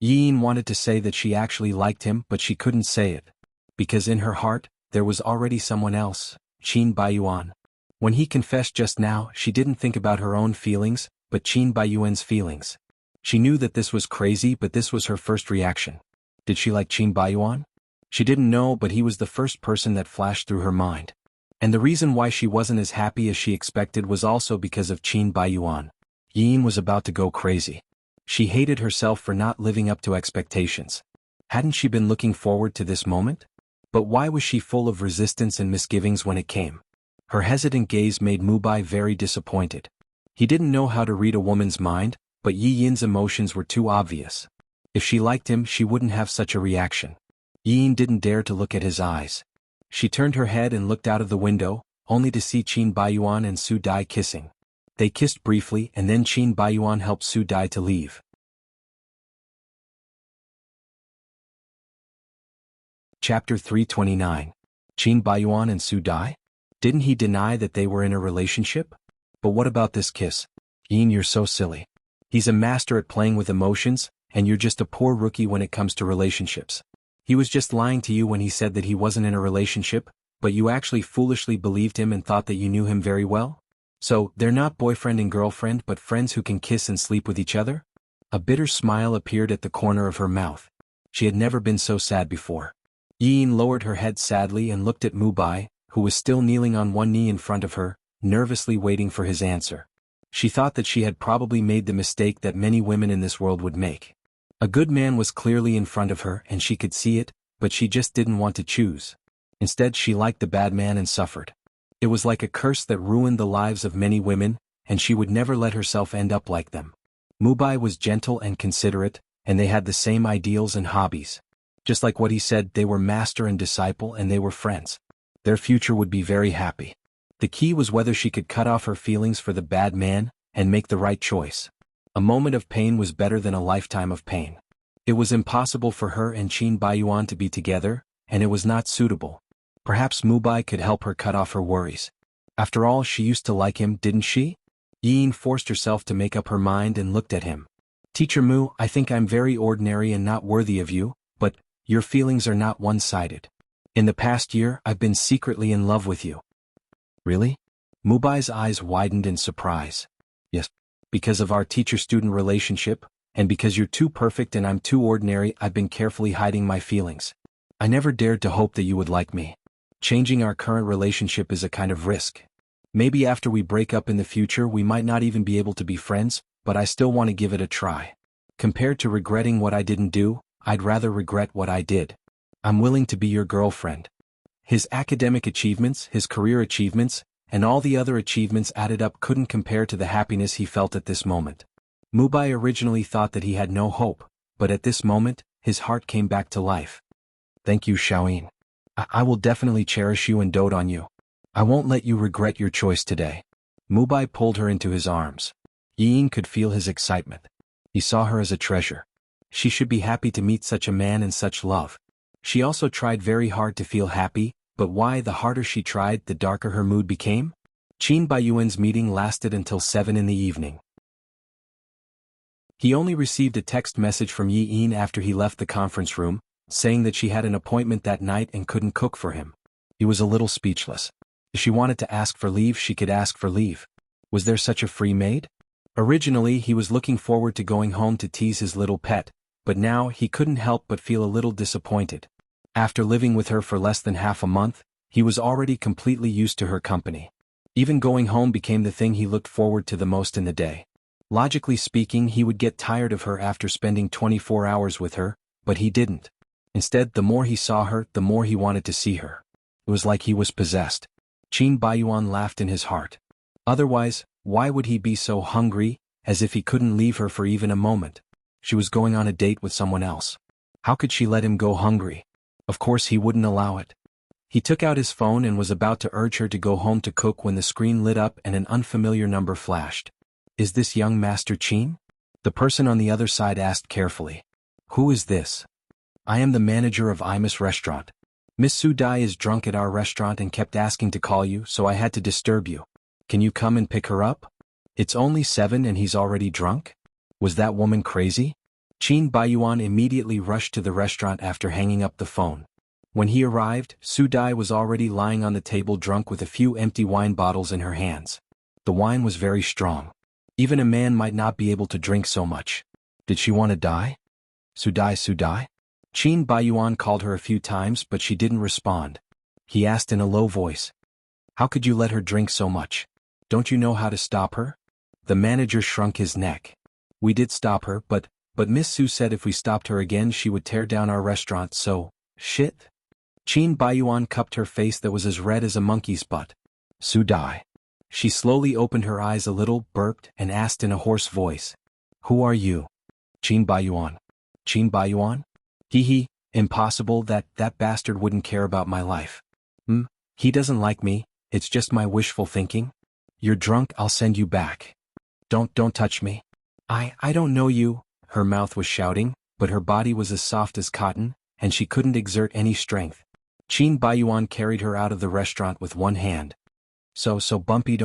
Yin wanted to say that she actually liked him, but she couldn't say it. Because in her heart, there was already someone else, Qin Baiyuan. When he confessed just now, she didn't think about her own feelings, but Qin Baiyuan's feelings. She knew that this was crazy, but this was her first reaction. Did she like Qin Baiyuan? She didn't know, but he was the first person that flashed through her mind. And the reason why she wasn't as happy as she expected was also because of Qin Baiyuan. Yin was about to go crazy. She hated herself for not living up to expectations. Hadn't she been looking forward to this moment? But why was she full of resistance and misgivings when it came? Her hesitant gaze made Mubai very disappointed. He didn't know how to read a woman's mind, but Yi Yin's emotions were too obvious. If she liked him, she wouldn't have such a reaction. Yin didn't dare to look at his eyes. She turned her head and looked out of the window, only to see Qin Baiyuan and Su Dai kissing. They kissed briefly and then Qin Baiyuan helped Su Dai to leave. Chapter 329. Qin Baiyuan and Su Dai? Didn't he deny that they were in a relationship? But what about this kiss? Yin, you're so silly. He's a master at playing with emotions, and you're just a poor rookie when it comes to relationships. He was just lying to you when he said that he wasn't in a relationship, but you actually foolishly believed him and thought that you knew him very well? So, they're not boyfriend and girlfriend but friends who can kiss and sleep with each other? A bitter smile appeared at the corner of her mouth. She had never been so sad before. Yin lowered her head sadly and looked at Mubai, who was still kneeling on one knee in front of her, nervously waiting for his answer. She thought that she had probably made the mistake that many women in this world would make. A good man was clearly in front of her and she could see it, but she just didn't want to choose. Instead, she liked the bad man and suffered. It was like a curse that ruined the lives of many women, and she would never let herself end up like them. Mubai was gentle and considerate, and they had the same ideals and hobbies. Just like what he said, they were master and disciple and they were friends. Their future would be very happy. The key was whether she could cut off her feelings for the bad man and make the right choice. A moment of pain was better than a lifetime of pain. It was impossible for her and Qin Baiyuan to be together, and it was not suitable. Perhaps Mubai could help her cut off her worries. After all, she used to like him, didn't she? Yin forced herself to make up her mind and looked at him. Teacher Mu, I think I'm very ordinary and not worthy of you, but your feelings are not one-sided. In the past year, I've been secretly in love with you. Really? Mubai's eyes widened in surprise. Yes. Because of our teacher-student relationship, and because you're too perfect and I'm too ordinary, I've been carefully hiding my feelings. I never dared to hope that you would like me. Changing our current relationship is a kind of risk. Maybe after we break up in the future we might not even be able to be friends, but I still want to give it a try. Compared to regretting what I didn't do, I'd rather regret what I did. I'm willing to be your girlfriend. His academic achievements, his career achievements, and all the other achievements added up couldn't compare to the happiness he felt at this moment. Mubai originally thought that he had no hope, but at this moment, his heart came back to life. Thank you, Xiaoyin. I will definitely cherish you and dote on you. I won't let you regret your choice today. Mubai pulled her into his arms. Yin could feel his excitement. He saw her as a treasure. She should be happy to meet such a man and such love. She also tried very hard to feel happy, but why the harder she tried, the darker her mood became? Qin Baiyuan's meeting lasted until 7 in the evening. He only received a text message from Yi Yin after he left the conference room, saying that she had an appointment that night and couldn't cook for him. He was a little speechless. If she wanted to ask for leave, she could ask for leave. Was there such a free maid? Originally he was looking forward to going home to tease his little pet, but now he couldn't help but feel a little disappointed. After living with her for less than half a month, he was already completely used to her company. Even going home became the thing he looked forward to the most in the day. Logically speaking, he would get tired of her after spending 24 hours with her, but he didn't. Instead, the more he saw her, the more he wanted to see her. It was like he was possessed. Qin Baiyuan laughed in his heart. Otherwise, why would he be so hungry, as if he couldn't leave her for even a moment? She was going on a date with someone else. How could she let him go hungry? Of course he wouldn't allow it. He took out his phone and was about to urge her to go home to cook when the screen lit up and an unfamiliar number flashed. Is this young Master Qin? The person on the other side asked carefully. Who is this? I am the manager of Imus restaurant. Miss Su Dai is drunk at our restaurant and kept asking to call you, so I had to disturb you. Can you come and pick her up? It's only 7 and he's already drunk? Was that woman crazy? Qin Baiyuan immediately rushed to the restaurant after hanging up the phone. When he arrived, Su Dai was already lying on the table drunk with a few empty wine bottles in her hands. The wine was very strong. Even a man might not be able to drink so much. Did she want to die? Su Dai, Su Dai? Qin Baiyuan called her a few times but she didn't respond. He asked in a low voice. How could you let her drink so much? Don't you know how to stop her? The manager shrunk his neck. We did stop her, but Miss Su said if we stopped her again she would tear down our restaurant, so, shit. Qin Baiyuan cupped her face that was as red as a monkey's butt. Su Dai. She slowly opened her eyes a little, burped, and asked in a hoarse voice. Who are you? Qin Baiyuan. Qin Baiyuan? Impossible, that bastard wouldn't care about my life. He doesn't like me, it's just my wishful thinking. You're drunk, I'll send you back. Don't touch me. I don't know you, her mouth was shouting, but her body was as soft as cotton, and she couldn't exert any strength. Qin Baiyuan carried her out of the restaurant with one hand. So bumpy,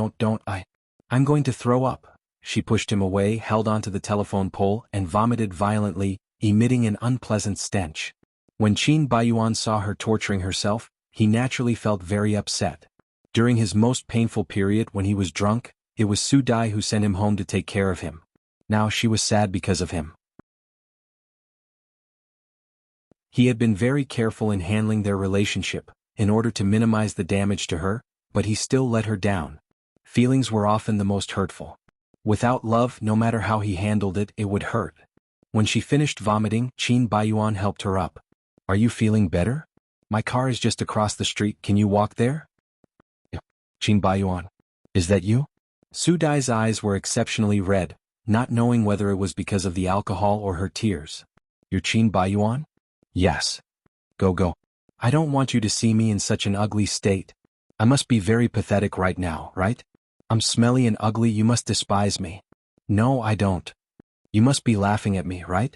I'm going to throw up. She pushed him away, held onto the telephone pole, and vomited violently, emitting an unpleasant stench. When Qin Baiyuan saw her torturing herself, he naturally felt very upset. During his most painful period when he was drunk, it was Su Dai who sent him home to take care of him. Now she was sad because of him. He had been very careful in handling their relationship, in order to minimize the damage to her, but he still let her down. Feelings were often the most hurtful. Without love, no matter how he handled it, it would hurt. When she finished vomiting, Qin Baiyuan helped her up. Are you feeling better? My car is just across the street, can you walk there? Qin Baiyuan. Is that you? Su Dai's eyes were exceptionally red, not knowing whether it was because of the alcohol or her tears. You're Qin Baiyuan? Yes. Go. I don't want you to see me in such an ugly state. I must be very pathetic right now, right? I'm smelly and ugly, you must despise me. No, I don't. You must be laughing at me, right?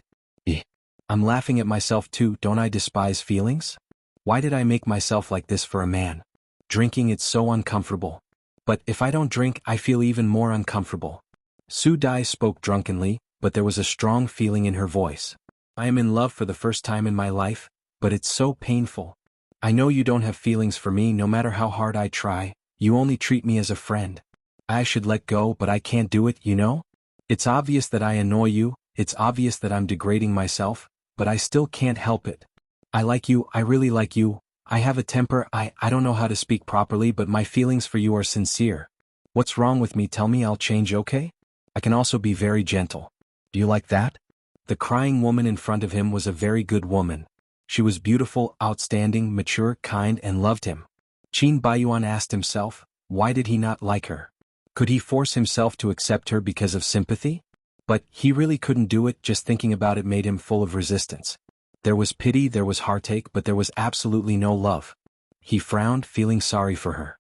I'm laughing at myself too, don't I despise feelings? Why did I make myself like this for a man? Drinking, it's so uncomfortable. But if I don't drink, I feel even more uncomfortable. Su Dai spoke drunkenly, but there was a strong feeling in her voice. I am in love for the first time in my life, but it's so painful. I know you don't have feelings for me no matter how hard I try, you only treat me as a friend. I should let go but I can't do it, you know? It's obvious that I annoy you, it's obvious that I'm degrading myself, but I still can't help it. I like you, I really like you, I have a temper, I don't know how to speak properly but my feelings for you are sincere. What's wrong with me? Tell me, I'll change, okay? I can also be very gentle. Do you like that? The crying woman in front of him was a very good woman. She was beautiful, outstanding, mature, kind, and loved him. Qin Baiyuan asked himself, why did he not like her? Could he force himself to accept her because of sympathy? But he really couldn't do it, just thinking about it made him full of resistance. There was pity, there was heartache, but there was absolutely no love. He frowned, feeling sorry for her.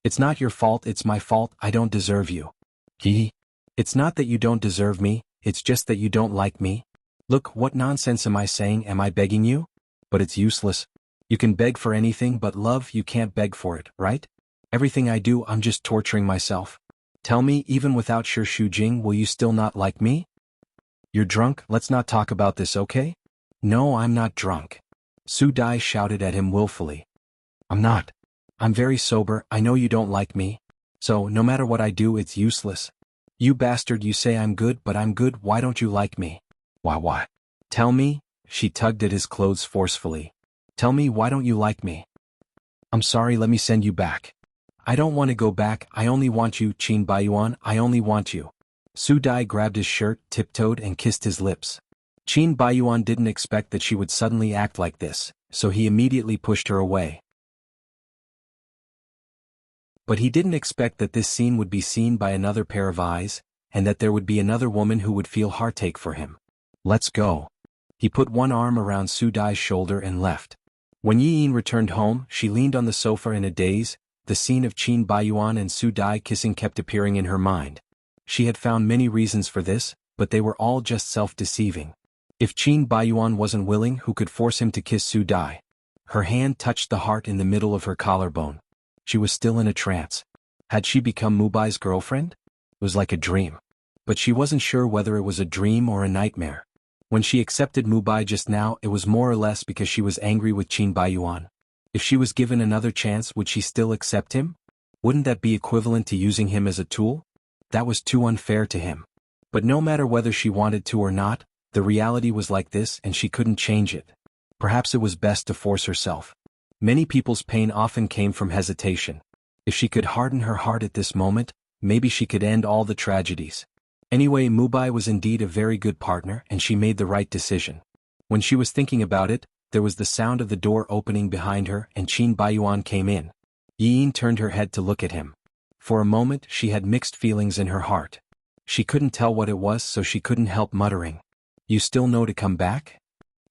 It's not your fault, it's my fault, I don't deserve you. It's not that you don't deserve me, it's just that you don't like me. Look, what nonsense am I saying? Am I begging you? But it's useless. You can beg for anything but love, you can't beg for it, right? Everything I do, I'm just torturing myself. Tell me, even without Shi Shujing, will you still not like me? You're drunk, let's not talk about this, okay? No, I'm not drunk. Su Dai shouted at him willfully. I'm not. I'm very sober, I know you don't like me. So, no matter what I do, it's useless. You bastard, you say I'm good, but I'm good, why don't you like me? Why? Tell me, she tugged at his clothes forcefully. Tell me, why don't you like me? I'm sorry, let me send you back. I don't want to go back, I only want you, Qin Baiyuan, I only want you. Su Dai grabbed his shirt, tiptoed and kissed his lips. Qin Baiyuan didn't expect that she would suddenly act like this, so he immediately pushed her away. But he didn't expect that this scene would be seen by another pair of eyes, and that there would be another woman who would feel heartache for him. Let's go. He put one arm around Su Dai's shoulder and left. When Yi Yin returned home, she leaned on the sofa in a daze. The scene of Qin Baiyuan and Su Dai kissing kept appearing in her mind. She had found many reasons for this, but they were all just self-deceiving. If Qin Baiyuan wasn't willing, who could force him to kiss Su Dai? Her hand touched the heart in the middle of her collarbone. She was still in a trance. Had she become Mubai's girlfriend? It was like a dream. But she wasn't sure whether it was a dream or a nightmare. When she accepted Mubai just now, it was more or less because she was angry with Qin Baiyuan. If she was given another chance, would she still accept him? Wouldn't that be equivalent to using him as a tool? That was too unfair to him. But no matter whether she wanted to or not, the reality was like this and she couldn't change it. Perhaps it was best to force herself. Many people's pain often came from hesitation. If she could harden her heart at this moment, maybe she could end all the tragedies. Anyway, Mubai was indeed a very good partner and she made the right decision. When she was thinking about it, there was the sound of the door opening behind her and Qin Baiyuan came in. Yi Yin turned her head to look at him. For a moment she had mixed feelings in her heart. She couldn't tell what it was, so she couldn't help muttering. You still know to come back?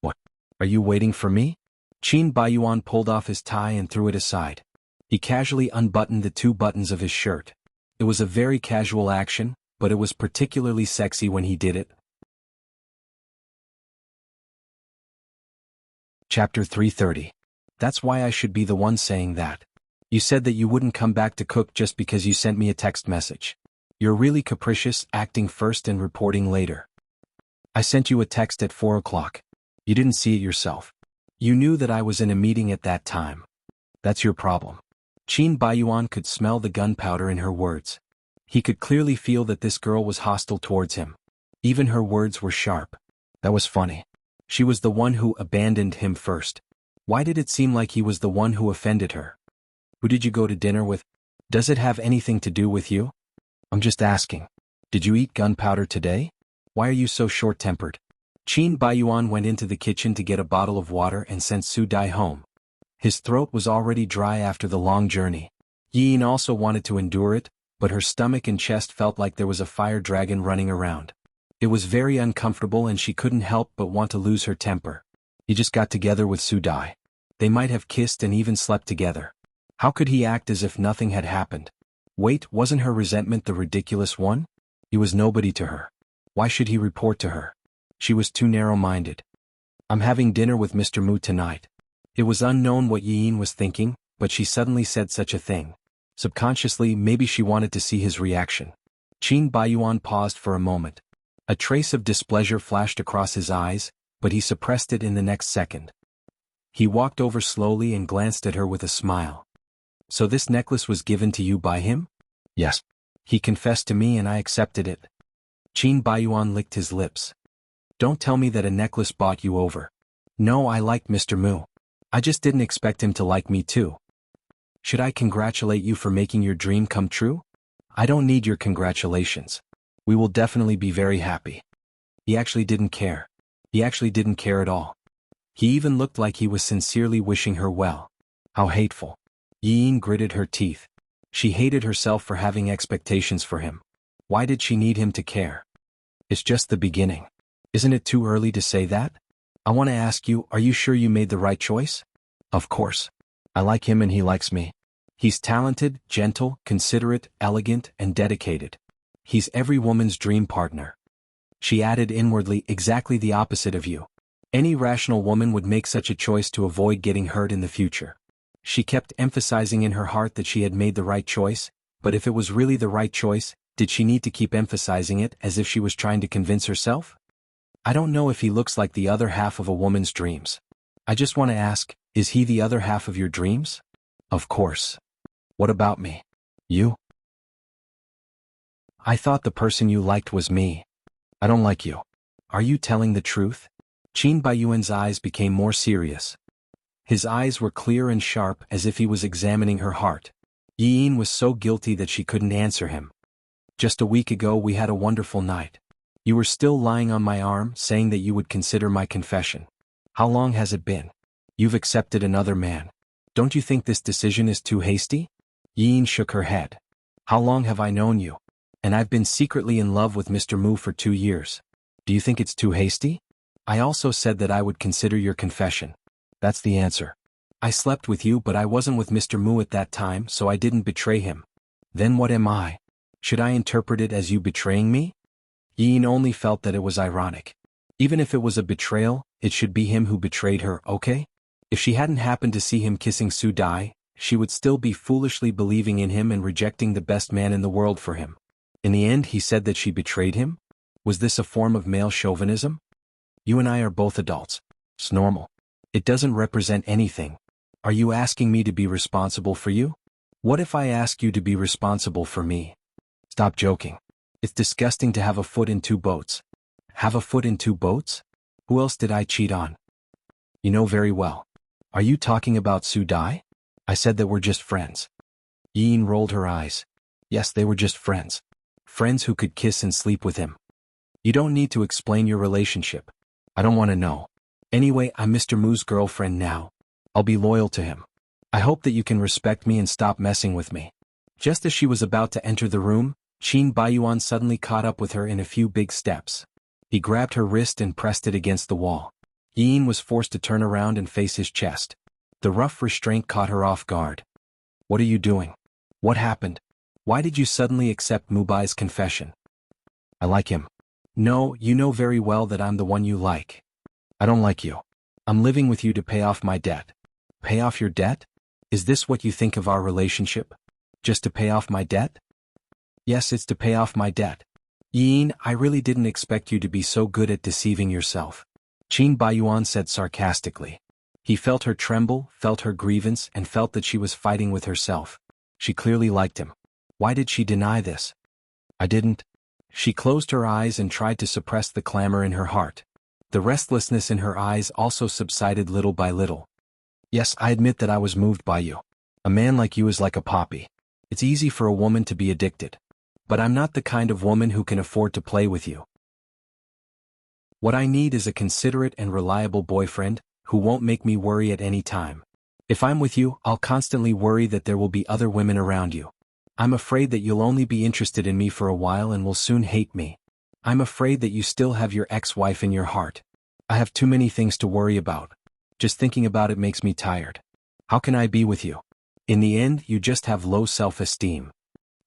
What? Are you waiting for me? Qin Baiyuan pulled off his tie and threw it aside. He casually unbuttoned the 2 buttons of his shirt. It was a very casual action, but it was particularly sexy when he did it. Chapter 330. That's why I should be the one saying that. You said that you wouldn't come back to cook just because you sent me a text message. You're really capricious, acting first and reporting later. I sent you a text at 4 o'clock. You didn't see it yourself. You knew that I was in a meeting at that time. That's your problem. Qin Baiyuan could smell the gunpowder in her words. He could clearly feel that this girl was hostile towards him. Even her words were sharp. That was funny. She was the one who abandoned him first. Why did it seem like he was the one who offended her? Who did you go to dinner with? Does it have anything to do with you? I'm just asking. Did you eat gunpowder today? Why are you so short-tempered? Qin Baiyuan went into the kitchen to get a bottle of water and sent Su Dai home. His throat was already dry after the long journey. Yi Yin also wanted to endure it, but her stomach and chest felt like there was a fire dragon running around. It was very uncomfortable and she couldn't help but want to lose her temper. He just got together with Su Dai. They might have kissed and even slept together. How could he act as if nothing had happened? Wait, wasn't her resentment the ridiculous one? He was nobody to her. Why should he report to her? She was too narrow-minded. I'm having dinner with Mr. Mu tonight. It was unknown what Yi Yin was thinking, but she suddenly said such a thing. Subconsciously, maybe she wanted to see his reaction. Qin Baiyuan paused for a moment. A trace of displeasure flashed across his eyes, but he suppressed it in the next second. He walked over slowly and glanced at her with a smile. So this necklace was given to you by him? Yes. He confessed to me and I accepted it. Qin Baiyuan licked his lips. Don't tell me that a necklace bought you over. No, I liked Mr. Mu. I just didn't expect him to like me too. Should I congratulate you for making your dream come true? I don't need your congratulations. We will definitely be very happy. He actually didn't care. He actually didn't care at all. He even looked like he was sincerely wishing her well. How hateful. Yi Yin gritted her teeth. She hated herself for having expectations for him. Why did she need him to care? It's just the beginning. Isn't it too early to say that? I want to ask you, are you sure you made the right choice? Of course. I like him and he likes me. He's talented, gentle, considerate, elegant, and dedicated. He's every woman's dream partner. She added inwardly, exactly the opposite of you. Any rational woman would make such a choice to avoid getting hurt in the future. She kept emphasizing in her heart that she had made the right choice, but if it was really the right choice, did she need to keep emphasizing it as if she was trying to convince herself? I don't know if he looks like the other half of a woman's dreams. I just want to ask, is he the other half of your dreams? Of course. What about me? You? I thought the person you liked was me. I don't like you. Are you telling the truth? Qin Baiyuan's eyes became more serious. His eyes were clear and sharp as if he was examining her heart. Yin was so guilty that she couldn't answer him. Just a week ago we had a wonderful night. You were still lying on my arm, saying that you would consider my confession. How long has it been? You've accepted another man. Don't you think this decision is too hasty? Yin shook her head. How long have I known you? And I've been secretly in love with Mr. Mu for 2 years. Do you think it's too hasty? I also said that I would consider your confession. That's the answer. I slept with you, but I wasn't with Mr. Mu at that time, so I didn't betray him. Then what am I? Should I interpret it as you betraying me? Yin only felt that it was ironic. Even if it was a betrayal, it should be him who betrayed her, okay? If she hadn't happened to see him kissing Su Dai, she would still be foolishly believing in him and rejecting the best man in the world for him. In the end, he said that she betrayed him? Was this a form of male chauvinism? You and I are both adults. It's normal. It doesn't represent anything. Are you asking me to be responsible for you? What if I ask you to be responsible for me? Stop joking. It's disgusting to have a foot in 2 boats. Have a foot in 2 boats? Who else did I cheat on? You know very well. Are you talking about Su Dai? I said that we're just friends. Yin rolled her eyes. Yes, they were just friends. Friends who could kiss and sleep with him. You don't need to explain your relationship. I don't want to know. Anyway, I'm Mr. Mu's girlfriend now. I'll be loyal to him. I hope that you can respect me and stop messing with me. Just as she was about to enter the room, Qin Baiyuan suddenly caught up with her in a few big steps. He grabbed her wrist and pressed it against the wall. Yin was forced to turn around and face his chest. The rough restraint caught her off guard. What are you doing? What happened? Why did you suddenly accept Mubai's confession? I like him. No, you know very well that I'm the one you like. I don't like you. I'm living with you to pay off my debt. Pay off your debt? Is this what you think of our relationship? Just to pay off my debt? Yes, it's to pay off my debt. Yin, I really didn't expect you to be so good at deceiving yourself. Qin Baiyuan said sarcastically. He felt her tremble, felt her grievance, and felt that she was fighting with herself. She clearly liked him. Why did she deny this? I didn't. She closed her eyes and tried to suppress the clamor in her heart. The restlessness in her eyes also subsided little by little. Yes, I admit that I was moved by you. A man like you is like a poppy. It's easy for a woman to be addicted. But I'm not the kind of woman who can afford to play with you. What I need is a considerate and reliable boyfriend, who won't make me worry at any time. If I'm with you, I'll constantly worry that there will be other women around you. I'm afraid that you'll only be interested in me for a while and will soon hate me. I'm afraid that you still have your ex-wife in your heart. I have too many things to worry about. Just thinking about it makes me tired. How can I be with you? In the end, you just have low self-esteem.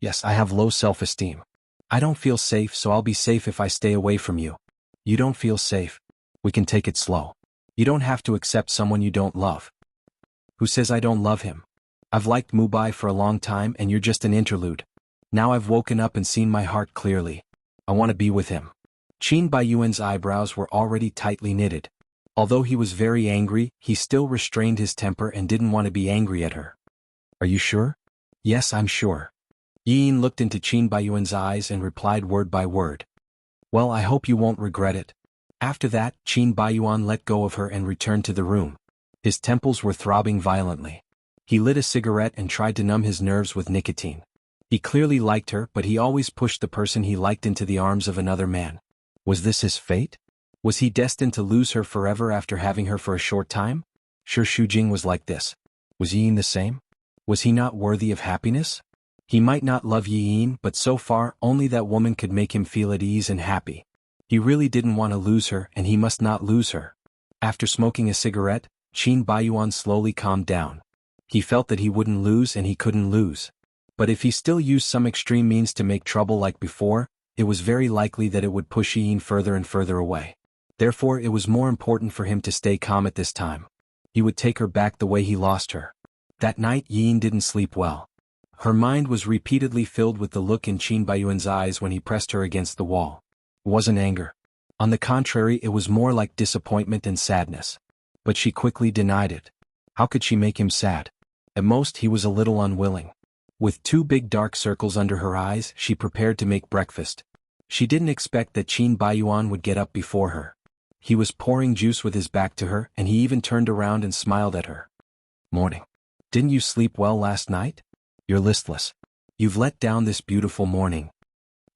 Yes, I have low self-esteem. I don't feel safe, so I'll be safe if I stay away from you. You don't feel safe? We can take it slow. You don't have to accept someone you don't love. Who says I don't love him? I've liked Mubai for a long time and you're just an interlude. Now I've woken up and seen my heart clearly. I want to be with him. Qin Baiyuan's eyebrows were already tightly knitted. Although he was very angry, he still restrained his temper and didn't want to be angry at her. Are you sure? Yes, I'm sure. Yin looked into Qin Baiyuan's eyes and replied word by word. Well, I hope you won't regret it. After that, Qin Baiyuan let go of her and returned to the room. His temples were throbbing violently. He lit a cigarette and tried to numb his nerves with nicotine. He clearly liked her, but he always pushed the person he liked into the arms of another man. Was this his fate? Was he destined to lose her forever after having her for a short time? Sure, Shujing was like this. Was Yin the same? Was he not worthy of happiness? He might not love Yin, but so far, only that woman could make him feel at ease and happy. He really didn't want to lose her, and he must not lose her. After smoking a cigarette, Qin Baiyuan slowly calmed down. He felt that he wouldn't lose and he couldn't lose. But if he still used some extreme means to make trouble like before, it was very likely that it would push Yin further and further away. Therefore, it was more important for him to stay calm at this time. He would take her back the way he lost her. That night, Yin didn't sleep well. Her mind was repeatedly filled with the look in Qin Baiyuan's eyes when he pressed her against the wall. It wasn't anger. On the contrary, it was more like disappointment and sadness. But she quickly denied it. How could she make him sad? At most, he was a little unwilling. With two big dark circles under her eyes, she prepared to make breakfast. She didn't expect that Qin Baiyuan would get up before her. He was pouring juice with his back to her, and he even turned around and smiled at her. Morning. Didn't you sleep well last night? You're listless. You've let down this beautiful morning.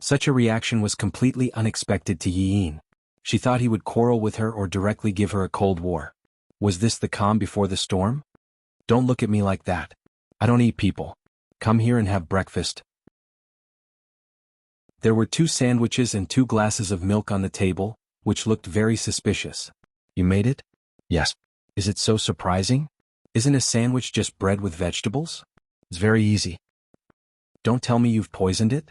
Such a reaction was completely unexpected to Yin. She thought he would quarrel with her or directly give her a cold war. Was this the calm before the storm? Don't look at me like that. I don't eat people. Come here and have breakfast. There were 2 sandwiches and 2 glasses of milk on the table, which looked very suspicious. You made it? Yes. Is it so surprising? Isn't a sandwich just bread with vegetables? It's very easy. Don't tell me you've poisoned it?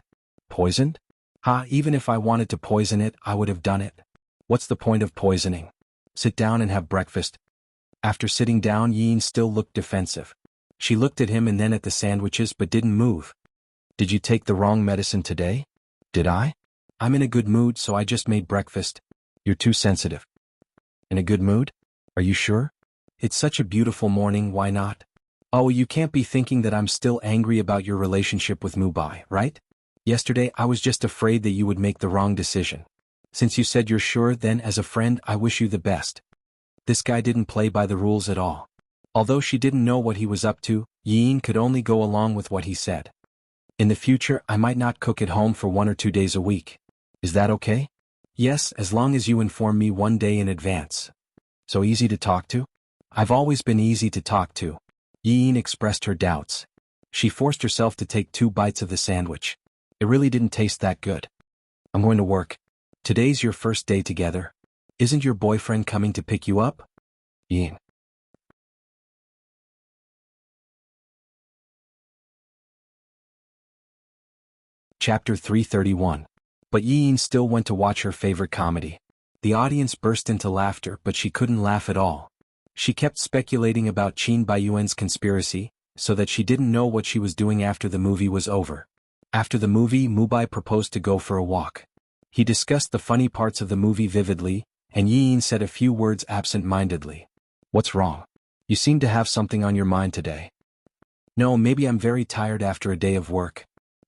Poisoned? Ha, even if I wanted to poison it, I would have done it. What's the point of poisoning? Sit down and have breakfast. After sitting down, Yin still looked defensive. She looked at him and then at the sandwiches but didn't move. Did you take the wrong medicine today? Did I? I'm in a good mood, so I just made breakfast. You're too sensitive. In a good mood? Are you sure? It's such a beautiful morning, why not? Oh, you can't be thinking that I'm still angry about your relationship with Mubai, right? Yesterday I was just afraid that you would make the wrong decision. Since you said you're sure, then as a friend I wish you the best. This guy didn't play by the rules at all. Although she didn't know what he was up to, Yin could only go along with what he said. In the future, I might not cook at home for 1 or 2 days a week. Is that okay? Yes, as long as you inform me 1 day in advance. So easy to talk to? I've always been easy to talk to. Yin expressed her doubts. She forced herself to take 2 bites of the sandwich. It really didn't taste that good. I'm going to work. Today's your first day together. Isn't your boyfriend coming to pick you up? Yin. Chapter 331. But Yin still went to watch her favorite comedy. The audience burst into laughter, but she couldn't laugh at all. She kept speculating about Qin Baiyuan's conspiracy, so that she didn't know what she was doing after the movie was over. After the movie, Mubai proposed to go for a walk. He discussed the funny parts of the movie vividly, and Yin said a few words absent-mindedly. What's wrong? You seem to have something on your mind today. No, maybe I'm very tired after a day of work.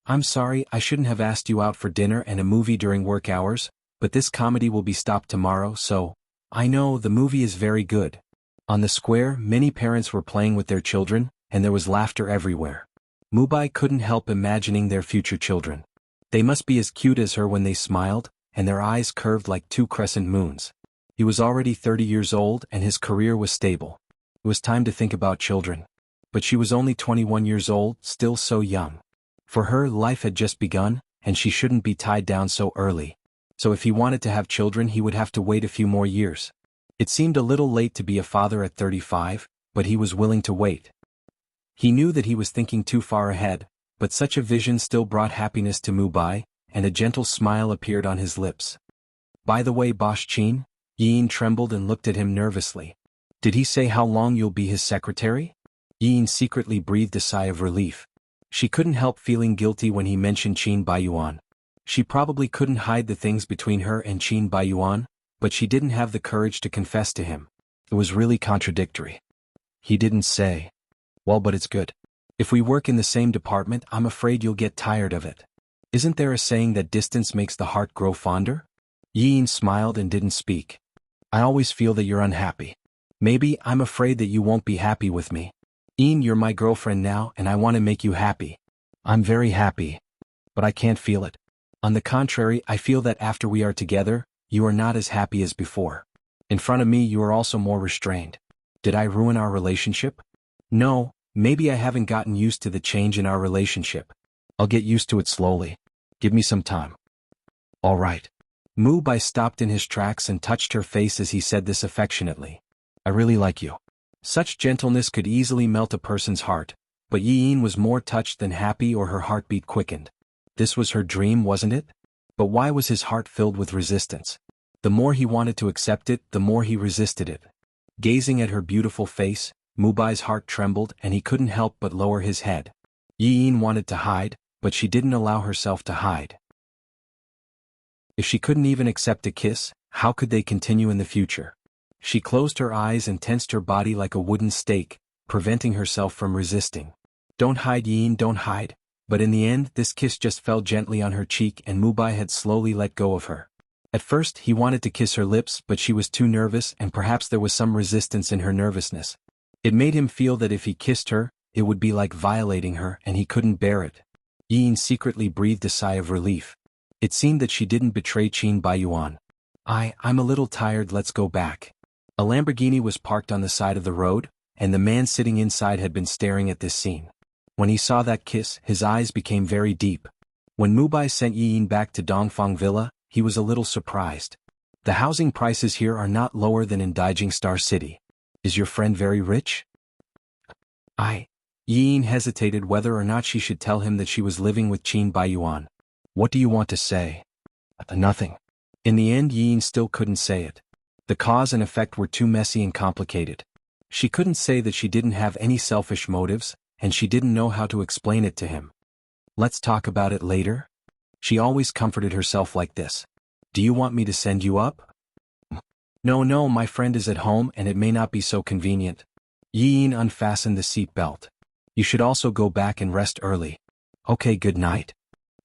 I'm sorry, I shouldn't have asked you out for dinner and a movie during work hours, but this comedy will be stopped tomorrow, so... I know, the movie is very good. On the square, many parents were playing with their children, and there was laughter everywhere. Mubai couldn't help imagining their future children. They must be as cute as her when they smiled, and their eyes curved like 2 crescent moons. He was already 30 years old and his career was stable. It was time to think about children. But she was only 21 years old, still so young. For her, life had just begun, and she shouldn't be tied down so early. So if he wanted to have children, he would have to wait a few more years. It seemed a little late to be a father at 35, but he was willing to wait. He knew that he was thinking too far ahead, but such a vision still brought happiness to Mubai, and a gentle smile appeared on his lips. By the way, Boss Qin? Yin trembled and looked at him nervously. Did he say how long you'll be his secretary? Yin secretly breathed a sigh of relief. She couldn't help feeling guilty when he mentioned Qin Baiyuan. She probably couldn't hide the things between her and Qin Baiyuan, but she didn't have the courage to confess to him. It was really contradictory. He didn't say. Well, but it's good. If we work in the same department, I'm afraid you'll get tired of it. Isn't there a saying that distance makes the heart grow fonder? Yin smiled and didn't speak. I always feel that you're unhappy. Maybe I'm afraid that you won't be happy with me. Yin, you're my girlfriend now and I want to make you happy. I'm very happy. But I can't feel it. On the contrary, I feel that after we are together, you are not as happy as before. In front of me you are also more restrained. Did I ruin our relationship? No, maybe I haven't gotten used to the change in our relationship. I'll get used to it slowly. Give me some time. All right. Mubai stopped in his tracks and touched her face as he said this affectionately. I really like you. Such gentleness could easily melt a person's heart, but Yin was more touched than happy, or her heartbeat quickened. This was her dream, wasn't it? But why was his heart filled with resistance? The more he wanted to accept it, the more he resisted it. Gazing at her beautiful face, Mubai's heart trembled and he couldn't help but lower his head. Yin wanted to hide, but she didn't allow herself to hide. If she couldn't even accept a kiss, how could they continue in the future? She closed her eyes and tensed her body like a wooden stake, preventing herself from resisting. Don't hide, Yin, don't hide. But in the end, this kiss just fell gently on her cheek and Mubai had slowly let go of her. At first, he wanted to kiss her lips, but she was too nervous and perhaps there was some resistance in her nervousness. It made him feel that if he kissed her, it would be like violating her and he couldn't bear it. Yin secretly breathed a sigh of relief. It seemed that she didn't betray Qin Baiyuan. I'm a little tired, let's go back. A Lamborghini was parked on the side of the road, and the man sitting inside had been staring at this scene. When he saw that kiss, his eyes became very deep. When Mubai sent Yin back to Dongfang Villa, he was a little surprised. The housing prices here are not lower than in Daijing Star City. Is your friend very rich? Yin hesitated whether or not she should tell him that she was living with Qin Baiyuan. What do you want to say? Nothing. In the end, Yin still couldn't say it. The cause and effect were too messy and complicated. She couldn't say that she didn't have any selfish motives, and she didn't know how to explain it to him. Let's talk about it later? She always comforted herself like this. Do you want me to send you up? No, my friend is at home and it may not be so convenient. Yin unfastened the seat belt. You should also go back and rest early. Okay, good night.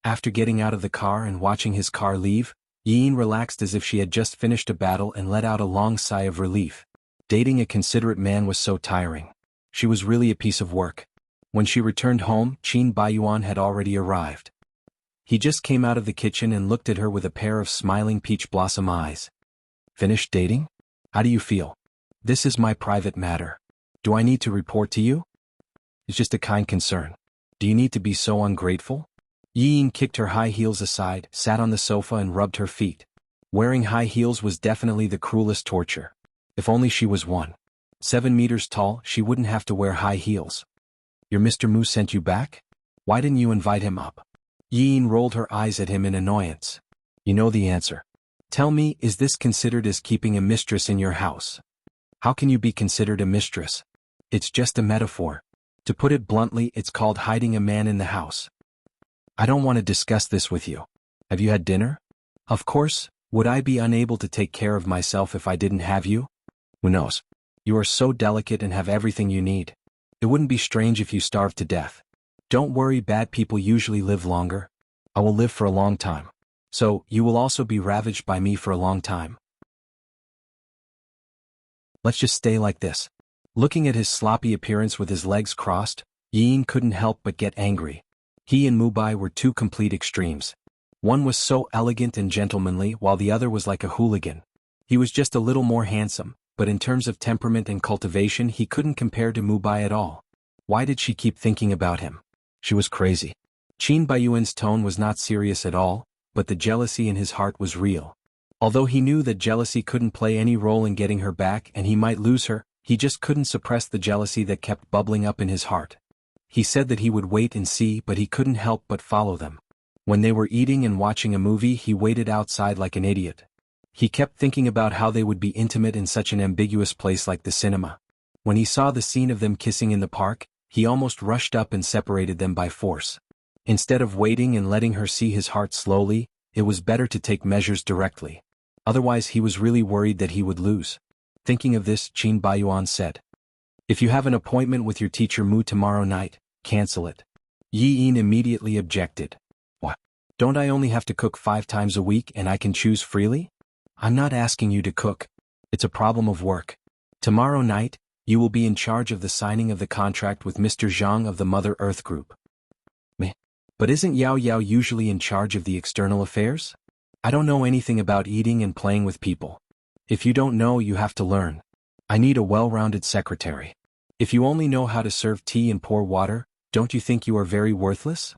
After getting out of the car and watching his car leave, Yin relaxed as if she had just finished a battle and let out a long sigh of relief. Dating a considerate man was so tiring. She was really a piece of work. When she returned home, Qin Baiyuan had already arrived. He just came out of the kitchen and looked at her with a pair of smiling peach blossom eyes. Finished dating? How do you feel? This is my private matter. Do I need to report to you? It's just a kind concern. Do you need to be so ungrateful? Yin kicked her high heels aside, sat on the sofa and rubbed her feet. Wearing high heels was definitely the cruelest torture. If only she was 1.7 meters tall, she wouldn't have to wear high heels. Your Mr. Mu sent you back? Why didn't you invite him up? Yin rolled her eyes at him in annoyance. You know the answer. Tell me, is this considered as keeping a mistress in your house? How can you be considered a mistress? It's just a metaphor. To put it bluntly, it's called hiding a man in the house. I don't want to discuss this with you. Have you had dinner? Of course, would I be unable to take care of myself if I didn't have you? Who knows? You are so delicate and have everything you need. It wouldn't be strange if you starved to death. Don't worry, bad people usually live longer. I will live for a long time. So, you will also be ravaged by me for a long time. Let's just stay like this. Looking at his sloppy appearance with his legs crossed, Yin couldn't help but get angry. He and Mubai were two complete extremes. One was so elegant and gentlemanly while the other was like a hooligan. He was just a little more handsome, but in terms of temperament and cultivation he couldn't compare to Mubai at all. Why did she keep thinking about him? She was crazy. Qin Baiyuan's tone was not serious at all, but the jealousy in his heart was real. Although he knew that jealousy couldn't play any role in getting her back and he might lose her, he just couldn't suppress the jealousy that kept bubbling up in his heart. He said that he would wait and see, but he couldn't help but follow them. When they were eating and watching a movie, he waited outside like an idiot. He kept thinking about how they would be intimate in such an ambiguous place like the cinema. When he saw the scene of them kissing in the park, he almost rushed up and separated them by force. Instead of waiting and letting her see his heart slowly, it was better to take measures directly. Otherwise he was really worried that he would lose. Thinking of this, Qin Baiyuan said, If you have an appointment with your teacher Mu tomorrow night, cancel it. Yi Yin immediately objected. What? Don't I only have to cook 5 times a week and I can choose freely? I'm not asking you to cook. It's a problem of work. Tomorrow night, you will be in charge of the signing of the contract with Mr. Zhang of the Mother Earth Group. Meh. But isn't Yao Yao usually in charge of the external affairs? I don't know anything about eating and playing with people. If you don't know, you have to learn. I need a well-rounded secretary. If you only know how to serve tea and pour water, don't you think you are very worthless?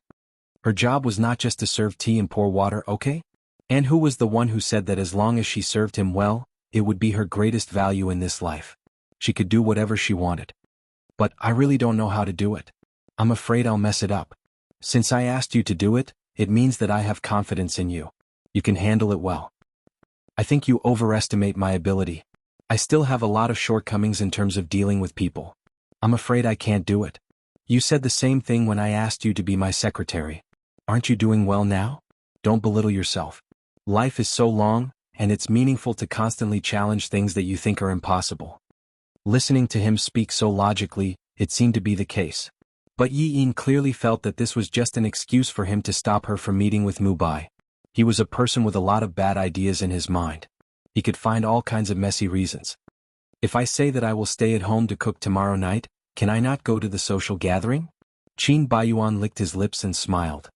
Her job was not just to serve tea and pour water, okay? And who was the one who said that as long as she served him well, it would be her greatest value in this life? She could do whatever she wanted. But I really don't know how to do it. I'm afraid I'll mess it up. Since I asked you to do it, it means that I have confidence in you. You can handle it well. I think you overestimate my ability. I still have a lot of shortcomings in terms of dealing with people. I'm afraid I can't do it. You said the same thing when I asked you to be my secretary. Aren't you doing well now? Don't belittle yourself. Life is so long, and it's meaningful to constantly challenge things that you think are impossible. Listening to him speak so logically, it seemed to be the case. But Yi Yin clearly felt that this was just an excuse for him to stop her from meeting with Mu Bai. He was a person with a lot of bad ideas in his mind. He could find all kinds of messy reasons. If I say that I will stay at home to cook tomorrow night, can I not go to the social gathering? Qin Baiyuan licked his lips and smiled.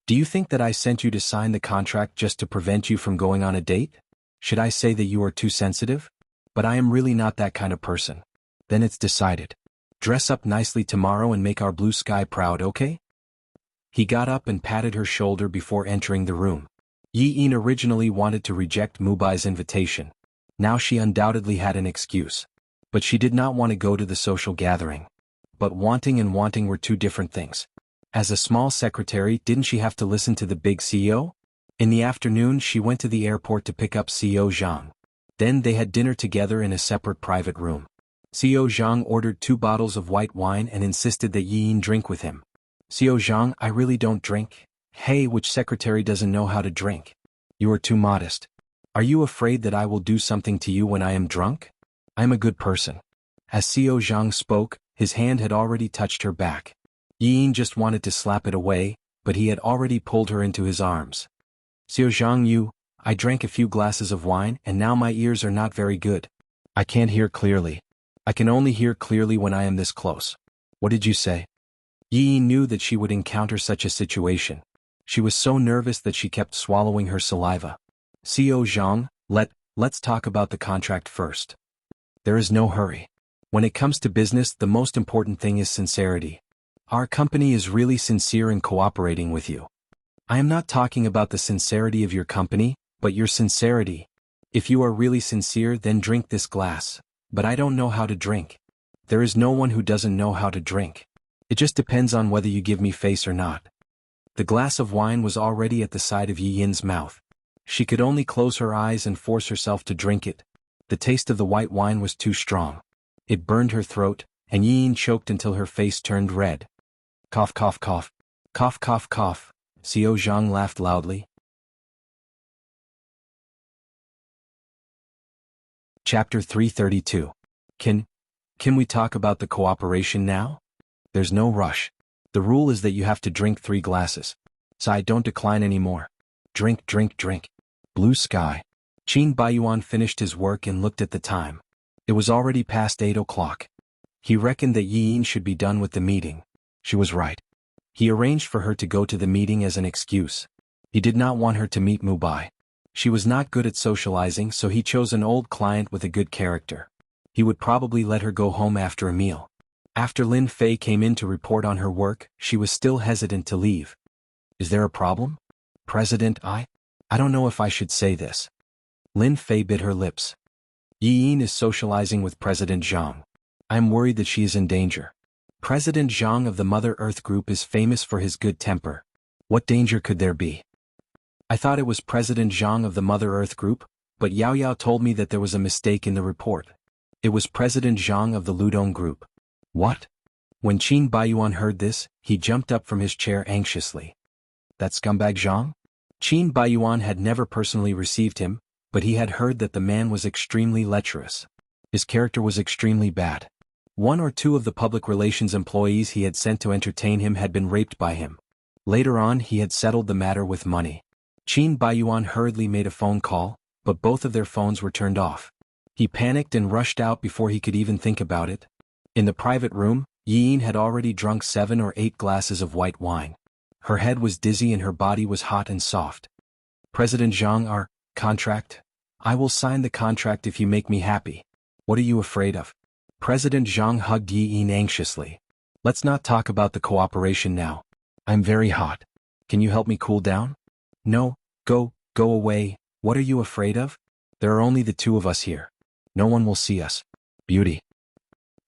Do you think that I sent you to sign the contract just to prevent you from going on a date? Should I say that you are too sensitive? But I am really not that kind of person. Then it's decided. Dress up nicely tomorrow and make our blue sky proud, okay? He got up and patted her shoulder before entering the room. Yi Yin originally wanted to reject Mu Bai's invitation. Now she undoubtedly had an excuse. But she did not want to go to the social gathering. But wanting and wanting were two different things. As a small secretary, didn't she have to listen to the big CEO? In the afternoon, she went to the airport to pick up CEO Zhang. Then they had dinner together in a separate private room. CEO Zhang ordered 2 bottles of white wine and insisted that Yi Yin drink with him. CEO Zhang, I really don't drink. Hey, which secretary doesn't know how to drink? You are too modest. Are you afraid that I will do something to you when I am drunk? I'm a good person. As CEO Zhang spoke, his hand had already touched her back. Yi Yin just wanted to slap it away, but he had already pulled her into his arms. CEO Zhang, I drank a few glasses of wine and now my ears are not very good. I can't hear clearly. I can only hear clearly when I am this close. What did you say? Yi Yin knew that she would encounter such a situation. She was so nervous that she kept swallowing her saliva. CEO Zhang, let's talk about the contract first. There is no hurry. When it comes to business, the most important thing is sincerity. Our company is really sincere in cooperating with you. I am not talking about the sincerity of your company, but your sincerity. If you are really sincere, then drink this glass. But I don't know how to drink. There is no one who doesn't know how to drink. It just depends on whether you give me face or not. The glass of wine was already at the side of Yi Yin's mouth. She could only close her eyes and force herself to drink it. The taste of the white wine was too strong. It burned her throat, and Yi Yin choked until her face turned red. Cough, cough, cough. Cough, cough, cough. CEO Zhang laughed loudly. Chapter 332. Can we talk about the cooperation now? There's no rush. The rule is that you have to drink 3 glasses. So I don't decline anymore. Drink, drink, drink. Blue sky. Qin Baiyuan finished his work and looked at the time. It was already past 8 o'clock. He reckoned that Yi Yin should be done with the meeting. She was right. He arranged for her to go to the meeting as an excuse. He did not want her to meet Mu Bai. She was not good at socializing, so he chose an old client with a good character. He would probably let her go home after a meal. After Lin Fei came in to report on her work, she was still hesitant to leave. Is there a problem? President, I don't know if I should say this. Lin Fei bit her lips. Yi Yin is socializing with President Zhang. I am worried that she is in danger. President Zhang of the Mother Earth Group is famous for his good temper. What danger could there be? I thought it was President Zhang of the Mother Earth Group, but Yao Yao told me that there was a mistake in the report. It was President Zhang of the Ludong Group. What? When Qin Baiyuan heard this, he jumped up from his chair anxiously. That scumbag Zhang? Qin Baiyuan had never personally received him, but he had heard that the man was extremely lecherous. His character was extremely bad. 1 or 2 of the public relations employees he had sent to entertain him had been raped by him. Later on, he had settled the matter with money. Qin Baiyuan hurriedly made a phone call, but both of their phones were turned off. He panicked and rushed out before he could even think about it. In the private room, Yi Yin had already drunk 7 or 8 glasses of white wine. Her head was dizzy and her body was hot and soft. President Zhang, our contract? I will sign the contract if you make me happy. What are you afraid of? President Zhang hugged Yi Yin anxiously. Let's not talk about the cooperation now. I'm very hot. Can you help me cool down? No, go away. What are you afraid of? There are only the 2 of us here. No one will see us. Beauty.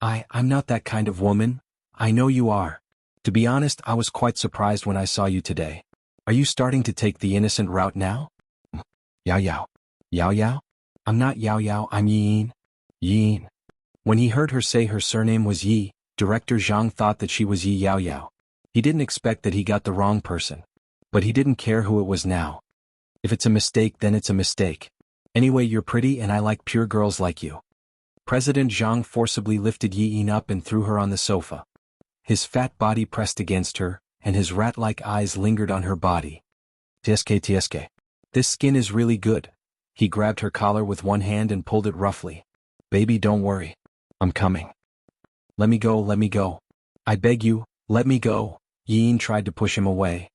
I'm not that kind of woman. I know you are. To be honest, I was quite surprised when I saw you today. Are you starting to take the innocent route now? Yao Yao. Yao Yao? I'm not Yao Yao, I'm Yi Yin. Yi Yin. When he heard her say her surname was Yi, Director Zhang thought that she was Yi Yao Yao. He didn't expect that he got the wrong person. But he didn't care who it was now. If it's a mistake, then it's a mistake. Anyway, you're pretty and I like pure girls like you. President Zhang forcibly lifted Yi Yin up and threw her on the sofa. His fat body pressed against her, and his rat-like eyes lingered on her body. TSK. This skin is really good. He grabbed her collar with one hand and pulled it roughly. Baby, don't worry. I'm coming. Let me go, let me go. I beg you, let me go. Yi Yin tried to push him away.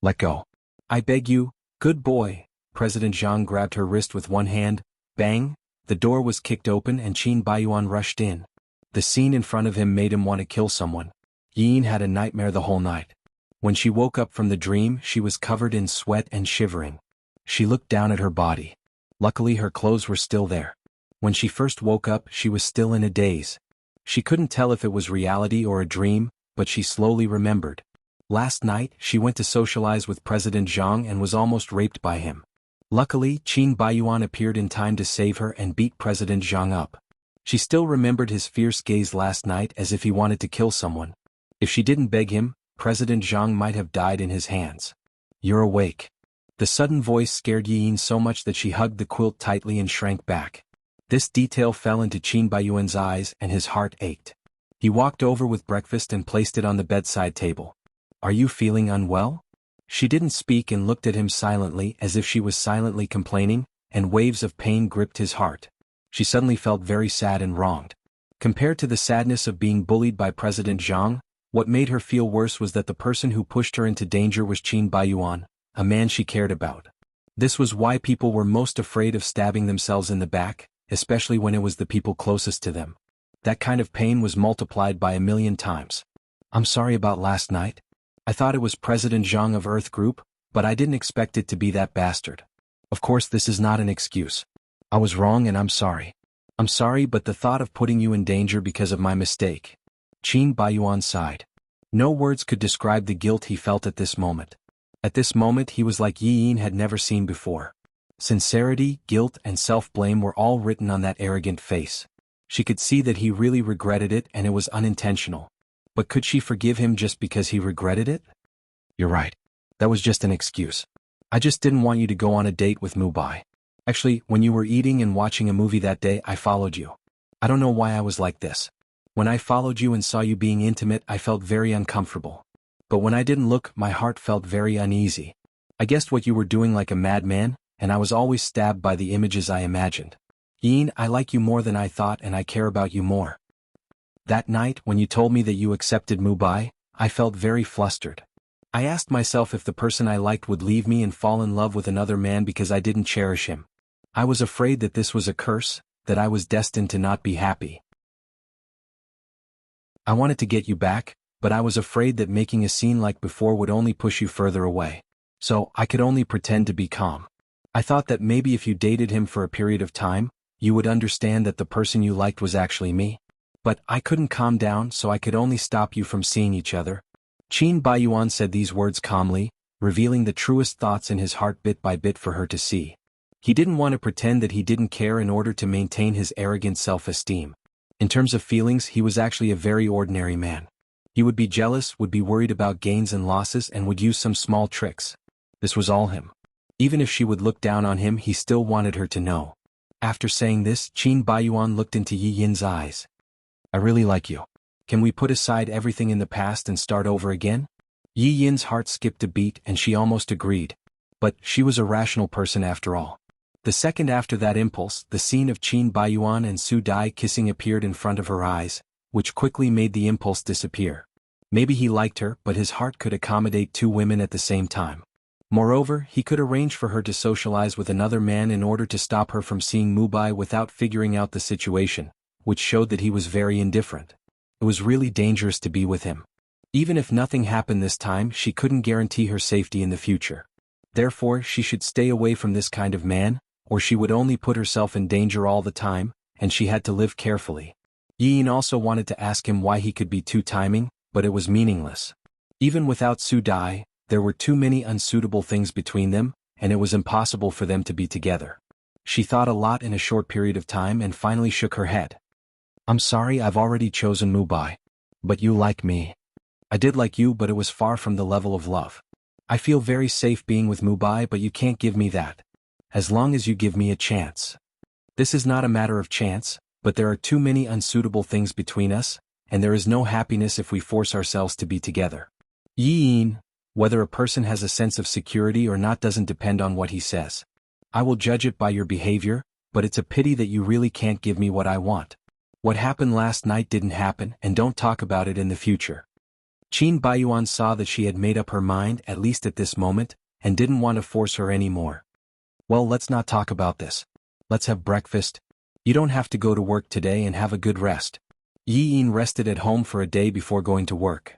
Let go. I beg you, good boy. President Zhang grabbed her wrist with one hand. Bang! The door was kicked open and Qin Baiyuan rushed in. The scene in front of him made him want to kill someone. Yi Yin had a nightmare the whole night. When she woke up from the dream, she was covered in sweat and shivering. She looked down at her body. Luckily, her clothes were still there. When she first woke up, she was still in a daze. She couldn't tell if it was reality or a dream, but she slowly remembered. Last night, she went to socialize with President Zhang and was almost raped by him. Luckily, Qin Baiyuan appeared in time to save her and beat President Zhang up. She still remembered his fierce gaze last night as if he wanted to kill someone. If she didn't beg him, President Zhang might have died in his hands. You're awake. The sudden voice scared Yi Yin so much that she hugged the quilt tightly and shrank back. This detail fell into Qin Baiyuan's eyes and his heart ached. He walked over with breakfast and placed it on the bedside table. Are you feeling unwell? She didn't speak and looked at him silently as if she was silently complaining, and waves of pain gripped his heart. She suddenly felt very sad and wronged. Compared to the sadness of being bullied by President Zhang, what made her feel worse was that the person who pushed her into danger was Qin Baiyuan, a man she cared about. This was why people were most afraid of stabbing themselves in the back, especially when it was the people closest to them. That kind of pain was multiplied by 1,000,000 times. I'm sorry about last night. I thought it was President Zhang of Earth Group, but I didn't expect it to be that bastard. Of course, this is not an excuse. I was wrong and I'm sorry. I'm sorry, but the thought of putting you in danger because of my mistake. Qin Baiyuan sighed. No words could describe the guilt he felt at this moment. At this moment he was like Yi Yin had never seen before. Sincerity, guilt, and self-blame were all written on that arrogant face. She could see that he really regretted it and it was unintentional. But could she forgive him just because he regretted it? You're right. That was just an excuse. I just didn't want you to go on a date with Mubai. Actually, when you were eating and watching a movie that day, I followed you. I don't know why I was like this. When I followed you and saw you being intimate, I felt very uncomfortable. But when I didn't look, my heart felt very uneasy. I guessed what you were doing like a madman, and I was always stabbed by the images I imagined. Yin, I like you more than I thought and I care about you more. That night, when you told me that you accepted Mubai, I felt very flustered. I asked myself if the person I liked would leave me and fall in love with another man because I didn't cherish him. I was afraid that this was a curse, that I was destined to not be happy. I wanted to get you back, but I was afraid that making a scene like before would only push you further away. So, I could only pretend to be calm. I thought that maybe if you dated him for a period of time, you would understand that the person you liked was actually me. But I couldn't calm down, so I could only stop you from seeing each other. Qin Baiyuan said these words calmly, revealing the truest thoughts in his heart bit by bit for her to see. He didn't want to pretend that he didn't care in order to maintain his arrogant self-esteem. In terms of feelings, he was actually a very ordinary man. He would be jealous, would be worried about gains and losses, and would use some small tricks. This was all him. Even if she would look down on him, he still wanted her to know. After saying this, Qin Baiyuan looked into Yi Yin's eyes. I really like you. Can we put aside everything in the past and start over again? Yi Yin's heart skipped a beat and she almost agreed. But she was a rational person after all. The second after that impulse, the scene of Qin Baiyuan and Su Dai kissing appeared in front of her eyes, which quickly made the impulse disappear. Maybe he liked her, but his heart could accommodate two women at the same time. Moreover, he could arrange for her to socialize with another man in order to stop her from seeing Mubai without figuring out the situation, which showed that he was very indifferent. It was really dangerous to be with him. Even if nothing happened this time, she couldn't guarantee her safety in the future. Therefore, she should stay away from this kind of man, or she would only put herself in danger all the time, and she had to live carefully. Yi Yin also wanted to ask him why he could be two-timing, but it was meaningless. Even without Su Dai, there were too many unsuitable things between them, and it was impossible for them to be together. She thought a lot in a short period of time and finally shook her head. I'm sorry, I've already chosen Mubai. But you like me. I did like you, but it was far from the level of love. I feel very safe being with Mubai, but you can't give me that. as long as you give me a chance. This is not a matter of chance, but there are too many unsuitable things between us, and there is no happiness if we force ourselves to be together. Yin, whether a person has a sense of security or not doesn't depend on what he says. I will judge it by your behavior, but it's a pity that you really can't give me what I want. What happened last night didn't happen, and don't talk about it in the future. Qin Baiyuan saw that she had made up her mind, at least at this moment, and didn't want to force her anymore. Well, let's not talk about this. Let's have breakfast. You don't have to go to work today and have a good rest. Yin rested at home for a day before going to work.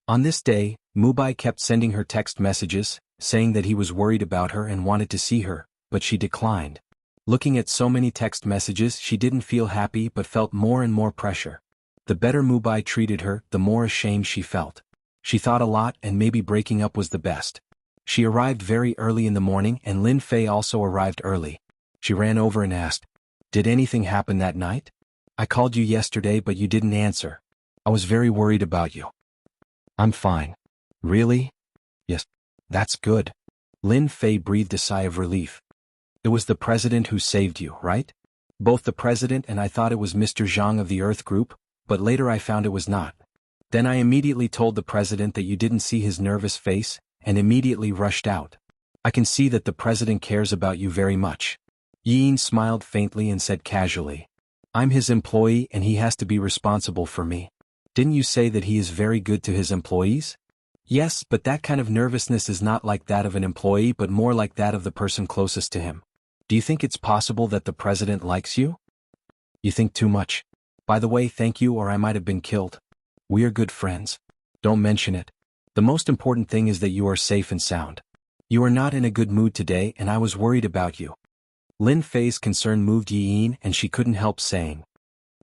On this day, Mubai kept sending her text messages, saying that he was worried about her and wanted to see her, but she declined. Looking at so many text messages, she didn't feel happy but felt more and more pressure. The better Mubai treated her, the more ashamed she felt. She thought a lot and maybe breaking up was the best. She arrived very early in the morning and Lin Fei also arrived early. She ran over and asked, "Did anything happen that night? I called you yesterday but you didn't answer. I was very worried about you." "I'm fine." "Really?" "Yes." "That's good." Lin Fei breathed a sigh of relief. "It was the president who saved you, right?" "Both the president and I thought it was Mr. Zhang of the Earth Group, but later I found it was not. Then I immediately told the president that you didn't see his nervous face, and immediately rushed out. I can see that the president cares about you very much." Yin smiled faintly and said casually, "I'm his employee and he has to be responsible for me. Didn't you say that he is very good to his employees?" "Yes, but that kind of nervousness is not like that of an employee but more like that of the person closest to him. Do you think it's possible that the president likes you?" "You think too much. By the way, thank you or I might have been killed. We are good friends. Don't mention it. The most important thing is that you are safe and sound. You are not in a good mood today and I was worried about you." Lin Fei's concern moved Yin and she couldn't help saying,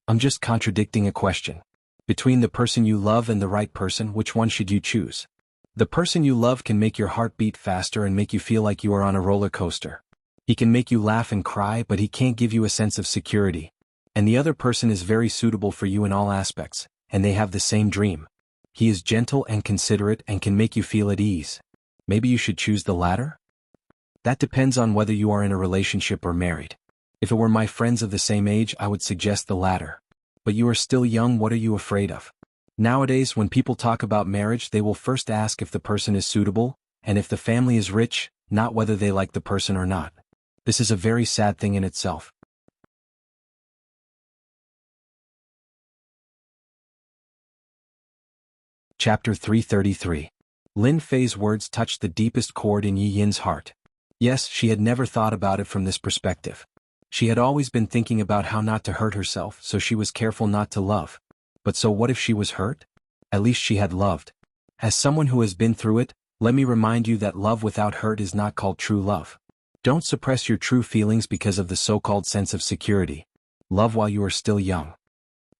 "I'm just contradicting a question. Between the person you love and the right person, which one should you choose?" "The person you love can make your heart beat faster and make you feel like you are on a roller coaster. He can make you laugh and cry but he can't give you a sense of security. And the other person is very suitable for you in all aspects, and they have the same dream. He is gentle and considerate and can make you feel at ease. Maybe you should choose the latter?" "That depends on whether you are in a relationship or married. If it were my friends of the same age I would suggest the latter. But you are still young, what are you afraid of?" Nowadays when people talk about marriage they will first ask if the person is suitable, and if the family is rich, not whether they like the person or not. This is a very sad thing in itself. Chapter 333. Lin Fei's words touched the deepest chord in Yi Yin's heart. Yes, she had never thought about it from this perspective. She had always been thinking about how not to hurt herself, so she was careful not to love. But so what if she was hurt? At least she had loved. As someone who has been through it, let me remind you that love without hurt is not called true love. Don't suppress your true feelings because of the so-called sense of security. Love while you are still young.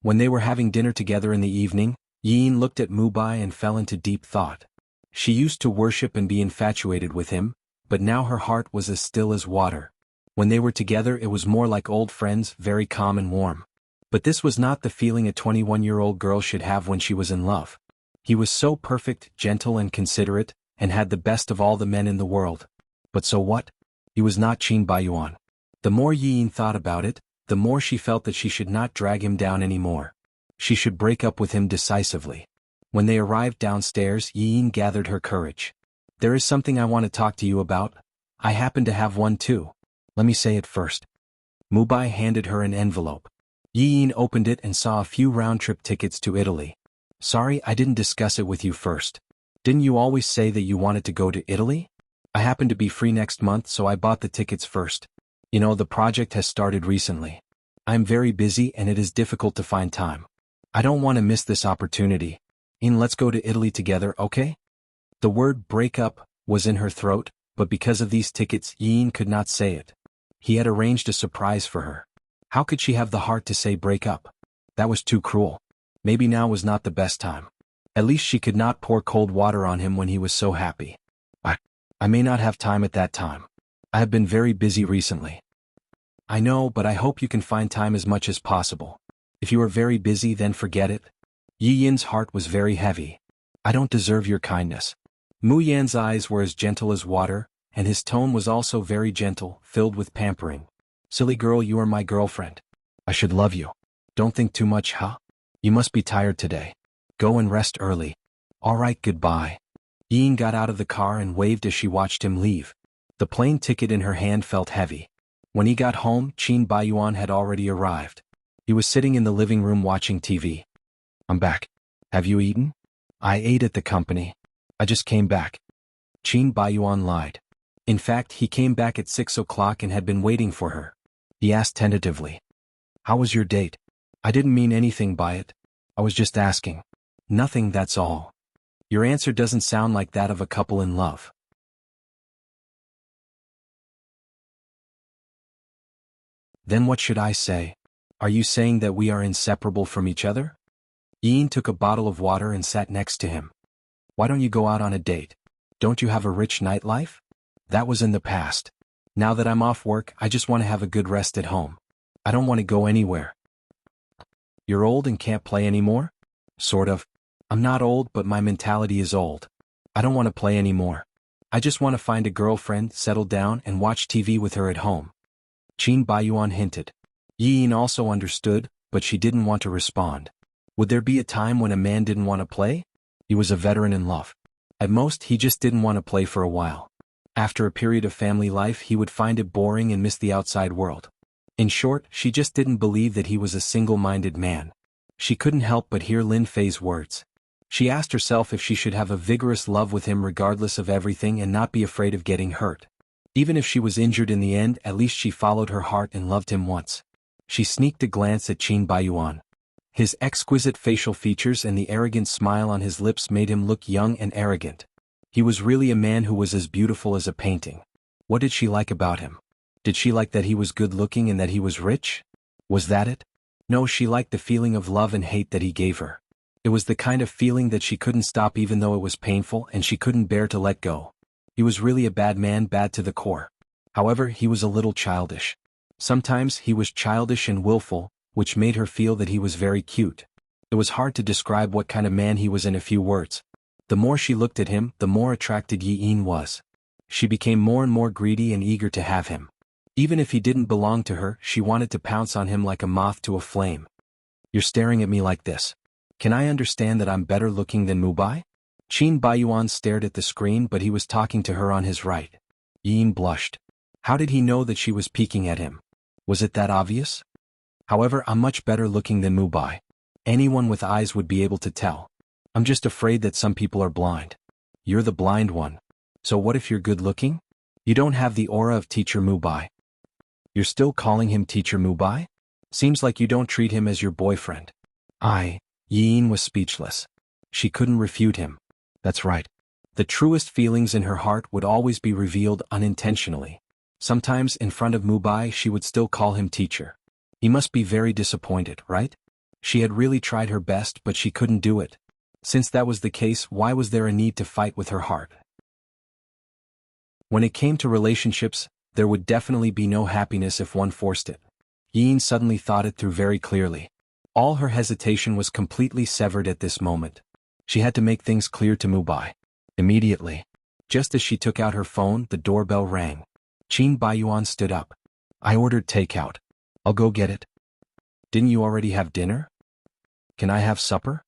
When they were having dinner together in the evening, Yin looked at Mubai and fell into deep thought. She used to worship and be infatuated with him, but now her heart was as still as water. When they were together it was more like old friends, very calm and warm. But this was not the feeling a 21-year-old girl should have when she was in love. He was so perfect, gentle and considerate, and had the best of all the men in the world. But so what? He was not Qin Baiyuan. The more Yin thought about it, the more she felt that she should not drag him down anymore. She should break up with him decisively. When they arrived downstairs, Yin gathered her courage. "There is something I want to talk to you about. I happen to have one too. Let me say it first." Mubai handed her an envelope. Yin opened it and saw a few round-trip tickets to Italy. "Sorry, I didn't discuss it with you first. Didn't you always say that you wanted to go to Italy? I happen to be free next month so I bought the tickets first. You know, the project has started recently. I'm very busy and it is difficult to find time. I don't want to miss this opportunity. Let's go to Italy together, okay?" The word break up was in her throat, but because of these tickets Yin could not say it. He had arranged a surprise for her. How could she have the heart to say break up? That was too cruel. Maybe now was not the best time. At least she could not pour cold water on him when he was so happy. I may not have time at that time. I have been very busy recently." "I know, but I hope you can find time as much as possible. If you are very busy then forget it." Yi Yin's heart was very heavy. "I don't deserve your kindness." Mu Yan's eyes were as gentle as water, and his tone was also very gentle, filled with pampering. Silly girl, you are my girlfriend. I should love you. Don't think too much, huh? You must be tired today. Go and rest early. All right, goodbye. Yin got out of the car and waved as she watched him leave. The plane ticket in her hand felt heavy. When he got home, Qin Baiyuan had already arrived. He was sitting in the living room watching TV. I'm back. Have you eaten? I ate at the company. I just came back. Qin Baiyuan lied. In fact, he came back at 6 o'clock and had been waiting for her. He asked tentatively. How was your date? I didn't mean anything by it. I was just asking. Nothing, that's all. Your answer doesn't sound like that of a couple in love. Then what should I say? Are you saying that we are inseparable from each other? Yin took a bottle of water and sat next to him. Why don't you go out on a date? Don't you have a rich nightlife? That was in the past. Now that I'm off work, I just want to have a good rest at home. I don't want to go anywhere. You're old and can't play anymore? Sort of. I'm not old, but my mentality is old. I don't want to play anymore. I just want to find a girlfriend, settle down, and watch TV with her at home. Qin Baiyuan hinted. Yin also understood, but she didn't want to respond. Would there be a time when a man didn't want to play? He was a veteran in love. At most, he just didn't want to play for a while. After a period of family life, he would find it boring and miss the outside world. In short, she just didn't believe that he was a single-minded man. She couldn't help but hear Lin Fei's words. She asked herself if she should have a vigorous love with him regardless of everything and not be afraid of getting hurt. Even if she was injured in the end, at least she followed her heart and loved him once. She sneaked a glance at Qin Baiyuan. His exquisite facial features and the arrogant smile on his lips made him look young and arrogant. He was really a man who was as beautiful as a painting. What did she like about him? Did she like that he was good-looking and that he was rich? Was that it? No, she liked the feeling of love and hate that he gave her. It was the kind of feeling that she couldn't stop even though it was painful and she couldn't bear to let go. He was really a bad man, bad to the core. However, he was a little childish. Sometimes he was childish and willful, which made her feel that he was very cute. It was hard to describe what kind of man he was in a few words. The more she looked at him, the more attracted Yin was. She became more and more greedy and eager to have him. Even if he didn't belong to her, she wanted to pounce on him like a moth to a flame. You're staring at me like this. Can I understand that I'm better looking than Mubai? Qin Baiyuan stared at the screen, but he was talking to her on his right. Yin blushed. How did he know that she was peeking at him? Was it that obvious? However, I'm much better looking than Mubai. Anyone with eyes would be able to tell. I'm just afraid that some people are blind. You're the blind one. So what if you're good looking? You don't have the aura of Teacher Mubai. You're still calling him Teacher Mubai? Seems like you don't treat him as your boyfriend. Yin was speechless. She couldn't refute him. That's right. The truest feelings in her heart would always be revealed unintentionally. Sometimes in front of Mubai she would still call him teacher. He must be very disappointed, right? She had really tried her best but she couldn't do it. Since that was the case, why was there a need to fight with her heart? When it came to relationships, there would definitely be no happiness if one forced it. Yin suddenly thought it through very clearly. All her hesitation was completely severed at this moment. She had to make things clear to Mubai. Immediately. Just as she took out her phone, the doorbell rang. Qin Baiyuan stood up. I ordered takeout. I'll go get it. Didn't you already have dinner? Can I have supper?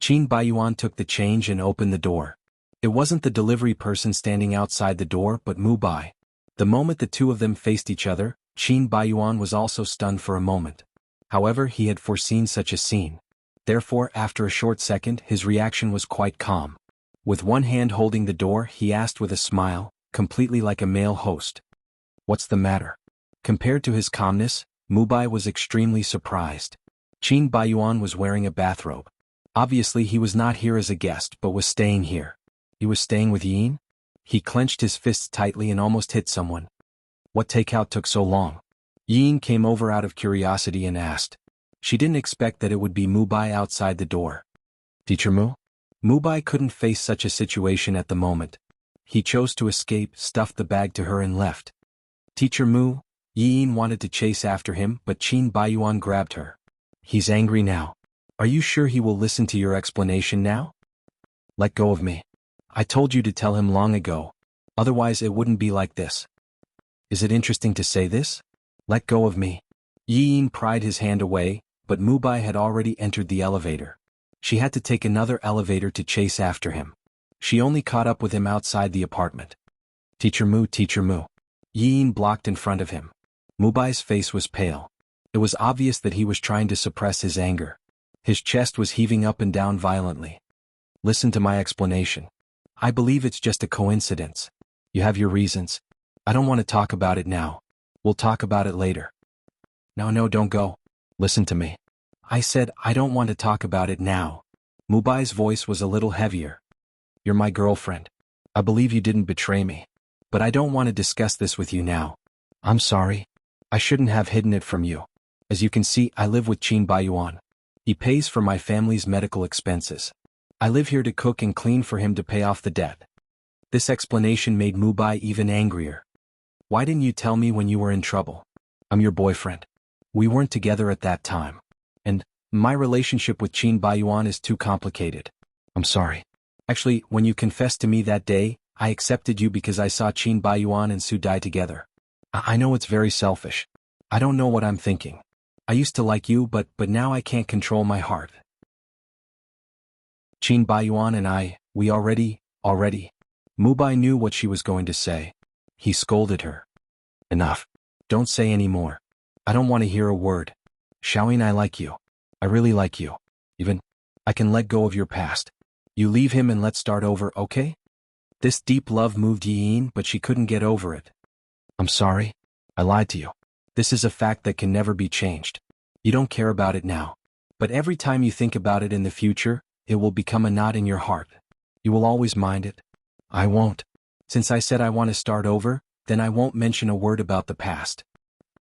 Qin Baiyuan took the change and opened the door. It wasn't the delivery person standing outside the door but Mubai. The moment the two of them faced each other, Qin Baiyuan was also stunned for a moment. However, he had foreseen such a scene. Therefore, after a short second, his reaction was quite calm. With one hand holding the door, he asked with a smile, completely like a male host. What's the matter? Compared to his calmness, Mubai was extremely surprised. Qin Baiyuan was wearing a bathrobe. Obviously he was not here as a guest but was staying here. He was staying with Yin? He clenched his fists tightly and almost hit someone. What takeout took so long? Yin came over out of curiosity and asked. She didn't expect that it would be Mubai outside the door. Teacher Mu? Mubai couldn't face such a situation at the moment. He chose to escape, stuffed the bag to her and left. Teacher Mu? Yin wanted to chase after him but Qin Baiyuan grabbed her. He's angry now. Are you sure he will listen to your explanation now? Let go of me. I told you to tell him long ago. Otherwise it wouldn't be like this. Is it interesting to say this? Let go of me. Yi Yin pried his hand away, but Mubai had already entered the elevator. She had to take another elevator to chase after him. She only caught up with him outside the apartment. Teacher Mu, Teacher Mu. Yi Yin blocked in front of him. Mubai's face was pale. It was obvious that he was trying to suppress his anger. His chest was heaving up and down violently. Listen to my explanation. I believe it's just a coincidence. You have your reasons. I don't want to talk about it now. We'll talk about it later. No, don't go. Listen to me. I said I don't want to talk about it now. Mubai's voice was a little heavier. You're my girlfriend. I believe you didn't betray me. But I don't want to discuss this with you now. I'm sorry. I shouldn't have hidden it from you. As you can see, I live with Qin Baiyuan. He pays for my family's medical expenses. I live here to cook and clean for him to pay off the debt. This explanation made Mubai even angrier. Why didn't you tell me when you were in trouble? I'm your boyfriend. We weren't together at that time. And my relationship with Qin Baiyuan is too complicated. I'm sorry. Actually, when you confessed to me that day, I accepted you because I saw Qin Baiyuan and Su die together. I know it's very selfish. I don't know what I'm thinking. I used to like you, but now I can't control my heart. Qin Baiyuan and we already. Mubai knew what she was going to say. He scolded her. Enough. Don't say any more. I don't want to hear a word. Xiaoyin, I like you. I really like you. Even, I can let go of your past. You leave him and let's start over, okay? This deep love moved Yi Yin, but she couldn't get over it. I'm sorry. I lied to you. This is a fact that can never be changed. You don't care about it now. But every time you think about it in the future, it will become a knot in your heart. You will always mind it. I won't. Since I said I want to start over, then I won't mention a word about the past.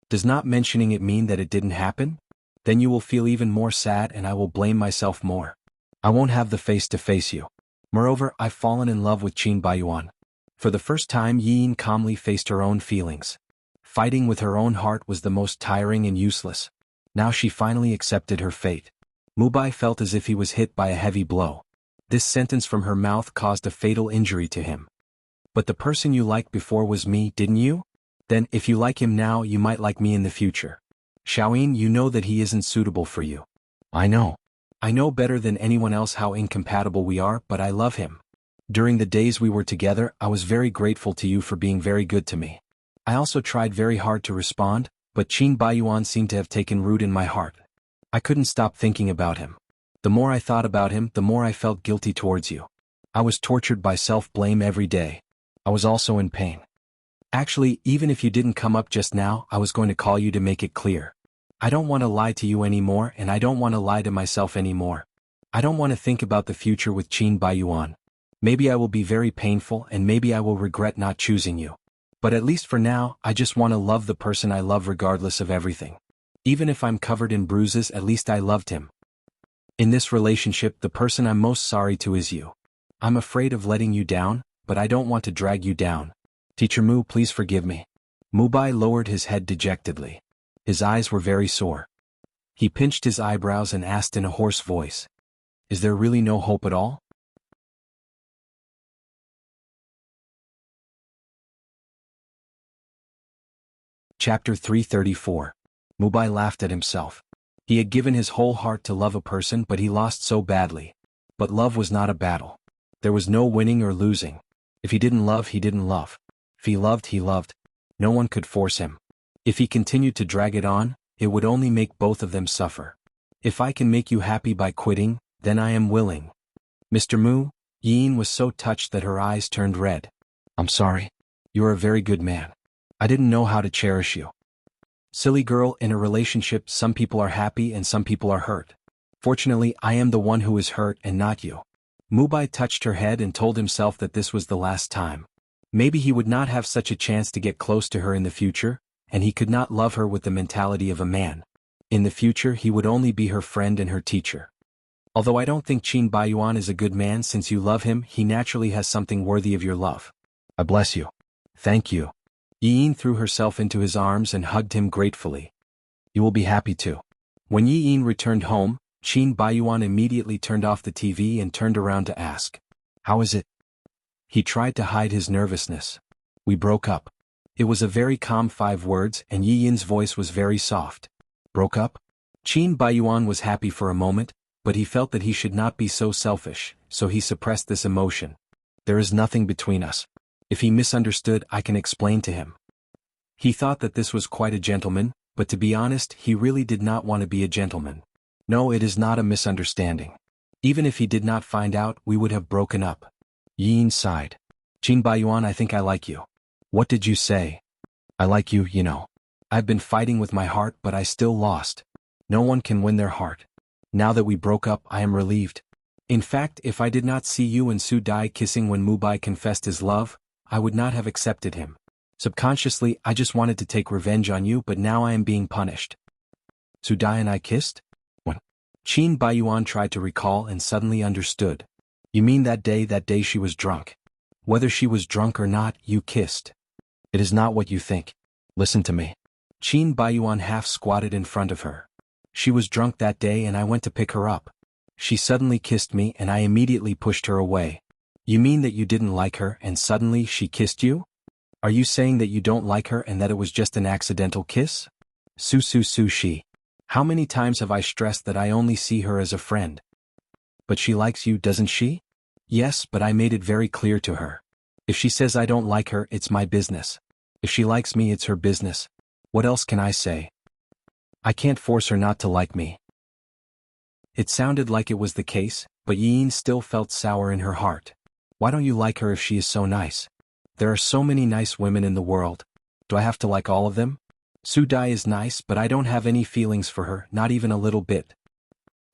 Does not mentioning it mean that it didn't happen? Then you will feel even more sad and I will blame myself more. I won't have the face to face you. Moreover, I've fallen in love with Qin Baiyuan. For the first time, Yi Yin calmly faced her own feelings. Fighting with her own heart was the most tiring and useless. Now she finally accepted her fate. Mubai felt as if he was hit by a heavy blow. This sentence from her mouth caused a fatal injury to him. But the person you liked before was me, didn't you? Then, if you like him now, you might like me in the future. Xiaoyin, you know that he isn't suitable for you. I know. I know better than anyone else how incompatible we are, but I love him. During the days we were together, I was very grateful to you for being very good to me. I also tried very hard to respond, but Qin Baiyuan seemed to have taken root in my heart. I couldn't stop thinking about him. The more I thought about him, the more I felt guilty towards you. I was tortured by self-blame every day. I was also in pain. Actually, even if you didn't come up just now, I was going to call you to make it clear. I don't want to lie to you anymore, and I don't want to lie to myself anymore. I don't want to think about the future with Qin Baiyuan. Maybe I will be very painful and maybe I will regret not choosing you. But at least for now, I just want to love the person I love regardless of everything. Even if I'm covered in bruises, at least I loved him. In this relationship, the person I'm most sorry to is you. I'm afraid of letting you down, but I don't want to drag you down. Teacher Mu, please forgive me. Mubai lowered his head dejectedly. His eyes were very sore. He pinched his eyebrows and asked in a hoarse voice, "Is there really no hope at all?" Chapter 334. Mubai laughed at himself. He had given his whole heart to love a person, but he lost so badly. But love was not a battle. There was no winning or losing. If he didn't love, he didn't love. If he loved, he loved. No one could force him. If he continued to drag it on, it would only make both of them suffer. If I can make you happy by quitting, then I am willing. Mr. Mu, Yi Yin was so touched that her eyes turned red. I'm sorry. You are a very good man. I didn't know how to cherish you. Silly girl, in a relationship, some people are happy and some people are hurt. Fortunately, I am the one who is hurt and not you. Mubai touched her head and told himself that this was the last time. Maybe he would not have such a chance to get close to her in the future, and he could not love her with the mentality of a man. In the future, he would only be her friend and her teacher. Although I don't think Qin Baiyuan is a good man, since you love him, he naturally has something worthy of your love. I bless you. Thank you. Yi Yin threw herself into his arms and hugged him gratefully. You will be happy too. When Yi Yin returned home, Qin Baiyuan immediately turned off the TV and turned around to ask, "How is it?" He tried to hide his nervousness. We broke up. It was a very calm 5 words and Yi Yin's voice was very soft. Broke up? Qin Baiyuan was happy for a moment, but he felt that he should not be so selfish, so he suppressed this emotion. There is nothing between us. If he misunderstood, I can explain to him. He thought that this was quite a gentleman, but to be honest, he really did not want to be a gentleman. No, it is not a misunderstanding. Even if he did not find out, we would have broken up. Yi Yin sighed. Qin Baiyuan, I think I like you. What did you say? I like you, you know. I've been fighting with my heart, but I still lost. No one can win their heart. Now that we broke up, I am relieved. In fact, if I did not see you and Su Dai kissing when Mubai confessed his love, I would not have accepted him. Subconsciously, I just wanted to take revenge on you, but now I am being punished. Su Dai and I kissed? When? Qin Baiyuan tried to recall and suddenly understood. You mean that day she was drunk. Whether she was drunk or not, you kissed. It is not what you think. Listen to me. Qin Baiyuan half squatted in front of her. She was drunk that day and I went to pick her up. She suddenly kissed me and I immediately pushed her away. You mean that you didn't like her and suddenly she kissed you? Are you saying that you don't like her and that it was just an accidental kiss? She. How many times have I stressed that I only see her as a friend? But she likes you, doesn't she? Yes, but I made it very clear to her. If she says I don't like her, it's my business. If she likes me, it's her business. What else can I say? I can't force her not to like me. It sounded like it was the case, but Yi Yin still felt sour in her heart. Why don't you like her if she is so nice? There are so many nice women in the world. Do I have to like all of them? Su Dai is nice, but I don't have any feelings for her, not even a little bit.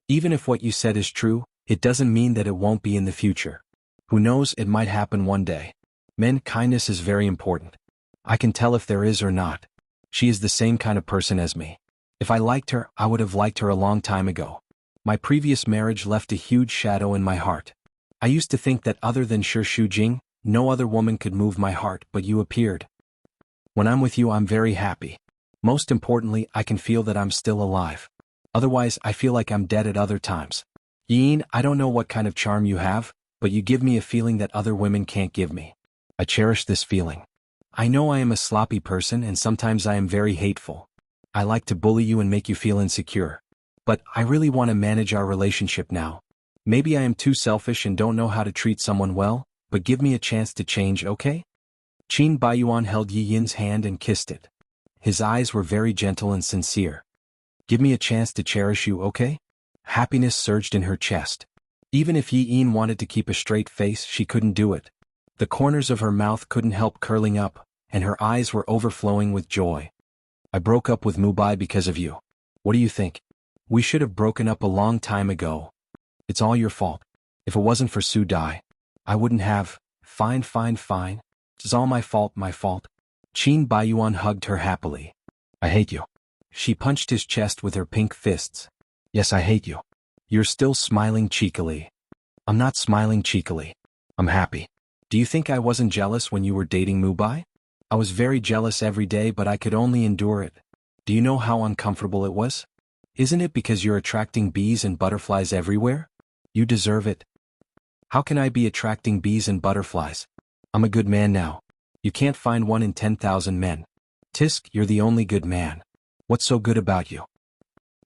Even if what you said is true, it doesn't mean that it won't be in the future. Who knows, it might happen one day. Men, kindness is very important. I can tell if there is or not. She is the same kind of person as me. If I liked her, I would have liked her a long time ago. My previous marriage left a huge shadow in my heart. I used to think that other than Shi Shujing, no other woman could move my heart, but you appeared. When I'm with you, I'm very happy. Most importantly, I can feel that I'm still alive. Otherwise, I feel like I'm dead at other times. Yi Yin, I don't know what kind of charm you have, but you give me a feeling that other women can't give me. I cherish this feeling. I know I am a sloppy person and sometimes I am very hateful. I like to bully you and make you feel insecure. But I really want to manage our relationship now. Maybe I am too selfish and don't know how to treat someone well, but give me a chance to change, okay? Qin Baiyuan held Yi Yin's hand and kissed it. His eyes were very gentle and sincere. Give me a chance to cherish you, okay? Happiness surged in her chest. Even if Yi Yin wanted to keep a straight face, she couldn't do it. The corners of her mouth couldn't help curling up, and her eyes were overflowing with joy. I broke up with Mubai because of you. What do you think? We should have broken up a long time ago. It's all your fault. If it wasn't for Su Dai, I wouldn't have. Fine. It's all my fault. Qin Baiyuan hugged her happily. I hate you. She punched his chest with her pink fists. Yes, I hate you. You're still smiling cheekily. I'm not smiling cheekily. I'm happy. Do you think I wasn't jealous when you were dating Mubai? I was very jealous every day, but I could only endure it. Do you know how uncomfortable it was? Isn't it because you're attracting bees and butterflies everywhere? You deserve it. How can I be attracting bees and butterflies? I'm a good man now. You can't find one in 10,000 men. Tisk, you're the only good man. What's so good about you?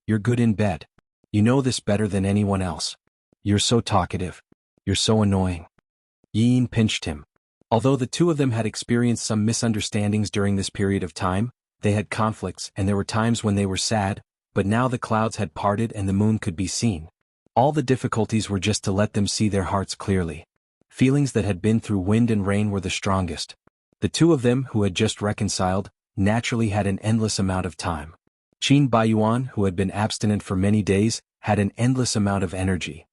You're good in bed. You know this better than anyone else. You're so talkative. You're so annoying. Yi Yin pinched him. Although the two of them had experienced some misunderstandings during this period of time, they had conflicts and there were times when they were sad, but now the clouds had parted and the moon could be seen. All the difficulties were just to let them see their hearts clearly. Feelings that had been through wind and rain were the strongest. The two of them, who had just reconciled, naturally had an endless amount of time. Qin Baiyuan, who had been abstinent for many days, had an endless amount of energy.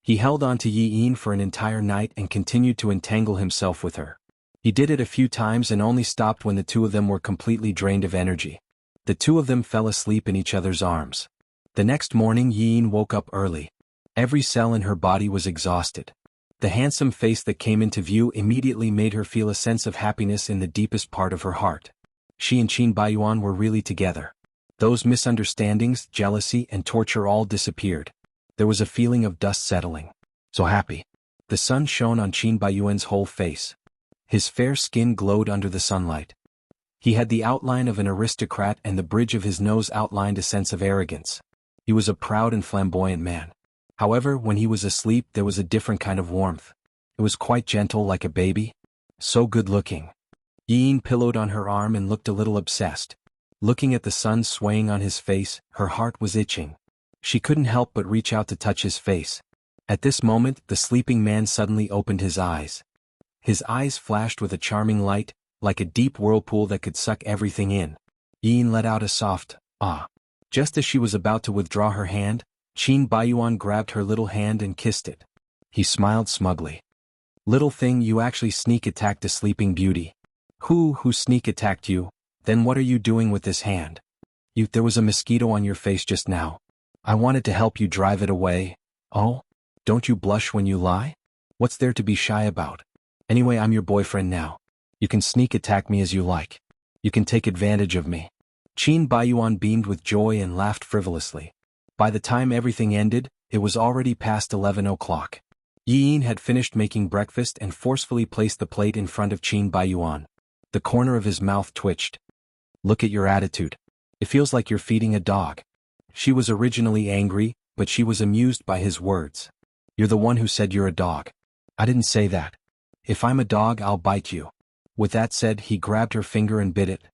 He held on to Yi Yin for an entire night and continued to entangle himself with her. He did it a few times and only stopped when the two of them were completely drained of energy. The two of them fell asleep in each other's arms. The next morning Yi Yin woke up early. Every cell in her body was exhausted. The handsome face that came into view immediately made her feel a sense of happiness in the deepest part of her heart. She and Qin Baiyuan were really together. Those misunderstandings, jealousy, and torture all disappeared. There was a feeling of dust settling. So happy. The sun shone on Qin Baiyuan's whole face. His fair skin glowed under the sunlight. He had the outline of an aristocrat and the bridge of his nose outlined a sense of arrogance. He was a proud and flamboyant man. However, when he was asleep there was a different kind of warmth. It was quite gentle like a baby. So good-looking. Yin pillowed on her arm and looked a little obsessed. Looking at the sun swaying on his face, her heart was itching. She couldn't help but reach out to touch his face. At this moment, the sleeping man suddenly opened his eyes. His eyes flashed with a charming light, like a deep whirlpool that could suck everything in. Yin let out a soft, ah. Just as she was about to withdraw her hand, Qin Baiyuan grabbed her little hand and kissed it. He smiled smugly. Little thing, you actually sneak attacked a sleeping beauty. Who sneak attacked you? Then what are you doing with this hand? There was a mosquito on your face just now. I wanted to help you drive it away. Oh? Don't you blush when you lie? What's there to be shy about? Anyway, I'm your boyfriend now. You can sneak attack me as you like. You can take advantage of me. Qin Baiyuan beamed with joy and laughed frivolously. By the time everything ended, it was already past 11 o'clock. Yin had finished making breakfast and forcefully placed the plate in front of Qin Baiyuan. The corner of his mouth twitched. Look at your attitude. It feels like you're feeding a dog. She was originally angry, but she was amused by his words. You're the one who said you're a dog. I didn't say that. If I'm a dog, I'll bite you. With that said, he grabbed her finger and bit it.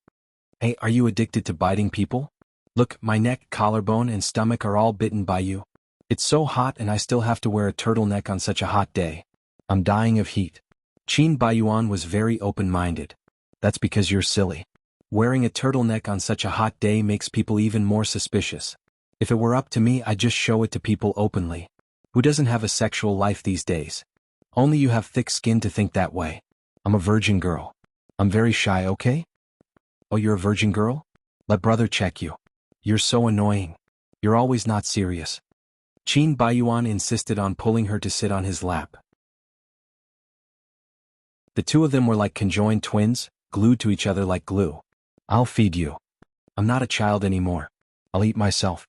Hey, are you addicted to biting people? Look, my neck, collarbone, and stomach are all bitten by you. It's so hot and I still have to wear a turtleneck on such a hot day. I'm dying of heat. Qin Baiyuan was very open-minded. That's because you're silly. Wearing a turtleneck on such a hot day makes people even more suspicious. If it were up to me, I'd just show it to people openly. Who doesn't have a sexual life these days? Only you have thick skin to think that way. I'm a virgin girl. I'm very shy, okay? Oh, you're a virgin girl? Let brother check you. You're so annoying. You're always not serious. Qin Baiyuan insisted on pulling her to sit on his lap. The two of them were like conjoined twins, glued to each other like glue. I'll feed you. I'm not a child anymore. I'll eat myself.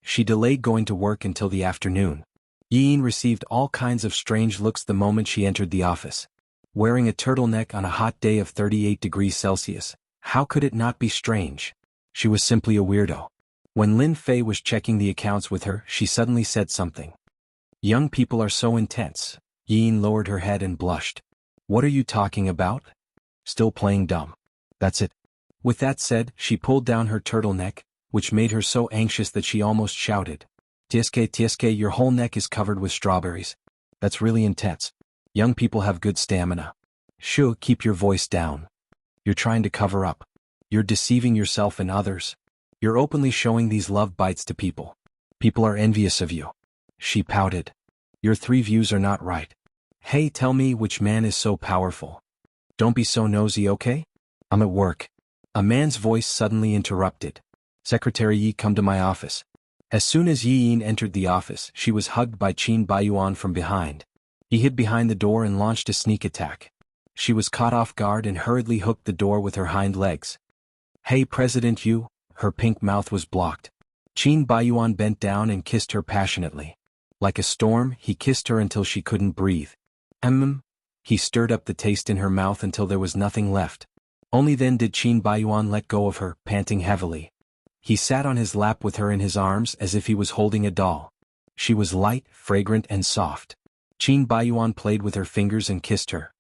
She delayed going to work until the afternoon. Yin received all kinds of strange looks the moment she entered the office. Wearing a turtleneck on a hot day of 38 degrees Celsius, how could it not be strange? She was simply a weirdo. When Lin Fei was checking the accounts with her, she suddenly said something. Young people are so intense. Yin lowered her head and blushed. What are you talking about? Still playing dumb. That's it. With that said, she pulled down her turtleneck, which made her so anxious that she almost shouted. Tsk, your whole neck is covered with strawberries. That's really intense. Young people have good stamina. Shoo, keep your voice down. You're trying to cover up. You're deceiving yourself and others. You're openly showing these love bites to people. People are envious of you. She pouted. Your 3 views are not right. Hey, tell me which man is so powerful. Don't be so nosy, okay? I'm at work. A man's voice suddenly interrupted. Secretary Yi, come to my office. As soon as Yi Yin entered the office, she was hugged by Qin Baiyuan from behind. He hid behind the door and launched a sneak attack. She was caught off guard and hurriedly hooked the door with her hind legs. Hey, President Yu, her pink mouth was blocked. Qin Baiyuan bent down and kissed her passionately. Like a storm, he kissed her until she couldn't breathe. He stirred up the taste in her mouth until there was nothing left. Only then did Qin Baiyuan let go of her, panting heavily. He sat on his lap with her in his arms as if he was holding a doll. She was light, fragrant, and soft. Qin Baiyuan played with her fingers and kissed her.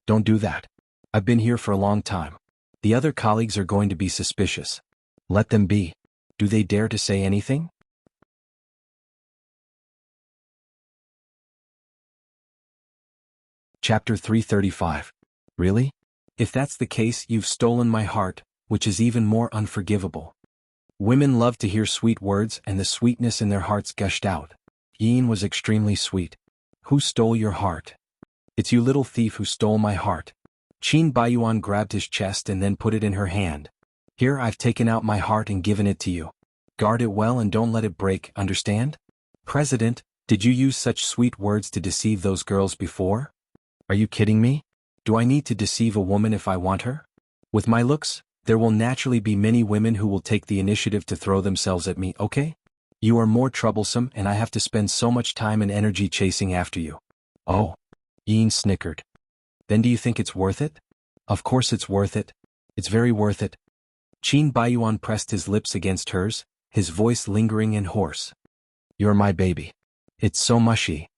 Don't do that. I've been here for a long time. The other colleagues are going to be suspicious. Let them be. Do they dare to say anything? Chapter 335. Really? If that's the case, you've stolen my heart, which is even more unforgivable. Women love to hear sweet words, and the sweetness in their hearts gushed out. Yin was extremely sweet. Who stole your heart? It's you, little thief, who stole my heart. Qin Baiyuan grabbed his chest and then put it in her hand. Here, I've taken out my heart and given it to you. Guard it well and don't let it break, understand? President, did you use such sweet words to deceive those girls before? Are you kidding me? Do I need to deceive a woman if I want her? With my looks, there will naturally be many women who will take the initiative to throw themselves at me, okay? You are more troublesome and I have to spend so much time and energy chasing after you. Oh. Yin snickered. Then do you think it's worth it? Of course it's worth it. It's very worth it. Qin Baiyuan pressed his lips against hers, his voice lingering and hoarse. You're my baby. It's so mushy.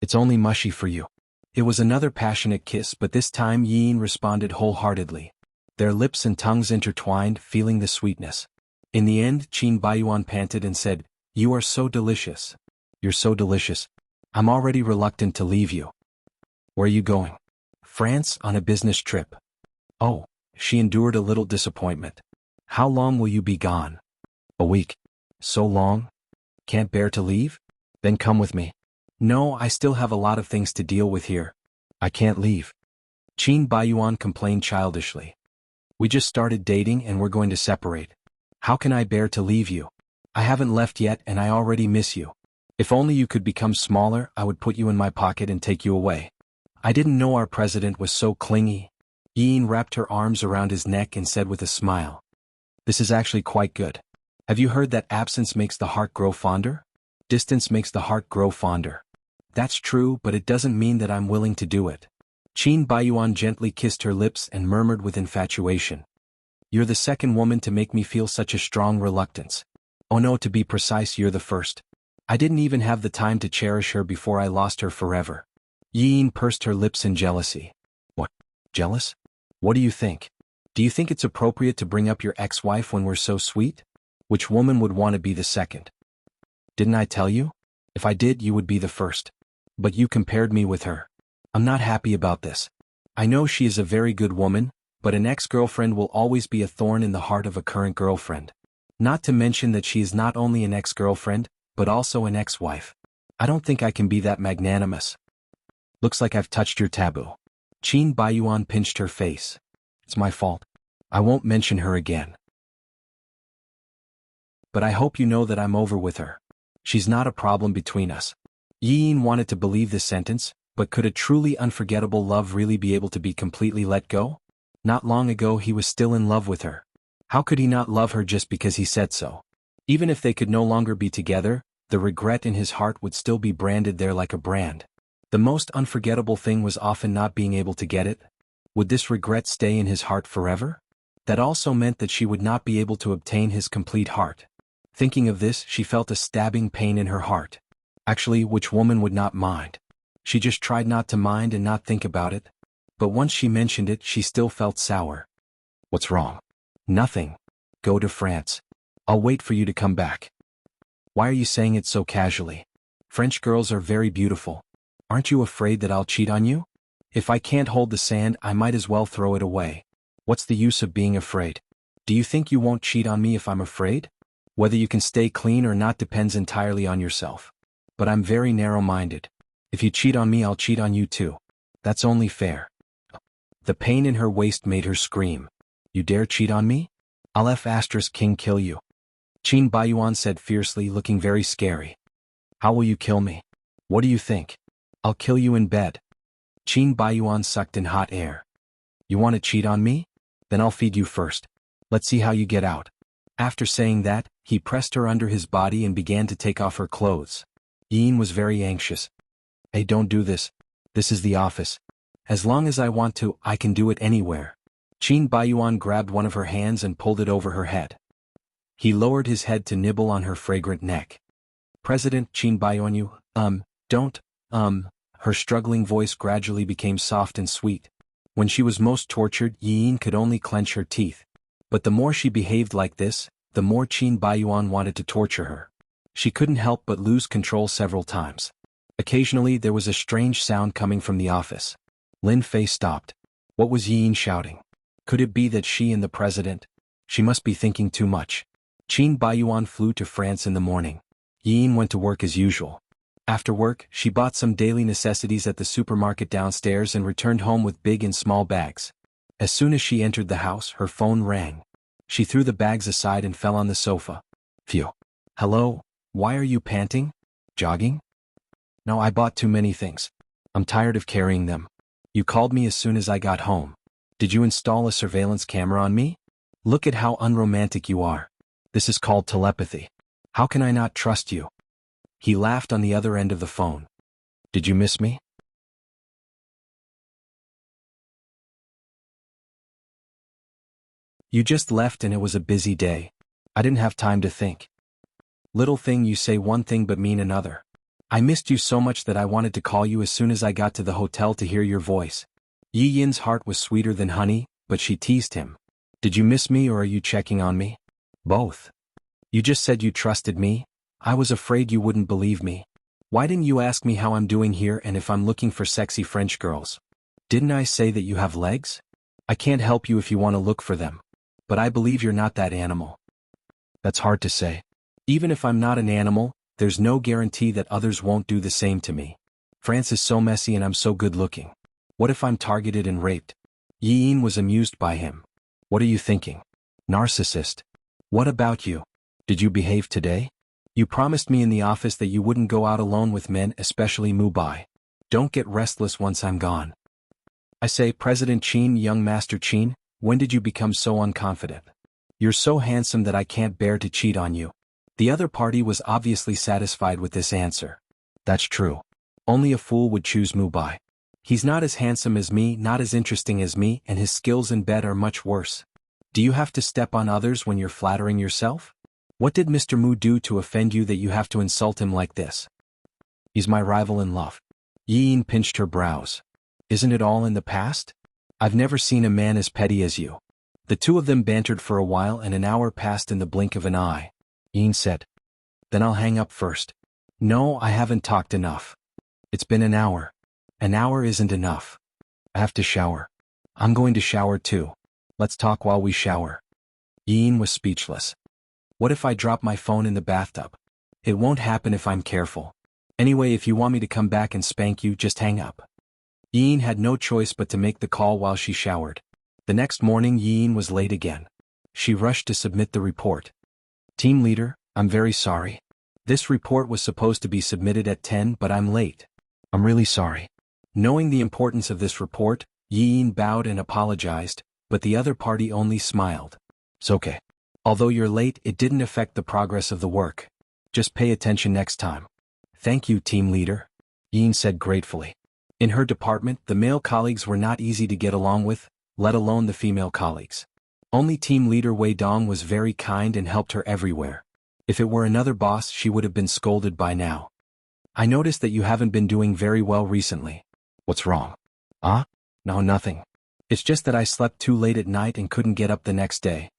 It's only mushy for you. It was another passionate kiss, but this time Yin responded wholeheartedly. Their lips and tongues intertwined, feeling the sweetness. In the end, Qin Baiyuan panted and said, You are so delicious. You're so delicious. I'm already reluctant to leave you. Where are you going? France, on a business trip. Oh, she endured a little disappointment. How long will you be gone? A week. So long? Can't bear to leave? Then come with me. No, I still have a lot of things to deal with here. I can't leave. Qin Baiyuan complained childishly. We just started dating and we're going to separate. How can I bear to leave you? I haven't left yet and I already miss you. If only you could become smaller, I would put you in my pocket and take you away. I didn't know our president was so clingy. Yin wrapped her arms around his neck and said with a smile. This is actually quite good. Have you heard that absence makes the heart grow fonder? Distance makes the heart grow fonder. That's true, but it doesn't mean that I'm willing to do it. Qin Baiyuan gently kissed her lips and murmured with infatuation. You're the second woman to make me feel such a strong reluctance. Oh no, to be precise, you're the first. I didn't even have the time to cherish her before I lost her forever. Yin pursed her lips in jealousy. What? Jealous? What do you think? Do you think it's appropriate to bring up your ex-wife when we're so sweet? Which woman would want to be the second? Didn't I tell you? If I did, you would be the first. But you compared me with her. I'm not happy about this. I know she is a very good woman, but an ex-girlfriend will always be a thorn in the heart of a current girlfriend. Not to mention that she is not only an ex-girlfriend, but also an ex-wife. I don't think I can be that magnanimous. Looks like I've touched your taboo. Qin Baiyuan pinched her face. It's my fault. I won't mention her again. But I hope you know that I'm over with her. She's not a problem between us. Yin wanted to believe this sentence, but could a truly unforgettable love really be able to be completely let go? Not long ago he was still in love with her. How could he not love her just because he said so? Even if they could no longer be together, the regret in his heart would still be branded there like a brand. The most unforgettable thing was often not being able to get it. Would this regret stay in his heart forever? That also meant that she would not be able to obtain his complete heart. Thinking of this, she felt a stabbing pain in her heart. Actually, which woman would not mind? She just tried not to mind and not think about it. But once she mentioned it, she still felt sour. What's wrong? Nothing. Go to France. I'll wait for you to come back. Why are you saying it so casually? French girls are very beautiful. Aren't you afraid that I'll cheat on you? If I can't hold the sand, I might as well throw it away. What's the use of being afraid? Do you think you won't cheat on me if I'm afraid? Whether you can stay clean or not depends entirely on yourself. But I'm very narrow-minded. If you cheat on me, I'll cheat on you too. That's only fair. The pain in her waist made her scream. You dare cheat on me? I'll King kill you. Qin Baiyuan said fiercely, looking very scary. How will you kill me? What do you think? I'll kill you in bed. Qin Baiyuan sucked in hot air. You want to cheat on me? Then I'll feed you first. Let's see how you get out. After saying that, he pressed her under his body and began to take off her clothes. Yin was very anxious. Hey, don't do this. This is the office. As long as I want to, I can do it anywhere. Qin Baiyuan grabbed one of her hands and pulled it over her head. He lowered his head to nibble on her fragrant neck. President Qin Baiyuan, you, don't. Her struggling voice gradually became soft and sweet. When she was most tortured, Yin could only clench her teeth. But the more she behaved like this, the more Qin Baiyuan wanted to torture her. She couldn't help but lose control several times. Occasionally there was a strange sound coming from the office. Lin Fei stopped. What was Yin shouting? Could it be that she and the president? She must be thinking too much. Qin Baiyuan flew to France in the morning. Yin went to work as usual. After work, she bought some daily necessities at the supermarket downstairs and returned home with big and small bags. As soon as she entered the house, her phone rang. She threw the bags aside and fell on the sofa. Phew. Hello, why are you panting? Jogging? No, I bought too many things. I'm tired of carrying them. You called me as soon as I got home. Did you install a surveillance camera on me? Look at how unromantic you are. This is called telepathy. How can I not trust you? He laughed on the other end of the phone. Did you miss me? You just left and it was a busy day. I didn't have time to think. Little thing, you say one thing but mean another. I missed you so much that I wanted to call you as soon as I got to the hotel to hear your voice. Yi Yin's heart was sweeter than honey, but she teased him. Did you miss me or are you checking on me? Both. You just said you trusted me. I was afraid you wouldn't believe me. Why didn't you ask me how I'm doing here and if I'm looking for sexy French girls? Didn't I say that you have legs? I can't help you if you want to look for them. But I believe you're not that animal. That's hard to say. Even if I'm not an animal, there's no guarantee that others won't do the same to me. France is so messy and I'm so good looking. What if I'm targeted and raped? Yi Yin was amused by him. What are you thinking? Narcissist. What about you? Did you behave today? You promised me in the office that you wouldn't go out alone with men, especially Mumbai. Don't get restless once I'm gone. I say, President Qin, young Master Qin, when did you become so unconfident? You're so handsome that I can't bear to cheat on you. The other party was obviously satisfied with this answer. That's true. Only a fool would choose Mumbai. He's not as handsome as me, not as interesting as me, and his skills in bed are much worse. Do you have to step on others when you're flattering yourself? What did Mr. Mu do to offend you that you have to insult him like this? He's my rival in love. Yi Yin pinched her brows. Isn't it all in the past? I've never seen a man as petty as you. The two of them bantered for a while and an hour passed in the blink of an eye. Yin said. Then I'll hang up first. No, I haven't talked enough. It's been an hour. An hour isn't enough. I have to shower. I'm going to shower too. Let's talk while we shower. Yin was speechless. What if I drop my phone in the bathtub? It won't happen if I'm careful. Anyway, if you want me to come back and spank you, just hang up. Yin had no choice but to make the call while she showered. The next morning, Yin was late again. She rushed to submit the report. Team leader, I'm very sorry. This report was supposed to be submitted at 10, but I'm late. I'm really sorry. Knowing the importance of this report, Yin bowed and apologized, but the other party only smiled. It's okay. Although you're late, it didn't affect the progress of the work. Just pay attention next time. Thank you, team leader, Yin said gratefully. In her department, the male colleagues were not easy to get along with, let alone the female colleagues. Only team leader Wei Dong was very kind and helped her everywhere. If it were another boss, she would have been scolded by now. I noticed that you haven't been doing very well recently. What's wrong? No, nothing. It's just that I slept too late at night and couldn't get up the next day.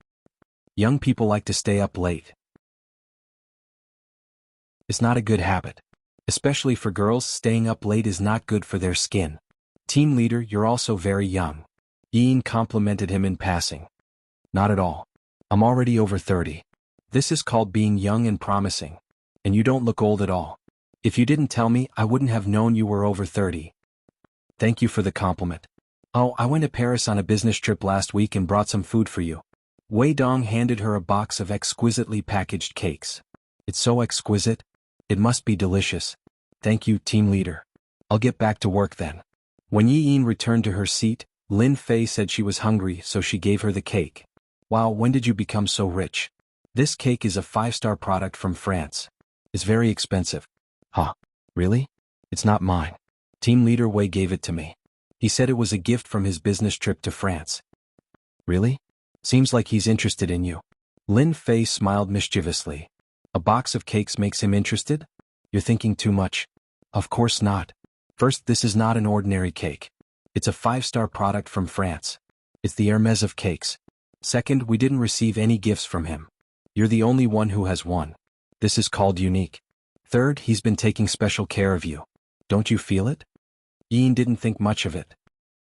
Young people like to stay up late. It's not a good habit. Especially for girls, staying up late is not good for their skin. Team leader, you're also very young. Yin complimented him in passing. Not at all. I'm already over 30. This is called being young and promising. And you don't look old at all. If you didn't tell me, I wouldn't have known you were over 30. Thank you for the compliment. Oh, I went to Paris on a business trip last week and brought some food for you. Wei Dong handed her a box of exquisitely packaged cakes. It's so exquisite. It must be delicious. Thank you, team leader. I'll get back to work then. When Yi Yin returned to her seat, Lin Fei said she was hungry, so she gave her the cake. Wow, when did you become so rich? This cake is a 5-star product from France. It's very expensive. Huh? Really? It's not mine. Team leader Wei gave it to me. He said it was a gift from his business trip to France. Really? Seems like he's interested in you. Lin Fei smiled mischievously. A box of cakes makes him interested? You're thinking too much. Of course not. First, this is not an ordinary cake. It's a 5-star product from France. It's the Hermès of cakes. Second, we didn't receive any gifts from him. You're the only one who has one. This is called unique. Third, he's been taking special care of you. Don't you feel it? Yin didn't think much of it.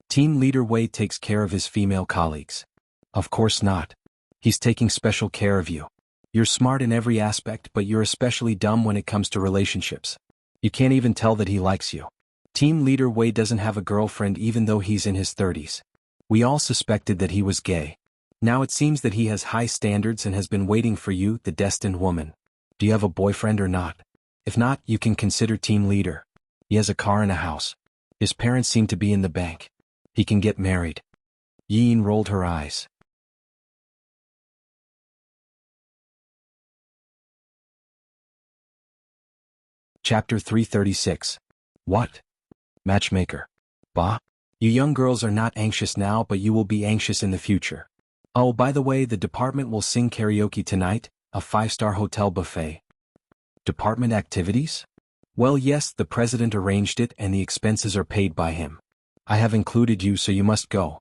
Team leader Wei takes care of his female colleagues. Of course not. He's taking special care of you. You're smart in every aspect, but you're especially dumb when it comes to relationships. You can't even tell that he likes you. Team leader Wei doesn't have a girlfriend even though he's in his 30s. We all suspected that he was gay. Now it seems that he has high standards and has been waiting for you, the destined woman. Do you have a boyfriend or not? If not, you can consider team leader. He has a car and a house. His parents seem to be in the bank. He can get married. Yin rolled her eyes. Chapter 336. What? Matchmaker. Bah? You young girls are not anxious now, but you will be anxious in the future. Oh, by the way, the department will sing karaoke tonight, a 5-star hotel buffet. Department activities? Well, yes, the president arranged it and the expenses are paid by him. I have included you, so you must go.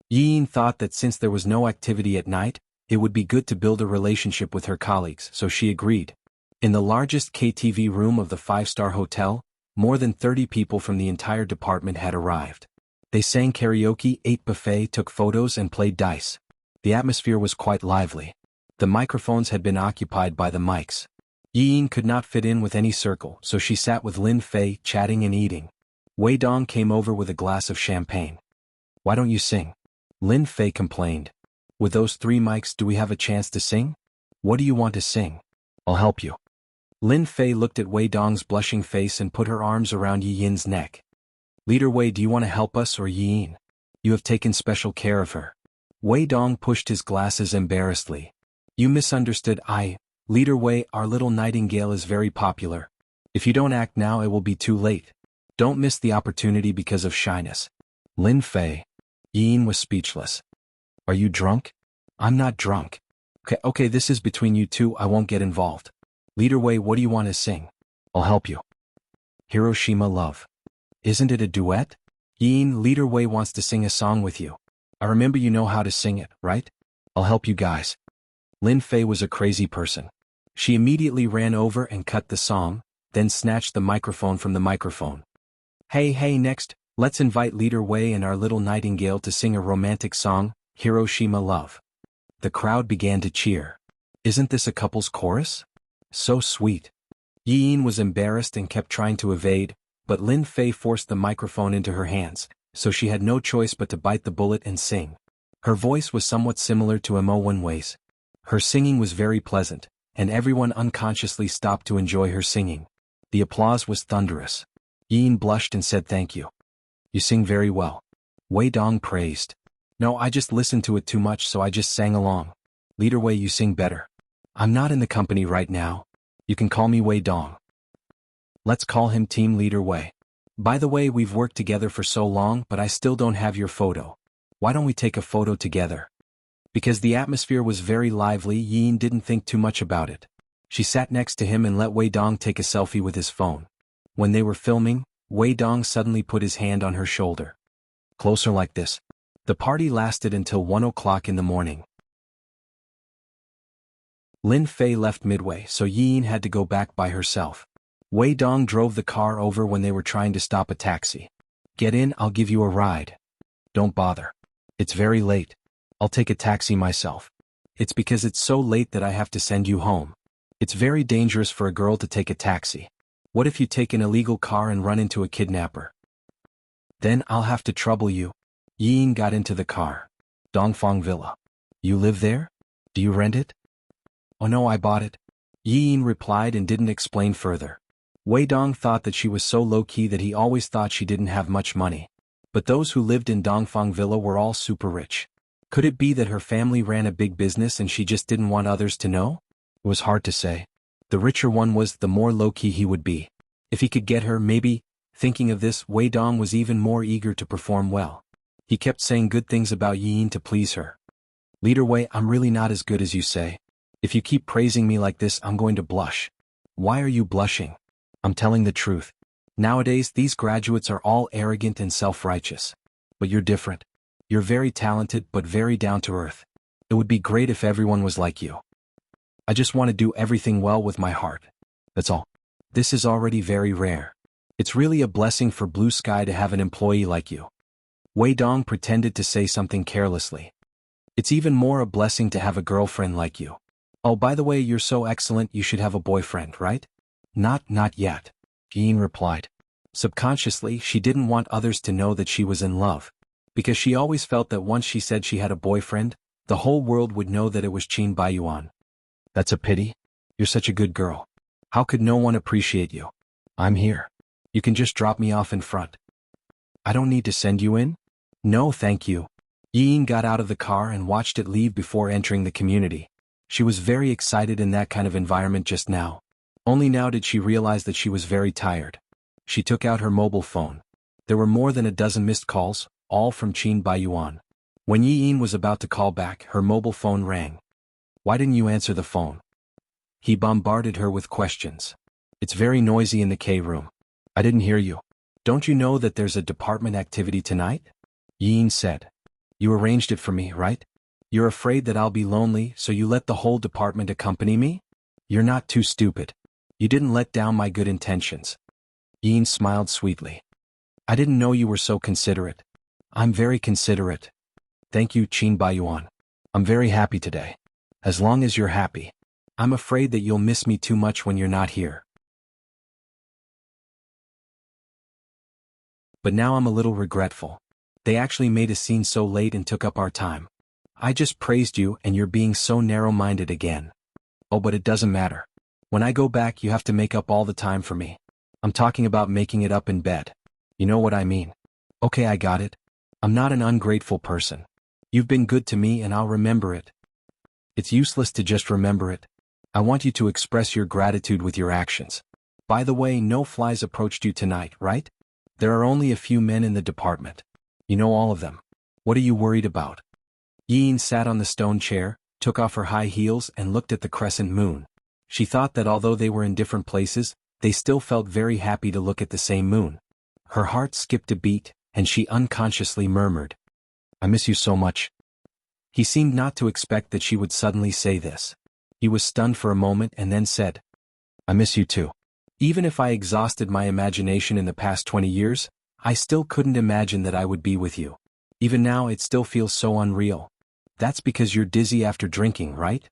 Yin thought that since there was no activity at night, it would be good to build a relationship with her colleagues, so she agreed. In the largest KTV room of the 5-star hotel, more than 30 people from the entire department had arrived. They sang karaoke, ate buffet, took photos and played dice. The atmosphere was quite lively. The microphones had been occupied by the mics. Yin could not fit in with any circle, so she sat with Lin Fei, chatting and eating. Wei Dong came over with a glass of champagne. Why don't you sing? Lin Fei complained. With those 3 mics, do we have a chance to sing? What do you want to sing? I'll help you. Lin Fei looked at Wei Dong's blushing face and put her arms around Yi Yin's neck. Leader Wei, do you want to help us or Yi Yin? You have taken special care of her. Wei Dong pushed his glasses embarrassedly. You misunderstood. Leader Wei, our little nightingale is very popular. If you don't act now, it will be too late. Don't miss the opportunity because of shyness. Lin Fei. Yi Yin was speechless. Are you drunk? I'm not drunk. Okay, this is between you two, I won't get involved. Leader Wei, what do you want to sing? I'll help you. Hiroshima Love. Isn't it a duet? Yin, Leader Wei wants to sing a song with you. I remember you know how to sing it, right? I'll help you guys. Lin Fei was a crazy person. She immediately ran over and cut the song, then snatched the microphone from the microphone. Hey, next, let's invite Leader Wei and our little nightingale to sing a romantic song, Hiroshima Love. The crowd began to cheer. Isn't this a couple's chorus? So sweet. Yi Yin was embarrassed and kept trying to evade, but Lin Fei forced the microphone into her hands, so she had no choice but to bite the bullet and sing. Her voice was somewhat similar to Mo Wenwei's. Her singing was very pleasant, and everyone unconsciously stopped to enjoy her singing. The applause was thunderous. Yi Yin blushed and said thank you. You sing very well. Wei Dong praised. No, I just listened to it too much, so I just sang along. Leader Wei, you sing better. I'm not in the company right now. You can call me Wei Dong. Let's call him Team Leader Wei. By the way, we've worked together for so long, but I still don't have your photo. Why don't we take a photo together? Because the atmosphere was very lively, Yi Yin didn't think too much about it. She sat next to him and let Wei Dong take a selfie with his phone. When they were filming, Wei Dong suddenly put his hand on her shoulder. Closer like this. The party lasted until 1 o'clock in the morning. Lin Fei left midway, so Yi Yin had to go back by herself. Wei Dong drove the car over when they were trying to stop a taxi. Get in, I'll give you a ride. Don't bother. It's very late. I'll take a taxi myself. It's because it's so late that I have to send you home. It's very dangerous for a girl to take a taxi. What if you take an illegal car and run into a kidnapper? Then I'll have to trouble you. Yi Yin got into the car. Dongfang Villa. You live there? Do you rent it? Oh no, I bought it. Yi Yin replied and didn't explain further. Wei Dong thought that she was so low-key that he always thought she didn't have much money. But those who lived in Dongfang Villa were all super rich. Could it be that her family ran a big business and she just didn't want others to know? It was hard to say. The richer one was, the more low-key he would be. If he could get her, maybe. Thinking of this, Wei Dong was even more eager to perform well. He kept saying good things about Yi Yin to please her. Leader Wei, I'm really not as good as you say. If you keep praising me like this, I'm going to blush. Why are you blushing? I'm telling the truth. Nowadays, these graduates are all arrogant and self-righteous. But you're different. You're very talented but very down-to-earth. It would be great if everyone was like you. I just want to do everything well with my heart. That's all. This is already very rare. It's really a blessing for Blue Sky to have an employee like you. Wei Dong pretended to say something carelessly. It's even more a blessing to have a girlfriend like you. Oh, by the way, you're so excellent, you should have a boyfriend, right? Not yet. Yi Yin replied. Subconsciously, she didn't want others to know that she was in love. Because she always felt that once she said she had a boyfriend, the whole world would know that it was Qin Baiyuan. That's a pity. You're such a good girl. How could no one appreciate you? I'm here. You can just drop me off in front. I don't need to send you in? No, thank you. Yi Yin got out of the car and watched it leave before entering the community. She was very excited in that kind of environment just now. Only now did she realize that she was very tired. She took out her mobile phone. There were more than a dozen missed calls, all from Qin Baiyuan. When Yi Yin was about to call back, her mobile phone rang. Why didn't you answer the phone? He bombarded her with questions. It's very noisy in the K room. I didn't hear you. Don't you know that there's a department activity tonight? Yi Yin said. You arranged it for me, right? You're afraid that I'll be lonely, so you let the whole department accompany me? You're not too stupid. You didn't let down my good intentions. Yi Yin smiled sweetly. I didn't know you were so considerate. I'm very considerate. Thank you, Qin Baiyuan. I'm very happy today. As long as you're happy. I'm afraid that you'll miss me too much when you're not here. But now I'm a little regretful. They actually made a scene so late and took up our time. I just praised you and you're being so narrow-minded again. Oh, but it doesn't matter. When I go back, you have to make up all the time for me. I'm talking about making it up in bed. You know what I mean? Okay, I got it. I'm not an ungrateful person. You've been good to me and I'll remember it. It's useless to just remember it. I want you to express your gratitude with your actions. By the way, no flies approached you tonight, right? There are only a few men in the department. You know all of them. What are you worried about? Yi Yin sat on the stone chair, took off her high heels and looked at the crescent moon. She thought that although they were in different places, they still felt very happy to look at the same moon. Her heart skipped a beat, and she unconsciously murmured, I miss you so much. He seemed not to expect that she would suddenly say this. He was stunned for a moment and then said, I miss you too. Even if I exhausted my imagination in the past 20 years, I still couldn't imagine that I would be with you. Even now it still feels so unreal. That's because you're dizzy after drinking, right?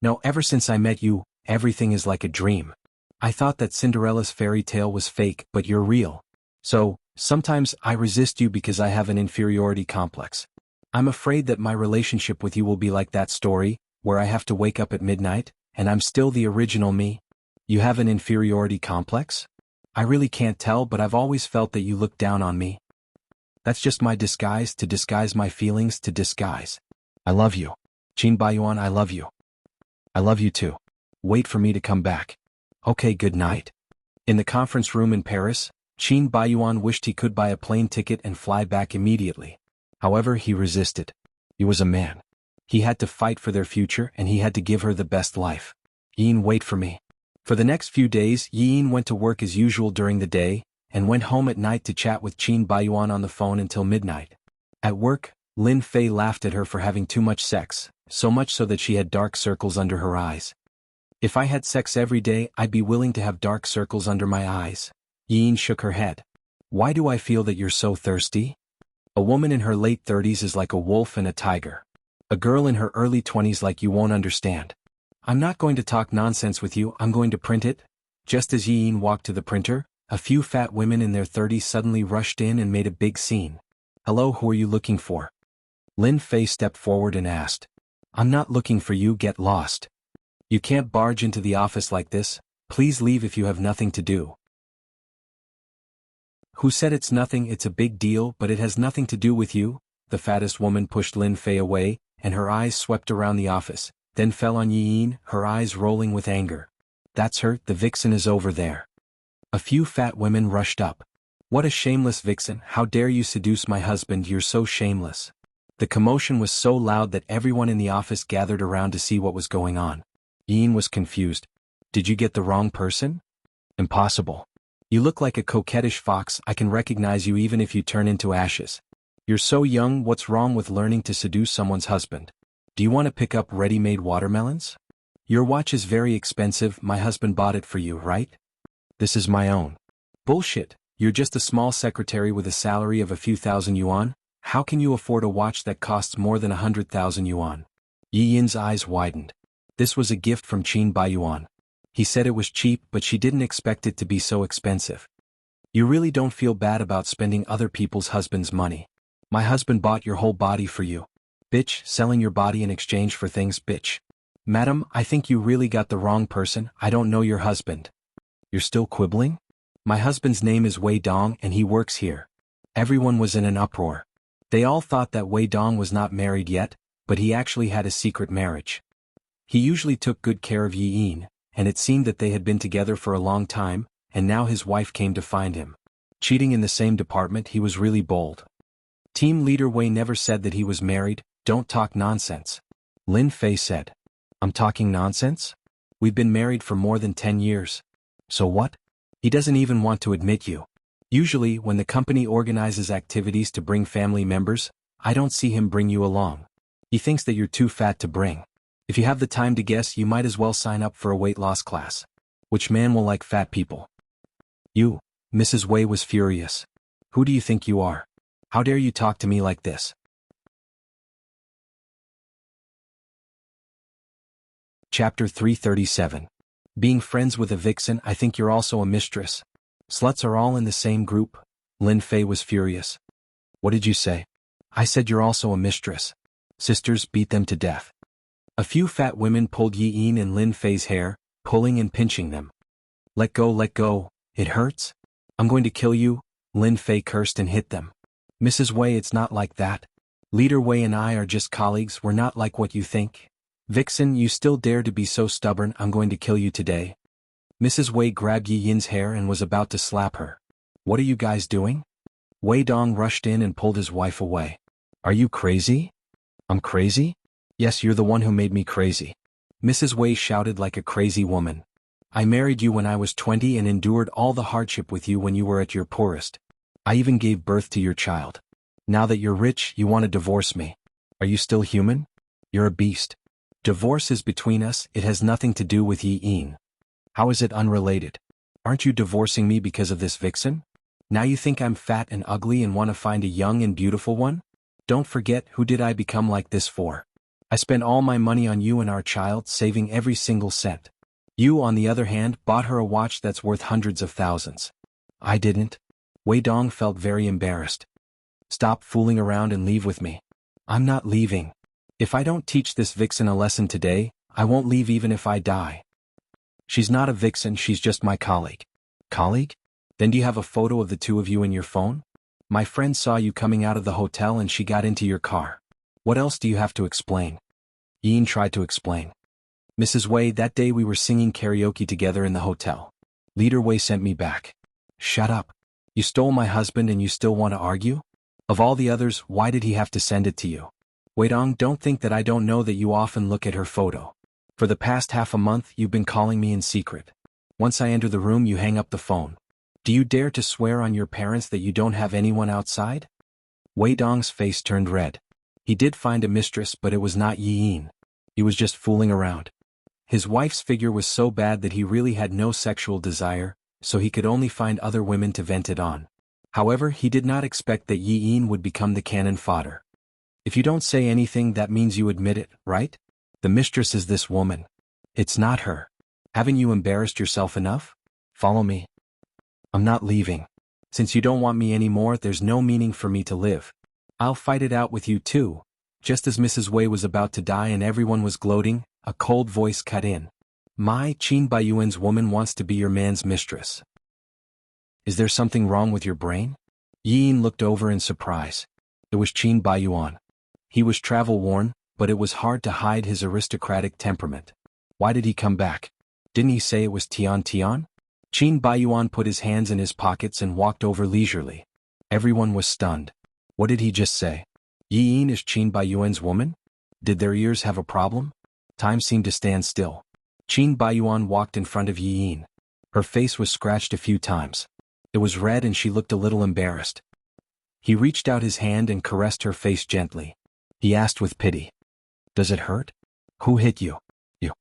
No, ever since I met you, everything is like a dream. I thought that Cinderella's fairy tale was fake, but you're real. So, sometimes I resist you because I have an inferiority complex. I'm afraid that my relationship with you will be like that story, where I have to wake up at midnight, and I'm still the original me. You have an inferiority complex? I really can't tell, but I've always felt that you look down on me. That's just my disguise to disguise my feelings to disguise. I love you. Qin Baiyuan, I love you. I love you too. Wait for me to come back. Okay, good night. In the conference room in Paris, Qin Baiyuan wished he could buy a plane ticket and fly back immediately. However, he resisted. He was a man. He had to fight for their future and he had to give her the best life. Yin, wait for me. For the next few days, Yin went to work as usual during the day, and went home at night to chat with Qin Baiyuan on the phone until midnight. At work, Lin Fei laughed at her for having too much sex, so much so that she had dark circles under her eyes. If I had sex every day, I'd be willing to have dark circles under my eyes. Yin shook her head. Why do I feel that you're so thirsty? A woman in her late 30s is like a wolf and a tiger. A girl in her early 20s like you won't understand. I'm not going to talk nonsense with you, I'm going to print it. Just as Yin walked to the printer, a few fat women in their 30s suddenly rushed in and made a big scene. Hello, who are you looking for? Lin Fei stepped forward and asked. I'm not looking for you, get lost. You can't barge into the office like this, please leave if you have nothing to do. Who said it's nothing? It's a big deal, but it has nothing to do with you. The fattest woman pushed Lin Fei away, and her eyes swept around the office, then fell on Yin, her eyes rolling with anger. That's her, the vixen is over there. A few fat women rushed up. What a shameless vixen, how dare you seduce my husband, you're so shameless. The commotion was so loud that everyone in the office gathered around to see what was going on. Yin was confused. Did you get the wrong person? Impossible. You look like a coquettish fox, I can recognize you even if you turn into ashes. You're so young, what's wrong with learning to seduce someone's husband? Do you want to pick up ready-made watermelons? Your watch is very expensive, my husband bought it for you, right? This is my own. Bullshit, you're just a small secretary with a salary of a few thousand yuan? How can you afford a watch that costs more than 100,000 yuan? Yi Yin's eyes widened. This was a gift from Qin Baiyuan. He said it was cheap, but she didn't expect it to be so expensive. You really don't feel bad about spending other people's husbands' money. My husband bought your whole body for you. Bitch, selling your body in exchange for things, bitch. Madam, I think you really got the wrong person, I don't know your husband. You're still quibbling? My husband's name is Wei Dong and he works here. Everyone was in an uproar. They all thought that Wei Dong was not married yet, but he actually had a secret marriage. He usually took good care of Yi Yin, and it seemed that they had been together for a long time, and now his wife came to find him cheating in the same department. He was really bold. Team leader Wei never said that he was married. Don't talk nonsense. Lin Fei said. I'm talking nonsense? We've been married for more than 10 years. So what? He doesn't even want to admit you. Usually, when the company organizes activities to bring family members, I don't see him bring you along. He thinks that you're too fat to bring. If you have the time to guess, you might as well sign up for a weight loss class. Which man will like fat people? You. Mrs. Wei was furious. Who do you think you are? How dare you talk to me like this? Chapter 337. Being friends with a vixen. I think you're also a mistress. Sluts are all in the same group. Lin Fei was furious. What did you say? I said you're also a mistress. Sisters, beat them to death. A few fat women pulled Yi Yin and Lin Fei's hair, pulling and pinching them. Let go, it hurts? I'm going to kill you, Lin Fei cursed and hit them. Mrs. Wei, it's not like that. Leader Wei and I are just colleagues, we're not like what you think. Vixen, you still dare to be so stubborn, I'm going to kill you today. Mrs. Wei grabbed Yi Yin's hair and was about to slap her. What are you guys doing? Wei Dong rushed in and pulled his wife away. Are you crazy? I'm crazy? Yes, you're the one who made me crazy. Mrs. Wei shouted like a crazy woman. I married you when I was 20 and endured all the hardship with you when you were at your poorest. I even gave birth to your child. Now that you're rich, you want to divorce me. Are you still human? You're a beast. Divorce is between us, it has nothing to do with Yi Yin. How is it unrelated? Aren't you divorcing me because of this vixen? Now you think I'm fat and ugly and want to find a young and beautiful one? Don't forget, who did I become like this for? I spent all my money on you and our child, saving every single cent. You, on the other hand, bought her a watch that's worth hundreds of thousands. I didn't. Wei Dong felt very embarrassed. Stop fooling around and leave with me. I'm not leaving. If I don't teach this vixen a lesson today, I won't leave even if I die. She's not a vixen, she's just my colleague. Colleague? Then do you have a photo of the two of you in your phone? My friend saw you coming out of the hotel and she got into your car. What else do you have to explain? Yin tried to explain. Mrs. Wei, that day we were singing karaoke together in the hotel. Leader Wei sent me back. Shut up. You stole my husband and you still want to argue? Of all the others, why did he have to send it to you? Wei Dong, don't think that I don't know that you often look at her photo. For the past half a month, you've been calling me in secret. Once I enter the room, you hang up the phone. Do you dare to swear on your parents that you don't have anyone outside? Wei Dong's face turned red. He did find a mistress, but it was not Yi Yin. He was just fooling around. His wife's figure was so bad that he really had no sexual desire, so he could only find other women to vent it on. However, he did not expect that Yi Yin would become the cannon fodder. If you don't say anything, that means you admit it, right? The mistress is this woman. It's not her. Haven't you embarrassed yourself enough? Follow me. I'm not leaving. Since you don't want me anymore, there's no meaning for me to live. I'll fight it out with you too. Just as Mrs. Wei was about to die and everyone was gloating, a cold voice cut in. My, Qin Baiyuan's woman wants to be your man's mistress. Is there something wrong with your brain? Yin looked over in surprise. It was Qin Baiyuan. He was travel-worn, but it was hard to hide his aristocratic temperament. Why did he come back? Didn't he say it was Tian Tian? Qin Baiyuan put his hands in his pockets and walked over leisurely. Everyone was stunned. What did he just say? Yi Yin is Qin Baiyuan's woman? Did their ears have a problem? Time seemed to stand still. Qin Baiyuan walked in front of Yi Yin. Her face was scratched a few times. It was red and she looked a little embarrassed. He reached out his hand and caressed her face gently. He asked with pity. Does it hurt? Who hit you? You.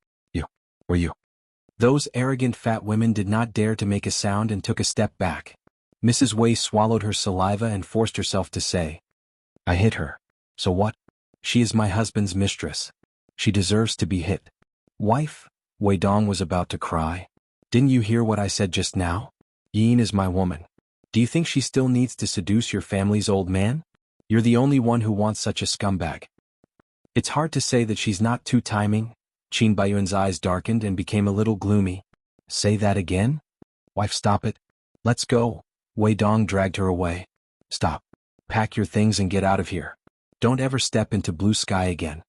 Those arrogant fat women did not dare to make a sound and took a step back. Mrs. Wei swallowed her saliva and forced herself to say, I hit her. So what? She is my husband's mistress. She deserves to be hit. Wife? Wei Dong was about to cry. Didn't you hear what I said just now? Yin is my woman. Do you think she still needs to seduce your family's old man? You're the only one who wants such a scumbag. It's hard to say that she's not too timing. Qin Baiyuan's eyes darkened and became a little gloomy. Say that again? Wife, stop it. Let's go. Wei Dong dragged her away. Stop. Pack your things and get out of here. Don't ever step into blue sky again.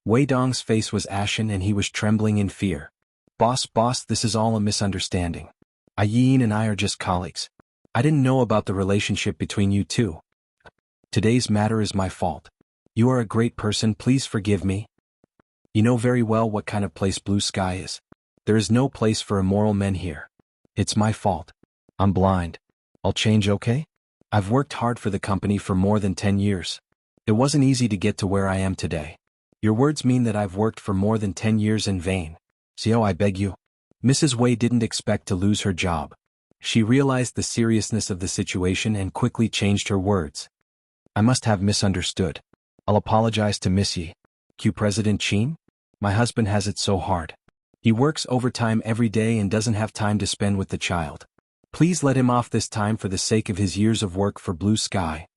Wei Dong's face was ashen and he was trembling in fear. Boss, this is all a misunderstanding. Yin and I are just colleagues. I didn't know about the relationship between you two. Today's matter is my fault. You are a great person, please forgive me. You know very well what kind of place Blue Sky is. There is no place for immoral men here. It's my fault. I'm blind. I'll change, okay? I've worked hard for the company for more than 10 years. It wasn't easy to get to where I am today. Your words mean that I've worked for more than 10 years in vain. So I beg you. Mrs. Wei didn't expect to lose her job. She realized the seriousness of the situation and quickly changed her words. I must have misunderstood. I'll apologize to Miss Yi. Q President Qin? My husband has it so hard. He works overtime every day and doesn't have time to spend with the child. Please let him off this time for the sake of his years of work for Blue Sky.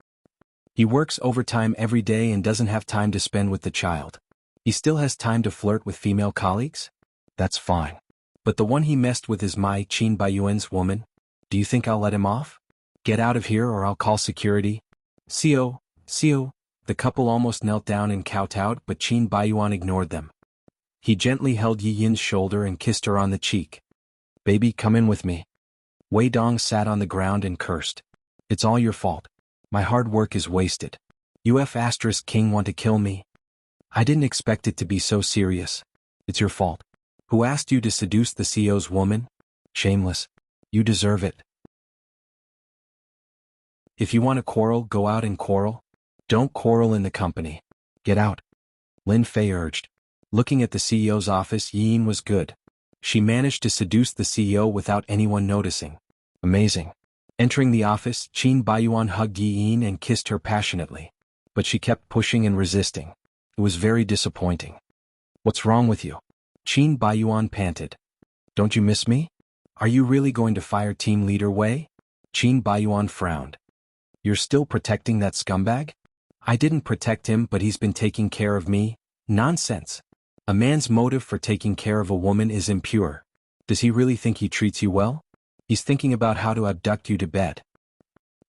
He works overtime every day and doesn't have time to spend with the child. He still has time to flirt with female colleagues? That's fine. But the one he messed with is my Qin Baiyuan's woman. Do you think I'll let him off? Get out of here or I'll call security. Co. The couple almost knelt down and kowtowed, but Qin Baiyuan ignored them. He gently held Yi Yin's shoulder and kissed her on the cheek. Baby, come in with me. Wei Dong sat on the ground and cursed. It's all your fault. My hard work is wasted. King want to kill me? I didn't expect it to be so serious. It's your fault. Who asked you to seduce the CEO's woman? Shameless. You deserve it. If you want to quarrel, go out and quarrel. Don't quarrel in the company. Get out. Lin Fei urged. Looking at the CEO's office, Yi Yin was good. She managed to seduce the CEO without anyone noticing. Amazing. Entering the office, Qin Baiyuan hugged Yi Yin and kissed her passionately. But she kept pushing and resisting. It was very disappointing. What's wrong with you? Qin Baiyuan panted. Don't you miss me? Are you really going to fire team leader Wei? Qin Baiyuan frowned. You're still protecting that scumbag? I didn't protect him, but he's been taking care of me. Nonsense. A man's motive for taking care of a woman is impure. Does he really think he treats you well? He's thinking about how to abduct you to bed.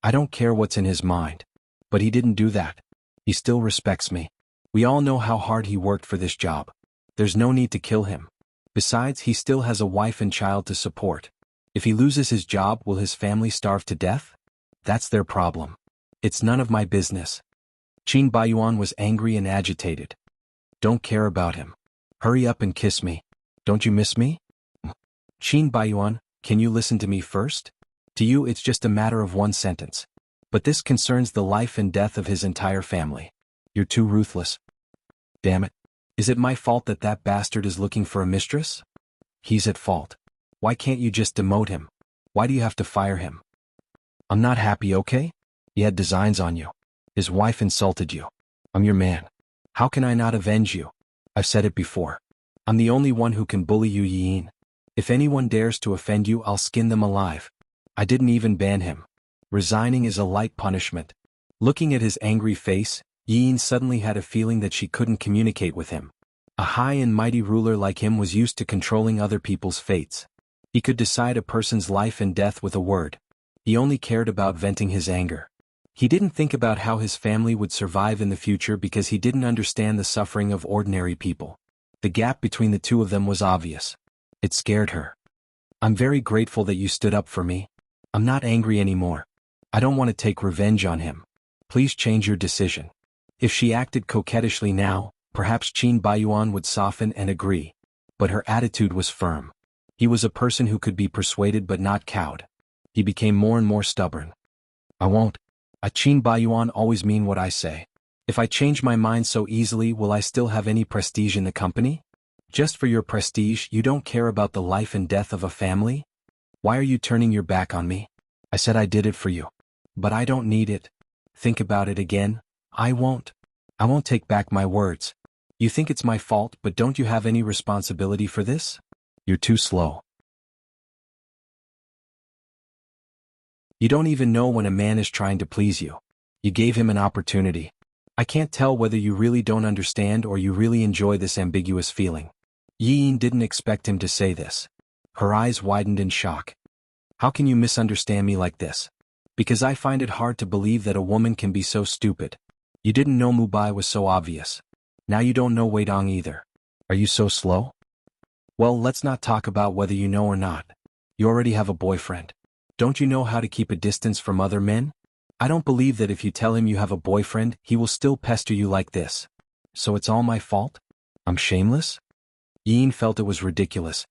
I don't care what's in his mind. But he didn't do that. He still respects me. We all know how hard he worked for this job. There's no need to kill him. Besides, he still has a wife and child to support. If he loses his job, will his family starve to death? That's their problem. It's none of my business. Qin Baiyuan was angry and agitated. Don't care about him. Hurry up and kiss me. Don't you miss me? Qin Baiyuan, can you listen to me first? To you it's just a matter of one sentence. But this concerns the life and death of his entire family. You're too ruthless. Damn it. Is it my fault that that bastard is looking for a mistress? He's at fault. Why can't you just demote him? Why do you have to fire him? I'm not happy, okay? He had designs on you. His wife insulted you. I'm your man. How can I not avenge you? I've said it before. I'm the only one who can bully you, Yi Yin. If anyone dares to offend you, I'll skin them alive. I didn't even ban him. Resigning is a light punishment. Looking at his angry face, Yi Yin suddenly had a feeling that she couldn't communicate with him. A high and mighty ruler like him was used to controlling other people's fates. He could decide a person's life and death with a word. He only cared about venting his anger. He didn't think about how his family would survive in the future because he didn't understand the suffering of ordinary people. The gap between the two of them was obvious. It scared her. I'm very grateful that you stood up for me. I'm not angry anymore. I don't want to take revenge on him. Please change your decision. If she acted coquettishly now, perhaps Qin Baiyuan would soften and agree. But her attitude was firm. He was a person who could be persuaded but not cowed. He became more and more stubborn. I won't. Qin Baiyuan always mean what I say. If I change my mind so easily, will I still have any prestige in the company? Just for your prestige, you don't care about the life and death of a family? Why are you turning your back on me? I said I did it for you. But I don't need it. Think about it again. I won't take back my words. You think it's my fault, but don't you have any responsibility for this? You're too slow. You don't even know when a man is trying to please you. You gave him an opportunity. I can't tell whether you really don't understand or you really enjoy this ambiguous feeling. Yi Yin didn't expect him to say this. Her eyes widened in shock. How can you misunderstand me like this? Because I find it hard to believe that a woman can be so stupid. You didn't know Mubai was so obvious. Now you don't know Wei Dong either. Are you so slow? Well, let's not talk about whether you know or not. You already have a boyfriend. Don't you know how to keep a distance from other men? I don't believe that if you tell him you have a boyfriend, he will still pester you like this. So it's all my fault? I'm shameless? Yin felt it was ridiculous.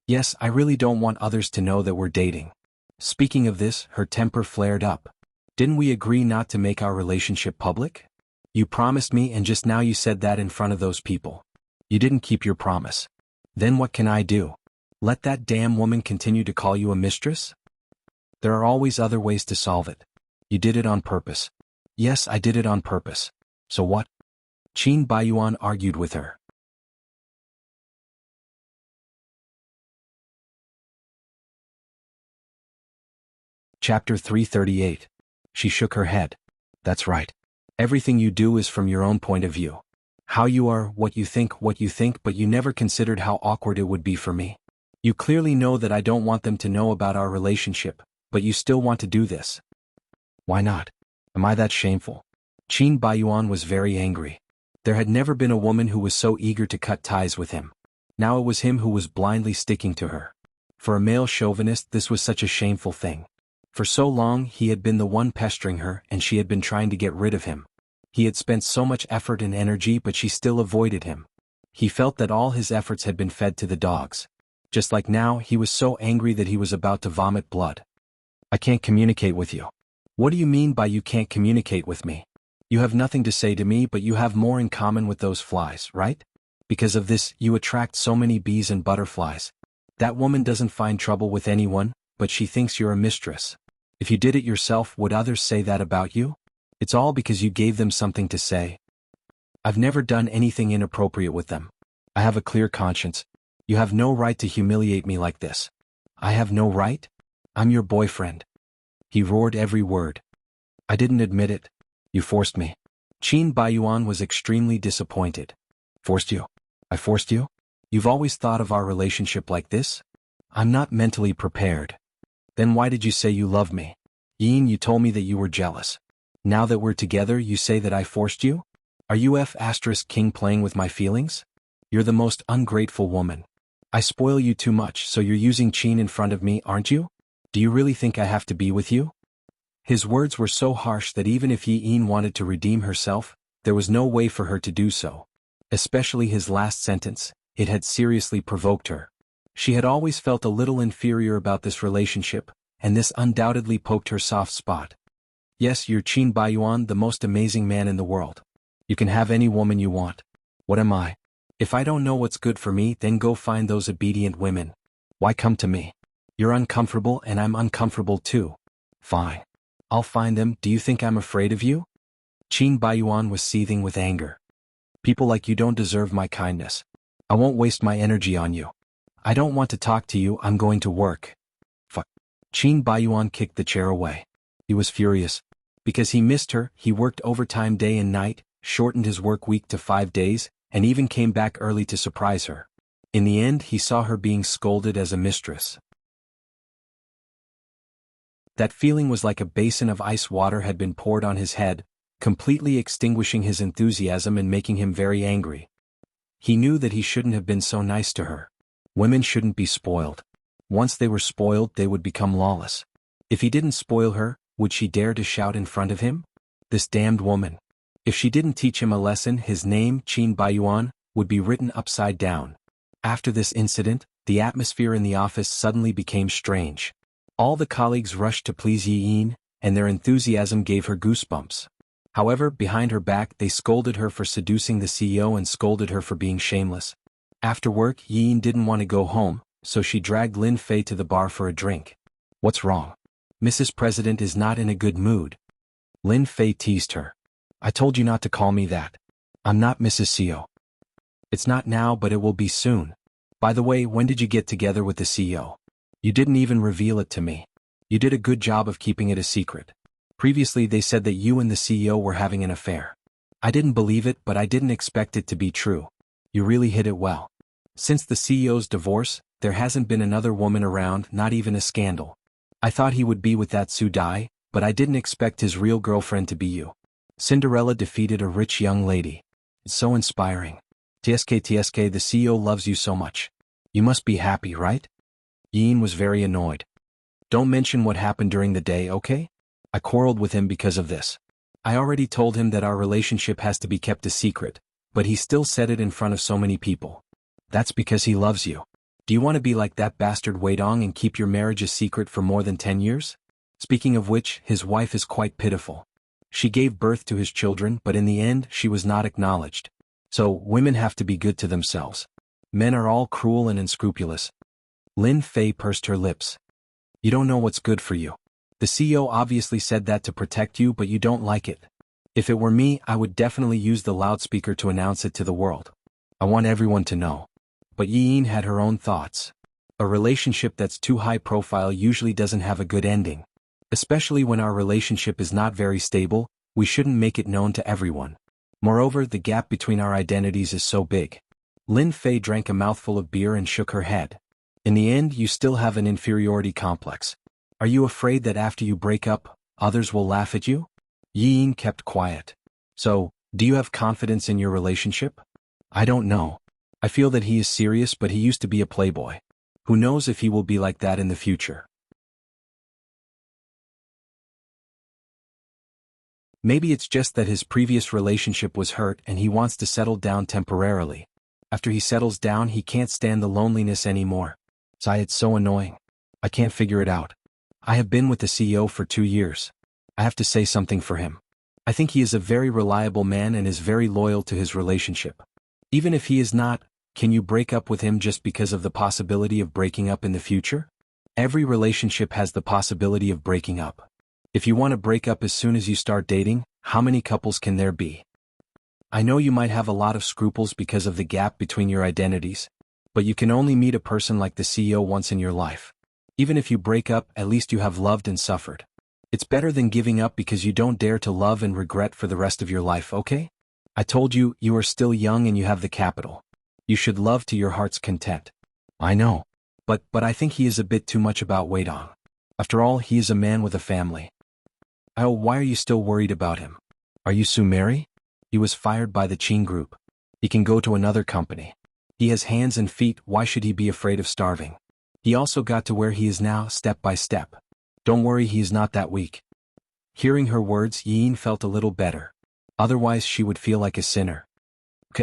Yes, I really don't want others to know that we're dating. Speaking of this, her temper flared up. Didn't we agree not to make our relationship public? You promised me and just now you said that in front of those people. You didn't keep your promise. Then what can I do? Let that damn woman continue to call you a mistress? There are always other ways to solve it. You did it on purpose. Yes, I did it on purpose. So what? Qin Baiyuan argued with her. Chapter 338. She shook her head. That's right. Everything you do is from your own point of view. How you are, what you think, but you never considered how awkward it would be for me. You clearly know that I don't want them to know about our relationship, but you still want to do this. Why not? Am I that shameful? Qin Baiyuan was very angry. There had never been a woman who was so eager to cut ties with him. Now it was him who was blindly sticking to her. For a male chauvinist, this was such a shameful thing. For so long he had been the one pestering her and she had been trying to get rid of him. He had spent so much effort and energy but she still avoided him. He felt that all his efforts had been fed to the dogs. Just like now, he was so angry that he was about to vomit blood. I can't communicate with you. What do you mean by you can't communicate with me? You have nothing to say to me but you have more in common with those flies, right? Because of this, you attract so many bees and butterflies. That woman doesn't find trouble with anyone, but she thinks you're a mistress. If you did it yourself, would others say that about you? It's all because you gave them something to say. I've never done anything inappropriate with them. I have a clear conscience. You have no right to humiliate me like this. I have no right? I'm your boyfriend. He roared every word. I didn't admit it. You forced me. Qin Baiyuan was extremely disappointed. Forced you? I forced you? You've always thought of our relationship like this? I'm not mentally prepared. Then why did you say you love me? Yin, you told me that you were jealous. Now that we're together, you say that I forced you? Are you King playing with my feelings? You're the most ungrateful woman. I spoil you too much, so you're using Qin in front of me, aren't you? Do you really think I have to be with you? His words were so harsh that even if Yin wanted to redeem herself, there was no way for her to do so. Especially his last sentence, it had seriously provoked her. She had always felt a little inferior about this relationship, and this undoubtedly poked her soft spot. Yes, you're Qin Baiyuan, the most amazing man in the world. You can have any woman you want. What am I? If I don't know what's good for me, then go find those obedient women. Why come to me? You're uncomfortable and I'm uncomfortable too. Fine. I'll find them. Do you think I'm afraid of you? Qin Baiyuan was seething with anger. People like you don't deserve my kindness. I won't waste my energy on you. I don't want to talk to you, I'm going to work. Fuck. Qin Baiyuan kicked the chair away. He was furious. Because he missed her, he worked overtime day and night, shortened his work week to 5 days, and even came back early to surprise her. In the end, he saw her being scolded as a mistress. That feeling was like a basin of ice water had been poured on his head, completely extinguishing his enthusiasm and making him very angry. He knew that he shouldn't have been so nice to her. Women shouldn't be spoiled. Once they were spoiled, they would become lawless. If he didn't spoil her, would she dare to shout in front of him? This damned woman. If she didn't teach him a lesson, his name, Qin Baiyuan, would be written upside down. After this incident, the atmosphere in the office suddenly became strange. All the colleagues rushed to please Yin, and their enthusiasm gave her goosebumps. However, behind her back they scolded her for seducing the CEO and scolded her for being shameless. After work, Yin didn't want to go home, so she dragged Lin Fei to the bar for a drink. What's wrong? Mrs. President is not in a good mood. Lin Fei teased her. I told you not to call me that. I'm not Mrs. CEO. It's not now, but it will be soon. By the way, when did you get together with the CEO? You didn't even reveal it to me. You did a good job of keeping it a secret. Previously they said that you and the CEO were having an affair. I didn't believe it, but I didn't expect it to be true. You really hid it well. Since the CEO's divorce, there hasn't been another woman around, not even a scandal. I thought he would be with that Su Dai, but I didn't expect his real girlfriend to be you. Cinderella defeated a rich young lady. It's so inspiring. TSK, the CEO loves you so much. You must be happy, right? Yin was very annoyed. Don't mention what happened during the day, okay? I quarreled with him because of this. I already told him that our relationship has to be kept a secret, but he still said it in front of so many people. That's because he loves you. Do you want to be like that bastard Weidong and keep your marriage a secret for more than 10 years? Speaking of which, his wife is quite pitiful. She gave birth to his children, but in the end, she was not acknowledged. So, women have to be good to themselves. Men are all cruel and unscrupulous. Lin Fei pursed her lips. You don't know what's good for you. The CEO obviously said that to protect you, but you don't like it. If it were me, I would definitely use the loudspeaker to announce it to the world. I want everyone to know. But Yin had her own thoughts. A relationship that's too high profile usually doesn't have a good ending. Especially when our relationship is not very stable, we shouldn't make it known to everyone. Moreover, the gap between our identities is so big. Lin Fei drank a mouthful of beer and shook her head. In the end, you still have an inferiority complex. Are you afraid that after you break up, others will laugh at you? Yin kept quiet. So, do you have confidence in your relationship? I don't know. I feel that he is serious, but he used to be a playboy. Who knows if he will be like that in the future? Maybe it's just that his previous relationship was hurt and he wants to settle down temporarily. After he settles down, he can't stand the loneliness anymore. It's so annoying. I can't figure it out. I have been with the CEO for 2 years. I have to say something for him. I think he is a very reliable man and is very loyal to his relationship. Even if he is not, can you break up with him just because of the possibility of breaking up in the future? Every relationship has the possibility of breaking up. If you want to break up as soon as you start dating, how many couples can there be? I know you might have a lot of scruples because of the gap between your identities, but you can only meet a person like the CEO once in your life. Even if you break up, at least you have loved and suffered. It's better than giving up because you don't dare to love and regret for the rest of your life, okay? I told you, you are still young and you have the capital. You should love to your heart's content. I know. But I think he is a bit too much about Weidong. After all, he is a man with a family. Oh, why are you still worried about him? Are you Sumeri? He was fired by the Qin group. He can go to another company. He has hands and feet, why should he be afraid of starving? He also got to where he is now, step by step. Don't worry, he is not that weak. Hearing her words, Yin felt a little better. Otherwise she would feel like a sinner.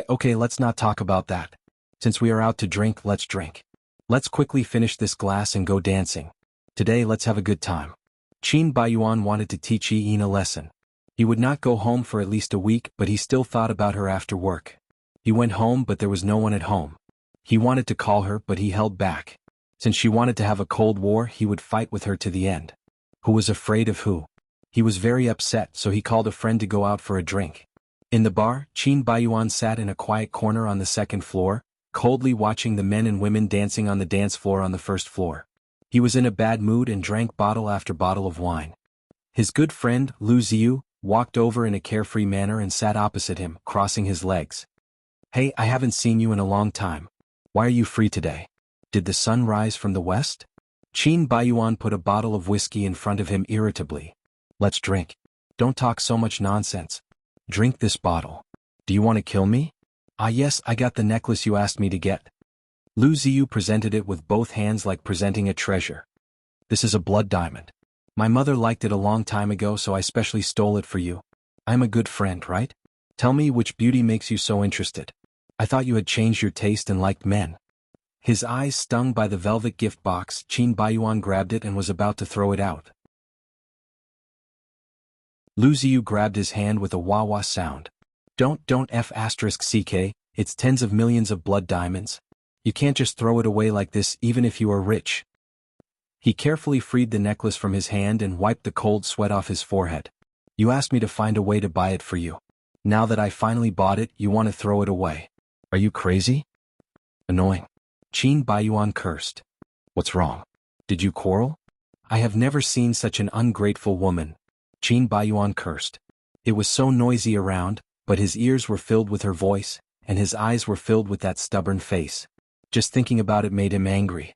Okay, let's not talk about that. Since we are out to drink, let's drink. Let's quickly finish this glass and go dancing. Today let's have a good time. Qin Baiyuan wanted to teach Yin a lesson. He would not go home for at least a week, but he still thought about her after work. He went home, but there was no one at home. He wanted to call her, but he held back. Since she wanted to have a cold war, he would fight with her to the end. Who was afraid of who? He was very upset, so he called a friend to go out for a drink. In the bar, Qin Baiyuan sat in a quiet corner on the second floor, coldly watching the men and women dancing on the dance floor on the first floor. He was in a bad mood and drank bottle after bottle of wine. His good friend, Lu Ziyu, walked over in a carefree manner and sat opposite him, crossing his legs. Hey, I haven't seen you in a long time. Why are you free today? Did the sun rise from the west? Qin Baiyuan put a bottle of whiskey in front of him irritably. Let's drink. Don't talk so much nonsense. Drink this bottle. Do you want to kill me? Ah yes, I got the necklace you asked me to get. Lu Ziyu presented it with both hands like presenting a treasure. This is a blood diamond. My mother liked it a long time ago, so I specially stole it for you. I'm a good friend, right? Tell me which beauty makes you so interested. I thought you had changed your taste and liked men. His eyes stung by the velvet gift box, Qin Baiyuan grabbed it and was about to throw it out. Lu Ziyu grabbed his hand with a wah-wah sound. Don't f*ck, it's tens of millions of blood diamonds. You can't just throw it away like this even if you are rich. He carefully freed the necklace from his hand and wiped the cold sweat off his forehead. You asked me to find a way to buy it for you. Now that I finally bought it, you want to throw it away. Are you crazy? Annoying. Qin Baiyuan cursed. What's wrong? Did you quarrel? I have never seen such an ungrateful woman. Qin Baiyuan cursed. It was so noisy around, but his ears were filled with her voice, and his eyes were filled with that stubborn face. Just thinking about it made him angry.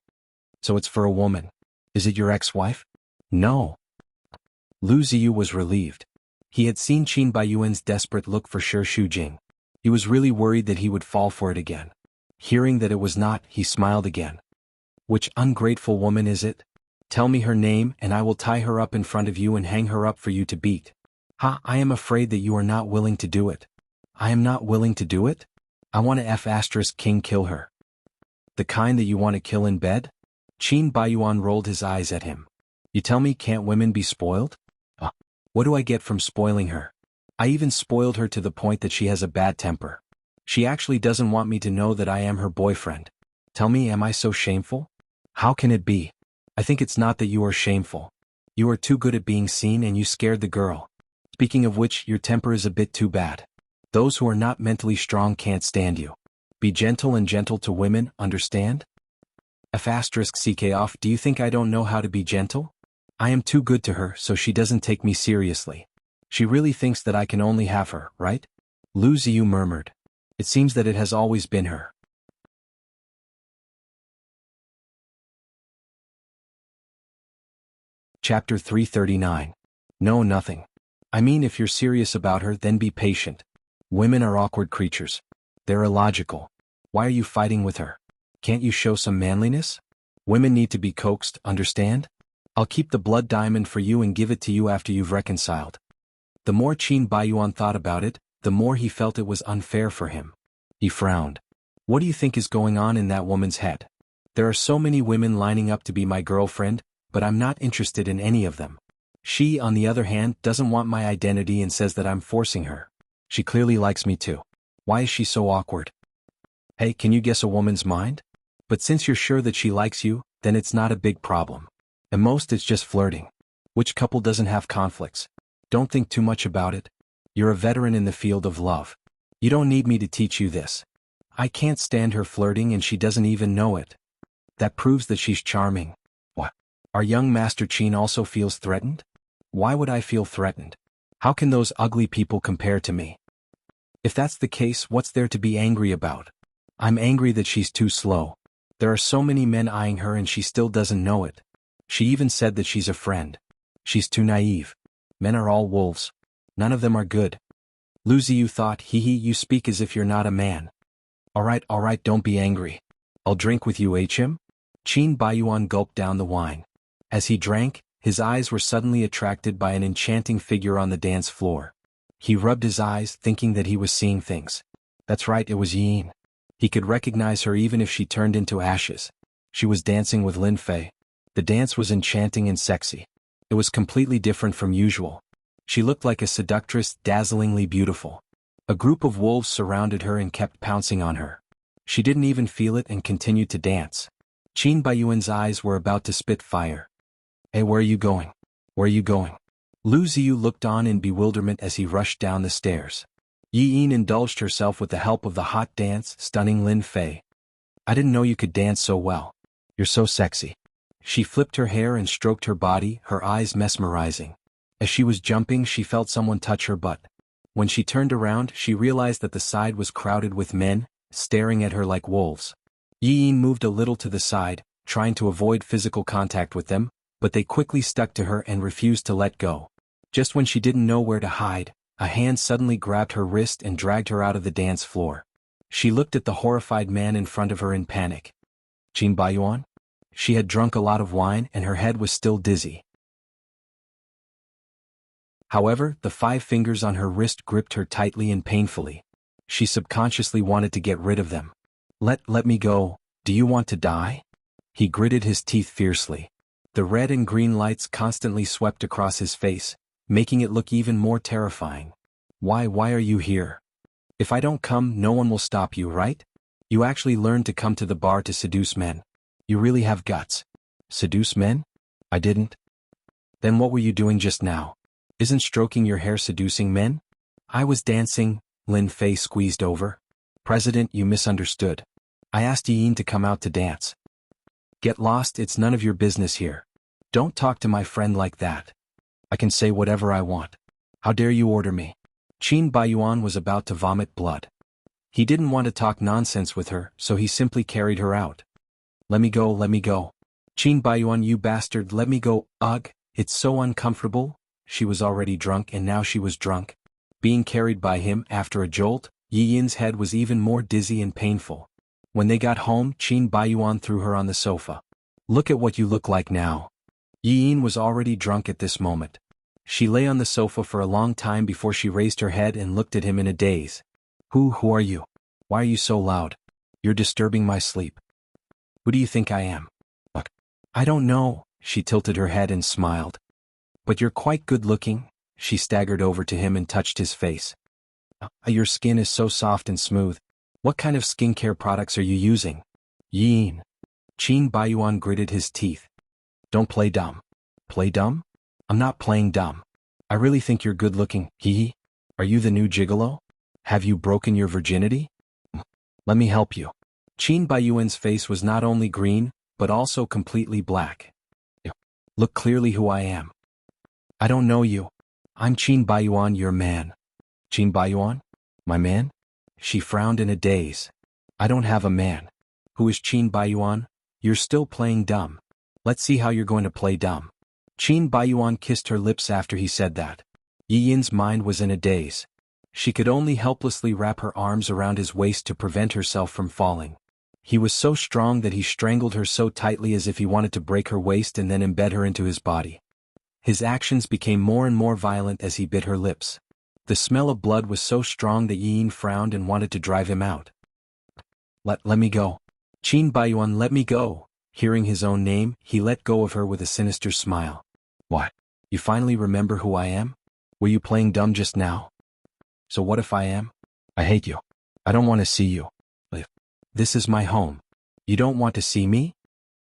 So it's for a woman. Is it your ex-wife? No. Lu Ziyu was relieved. He had seen Qin Baiyuan's desperate look for Shi Shujing. He was really worried that he would fall for it again. Hearing that it was not, he smiled again. Which ungrateful woman is it? Tell me her name and I will tie her up in front of you and hang her up for you to beat. Ha, I am afraid that you are not willing to do it. I am not willing to do it? I want to King kill her. The kind that you want to kill in bed? Qin Baiyuan rolled his eyes at him. You tell me can't women be spoiled? What do I get from spoiling her? I even spoiled her to the point that she has a bad temper. She actually doesn't want me to know that I am her boyfriend. Tell me, am I so shameful? How can it be? I think it's not that you are shameful. You are too good at being seen and you scared the girl. Speaking of which, your temper is a bit too bad. Those who are not mentally strong can't stand you. Be gentle and gentle to women, understand? F***ck off, do you think I don't know how to be gentle? I am too good to her so she doesn't take me seriously. She really thinks that I can only have her, right? Lu Ziyu murmured. It seems that it has always been her. Chapter 339. No, nothing. I mean, if you're serious about her, then be patient. Women are awkward creatures. They're illogical. Why are you fighting with her? Can't you show some manliness? Women need to be coaxed, understand? I'll keep the blood diamond for you and give it to you after you've reconciled. The more Qin Baiyuan thought about it, the more he felt it was unfair for him. He frowned. What do you think is going on in that woman's head? There are so many women lining up to be my girlfriend, but I'm not interested in any of them. She, on the other hand, doesn't want my identity and says that I'm forcing her. She clearly likes me too. Why is she so awkward? Hey, can you guess a woman's mind? But since you're sure that she likes you, then it's not a big problem. At most it's just flirting. Which couple doesn't have conflicts? Don't think too much about it. You're a veteran in the field of love. You don't need me to teach you this. I can't stand her flirting and she doesn't even know it. That proves that she's charming. What? Our young Master Qin also feels threatened? Why would I feel threatened? How can those ugly people compare to me? If that's the case, what's there to be angry about? I'm angry that she's too slow. There are so many men eyeing her and she still doesn't know it. She even said that she's a friend. She's too naive. Men are all wolves. None of them are good. Lu Ziyu thought, hee, you speak as if you're not a man. Alright, don't be angry. I'll drink with you, Him? Qin Baiyuan gulped down the wine. As he drank, his eyes were suddenly attracted by an enchanting figure on the dance floor. He rubbed his eyes, thinking that he was seeing things. That's right, it was Yin. He could recognize her even if she turned into ashes. She was dancing with Lin Fei. The dance was enchanting and sexy. It was completely different from usual. She looked like a seductress, dazzlingly beautiful. A group of wolves surrounded her and kept pouncing on her. She didn't even feel it and continued to dance. Qin Baiyuan's eyes were about to spit fire. Hey, where are you going? Where are you going? Lu Ziyu looked on in bewilderment as he rushed down the stairs. Yi Yin indulged herself with the help of the hot dance, stunning Lin Fei. I didn't know you could dance so well. You're so sexy. She flipped her hair and stroked her body, her eyes mesmerizing. As she was jumping, she felt someone touch her butt. When she turned around, she realized that the side was crowded with men, staring at her like wolves. Yi Yin moved a little to the side, trying to avoid physical contact with them, but they quickly stuck to her and refused to let go. Just when she didn't know where to hide, a hand suddenly grabbed her wrist and dragged her out of the dance floor. She looked at the horrified man in front of her in panic. Qin Baiyuan? She had drunk a lot of wine and her head was still dizzy. However, the 5 fingers on her wrist gripped her tightly and painfully. She subconsciously wanted to get rid of them. Let me go. Do you want to die? He gritted his teeth fiercely. The red and green lights constantly swept across his face, making it look even more terrifying. Why are you here? If I don't come, no one will stop you, right? You actually learned to come to the bar to seduce men. You really have guts. Seduce men? I didn't. Then what were you doing just now? Isn't stroking your hair seducing men? I was dancing, Lin Fei squeezed over. President, you misunderstood. I asked Yin to come out to dance. Get lost, it's none of your business here. Don't talk to my friend like that. I can say whatever I want. How dare you order me? Qin Baiyuan was about to vomit blood. He didn't want to talk nonsense with her, so he simply carried her out. Let me go. Qin Baiyuan, you bastard, let me go. Ugh, it's so uncomfortable. She was already drunk and now she was drunk. Being carried by him after a jolt, Yi Yin's head was even more dizzy and painful. When they got home, Qin Baiyuan threw her on the sofa. Look at what you look like now. Yin was already drunk at this moment. She lay on the sofa for a long time before she raised her head and looked at him in a daze. Who are you? Why are you so loud? You're disturbing my sleep. Who do you think I am? Look. I don't know, she tilted her head and smiled. But you're quite good looking. She staggered over to him and touched his face. Your skin is so soft and smooth. What kind of skincare products are you using? Yin. Qin Baiyuan gritted his teeth. Don't play dumb. Play dumb? I'm not playing dumb. I really think you're good looking. Hee. Are you the new gigolo? Have you broken your virginity? Let me help you. Qin Baiyuan's face was not only green, but also completely black. Look clearly who I am. I don't know you. I'm Qin Baiyuan, your man. Qin Baiyuan? My man? She frowned in a daze. I don't have a man. Who is Qin Baiyuan? You're still playing dumb. Let's see how you're going to play dumb. Qin Baiyuan kissed her lips after he said that. Yi Yin's mind was in a daze. She could only helplessly wrap her arms around his waist to prevent herself from falling. He was so strong that he strangled her so tightly as if he wanted to break her waist and then embed her into his body. His actions became more and more violent as he bit her lips. The smell of blood was so strong that Yi Yin frowned and wanted to drive him out. Let me go. Qin Baiyuan, let me go. Hearing his own name, he let go of her with a sinister smile. What? You finally remember who I am? Were you playing dumb just now? So what if I am? I hate you. I don't want to see you. This is my home. You don't want to see me?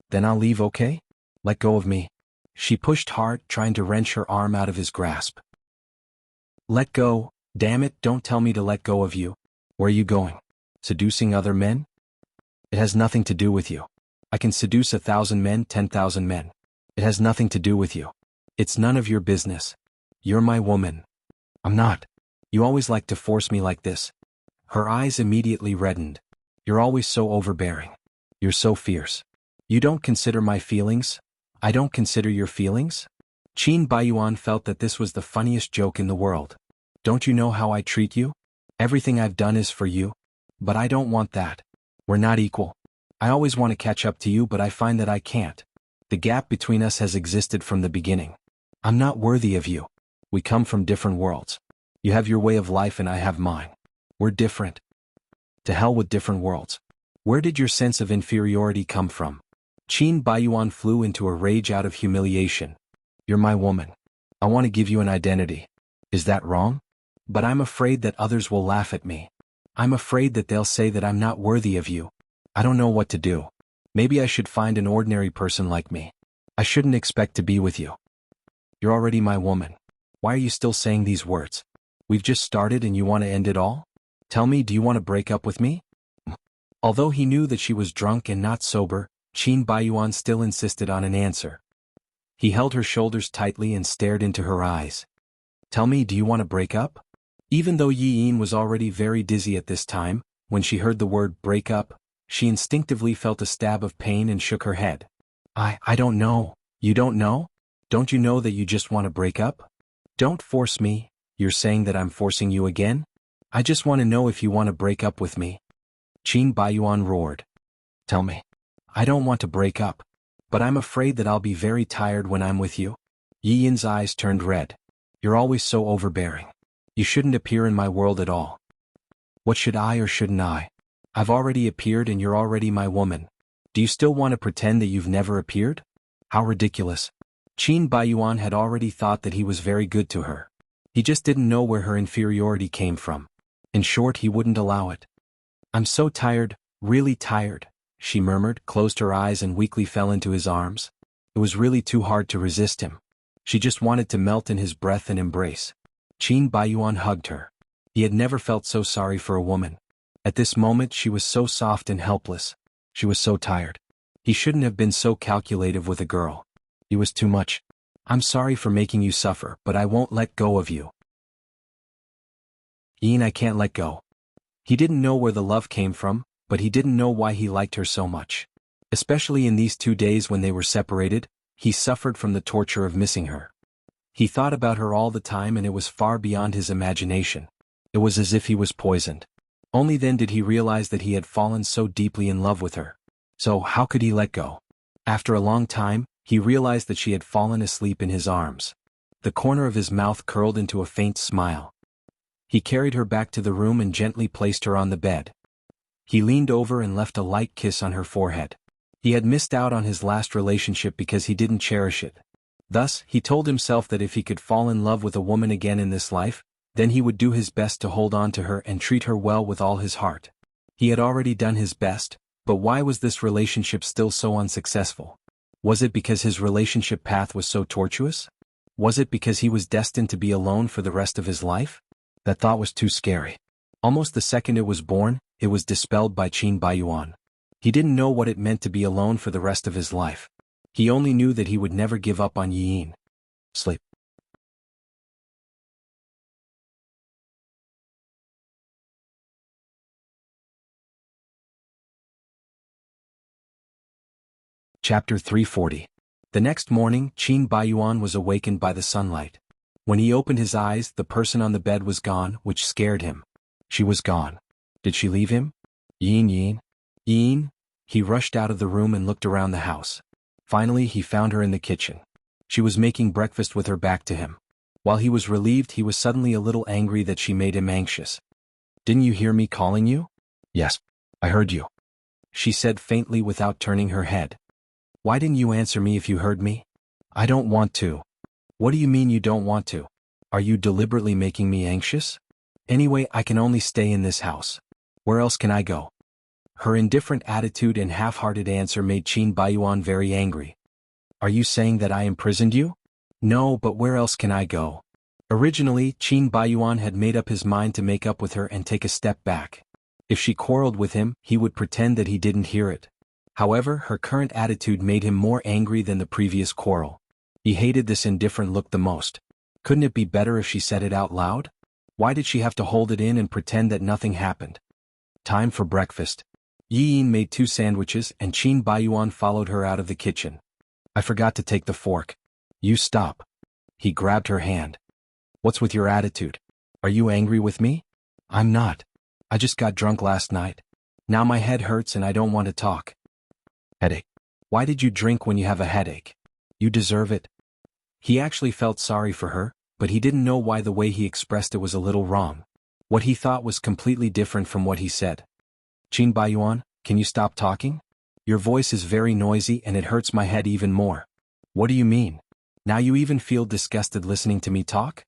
Then I'll leave, okay? Let go of me. She pushed hard, trying to wrench her arm out of his grasp. Let go. Damn it, don't tell me to let go of you. Where are you going? Seducing other men? It has nothing to do with you. I can seduce 1,000 men, 10,000 men. It has nothing to do with you. It's none of your business. You're my woman. I'm not. You always like to force me like this. Her eyes immediately reddened. You're always so overbearing. You're so fierce. You don't consider my feelings? I don't consider your feelings? Qin Baiyuan felt that this was the funniest joke in the world. Don't you know how I treat you? Everything I've done is for you. But I don't want that. We're not equal. I always want to catch up to you, but I find that I can't. The gap between us has existed from the beginning. I'm not worthy of you. We come from different worlds. You have your way of life and I have mine. We're different. To hell with different worlds. Where did your sense of inferiority come from? Qin Baiyuan flew into a rage out of humiliation. You're my woman. I want to give you an identity. Is that wrong? But I'm afraid that others will laugh at me. I'm afraid that they'll say that I'm not worthy of you. I don't know what to do. Maybe I should find an ordinary person like me. I shouldn't expect to be with you. You're already my woman. Why are you still saying these words? We've just started and you want to end it all? Tell me, do you want to break up with me? Although he knew that she was drunk and not sober, Qin Baiyuan still insisted on an answer. He held her shoulders tightly and stared into her eyes. Tell me, do you want to break up? Even though Yi Yin was already very dizzy at this time, when she heard the word break up, she instinctively felt a stab of pain and shook her head. I don't know. You don't know? Don't you know that you just want to break up? Don't force me. You're saying that I'm forcing you again? I just want to know if you want to break up with me. Qin Baiyuan roared. Tell me. I don't want to break up. But I'm afraid that I'll be very tired when I'm with you. Yi Yin's eyes turned red. You're always so overbearing. You shouldn't appear in my world at all. What should I or shouldn't I? I've already appeared and you're already my woman. Do you still want to pretend that you've never appeared? How ridiculous. Qin Baiyuan had already thought that he was very good to her. He just didn't know where her inferiority came from. In short, he wouldn't allow it. I'm so tired, really tired, she murmured, closed her eyes and weakly fell into his arms. It was really too hard to resist him. She just wanted to melt in his breath and embrace. Qin Baiyuan hugged her. He had never felt so sorry for a woman. At this moment she was so soft and helpless. She was so tired. He shouldn't have been so calculative with a girl. He was too much. I'm sorry for making you suffer, but I won't let go of you. Yin, I can't let go. He didn't know where the love came from, but he didn't know why he liked her so much. Especially in these 2 days when they were separated, he suffered from the torture of missing her. He thought about her all the time and it was far beyond his imagination. It was as if he was poisoned. Only then did he realize that he had fallen so deeply in love with her. So how could he let go? After a long time, he realized that she had fallen asleep in his arms. The corner of his mouth curled into a faint smile. He carried her back to the room and gently placed her on the bed. He leaned over and left a light kiss on her forehead. He had missed out on his last relationship because he didn't cherish it. Thus, he told himself that if he could fall in love with a woman again in this life, then he would do his best to hold on to her and treat her well with all his heart. He had already done his best, but why was this relationship still so unsuccessful? Was it because his relationship path was so tortuous? Was it because he was destined to be alone for the rest of his life? That thought was too scary. Almost the second it was born, it was dispelled by Qin Baiyuan. He didn't know what it meant to be alone for the rest of his life. He only knew that he would never give up on Yin. Sleep. Chapter 340. The next morning, Qin Baiyuan was awakened by the sunlight. When he opened his eyes, the person on the bed was gone, which scared him. She was gone. Did she leave him? Yin. Yin. He rushed out of the room and looked around the house. Finally, he found her in the kitchen. She was making breakfast with her back to him. While he was relieved, he was suddenly a little angry that she made him anxious. Didn't you hear me calling you? Yes, I heard you, she said faintly without turning her head. Why didn't you answer me if you heard me? I don't want to. What do you mean you don't want to? Are you deliberately making me anxious? Anyway, I can only stay in this house. Where else can I go? Her indifferent attitude and half-hearted answer made Qin Baiyuan very angry. Are you saying that I imprisoned you? No, but where else can I go? Originally, Qin Baiyuan had made up his mind to make up with her and take a step back. If she quarreled with him, he would pretend that he didn't hear it. However, her current attitude made him more angry than the previous quarrel. He hated this indifferent look the most. Couldn't it be better if she said it out loud? Why did she have to hold it in and pretend that nothing happened? Time for breakfast. Yin made 2 sandwiches and Qin Baiyuan followed her out of the kitchen. I forgot to take the fork. You stop. He grabbed her hand. What's with your attitude? Are you angry with me? I'm not. I just got drunk last night. Now my head hurts and I don't want to talk. Headache. Why did you drink when you have a headache? You deserve it. He actually felt sorry for her, but he didn't know why the way he expressed it was a little wrong. What he thought was completely different from what he said. Qin Baiyuan, can you stop talking? Your voice is very noisy and it hurts my head even more. What do you mean? Now you even feel disgusted listening to me talk?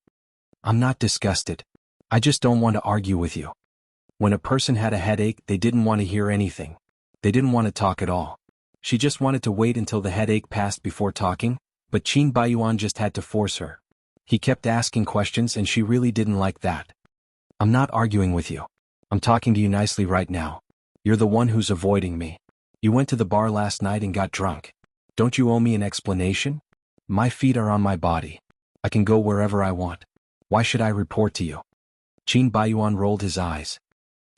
I'm not disgusted. I just don't want to argue with you. When a person had a headache, they didn't want to hear anything. They didn't want to talk at all. She just wanted to wait until the headache passed before talking, but Qin Baiyuan just had to force her. He kept asking questions and she really didn't like that. I'm not arguing with you. I'm talking to you nicely right now. You're the one who's avoiding me. You went to the bar last night and got drunk. Don't you owe me an explanation? My feet are on my body. I can go wherever I want. Why should I report to you? Qin Baiyuan rolled his eyes.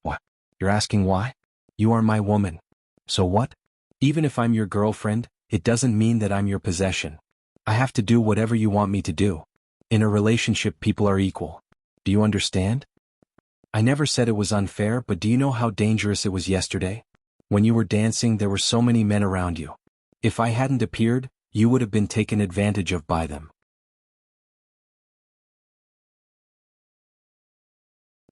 What? You're asking why? You are my woman. So what? Even if I'm your girlfriend, it doesn't mean that I'm your possession. I have to do whatever you want me to do. In a relationship, people are equal. Do you understand? I never said it was unfair, but do you know how dangerous it was yesterday? When you were dancing, there were so many men around you. If I hadn't appeared, you would have been taken advantage of by them.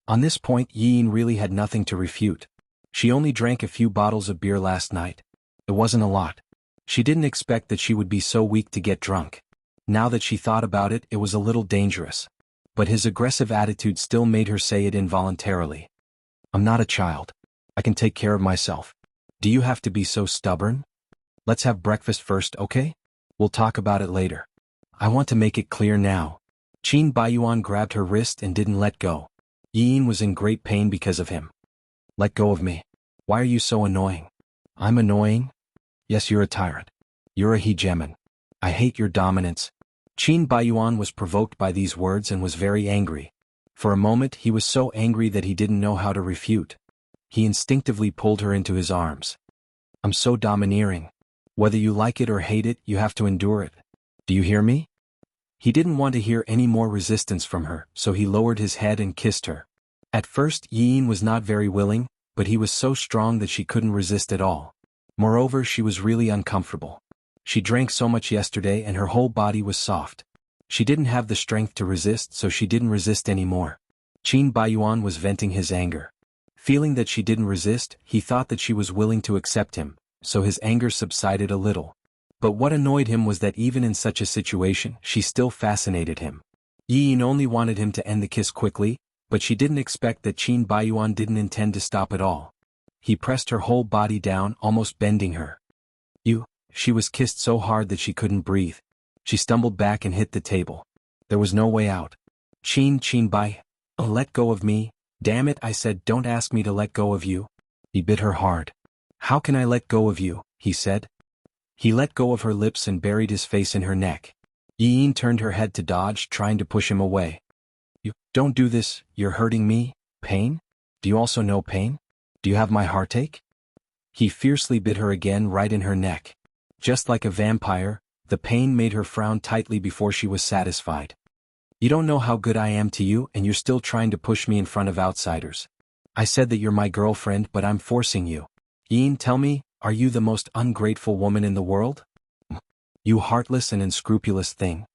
On this point, Yin really had nothing to refute. She only drank a few bottles of beer last night. It wasn't a lot. She didn't expect that she would be so weak to get drunk. Now that she thought about it, it was a little dangerous. But his aggressive attitude still made her say it involuntarily. I'm not a child. I can take care of myself. Do you have to be so stubborn? Let's have breakfast first, okay? We'll talk about it later. I want to make it clear now. Qin Baiyuan grabbed her wrist and didn't let go. Yin was in great pain because of him. Let go of me. Why are you so annoying? I'm annoying? Yes, you're a tyrant. You're a hegemon. I hate your dominance. Qin Baiyuan was provoked by these words and was very angry. For a moment he was so angry that he didn't know how to refute. He instinctively pulled her into his arms. I'm so domineering. Whether you like it or hate it, you have to endure it. Do you hear me? He didn't want to hear any more resistance from her, so he lowered his head and kissed her. At first Yin was not very willing, but he was so strong that she couldn't resist at all. Moreover, she was really uncomfortable. She drank so much yesterday and her whole body was soft. She didn't have the strength to resist, so she didn't resist anymore. Qin Baiyuan was venting his anger. Feeling that she didn't resist, he thought that she was willing to accept him, so his anger subsided a little. But what annoyed him was that even in such a situation, she still fascinated him. Yin only wanted him to end the kiss quickly, but she didn't expect that Qin Baiyuan didn't intend to stop at all. He pressed her whole body down, almost bending her. She was kissed so hard that she couldn't breathe. She stumbled back and hit the table. There was no way out. Qin Bai, let go of me. Damn it, I said don't ask me to let go of you. He bit her hard. How can I let go of you, he said. He let go of her lips and buried his face in her neck. Yin turned her head to dodge, trying to push him away. You don't do this, you're hurting me. Pain? Do you also know pain? Do you have my heartache? He fiercely bit her again right in her neck. Just like a vampire, the pain made her frown tightly before she was satisfied. You don't know how good I am to you and you're still trying to push me in front of outsiders. I said that you're my girlfriend, but I'm forcing you. Yin, tell me, are you the most ungrateful woman in the world? You heartless and unscrupulous thing.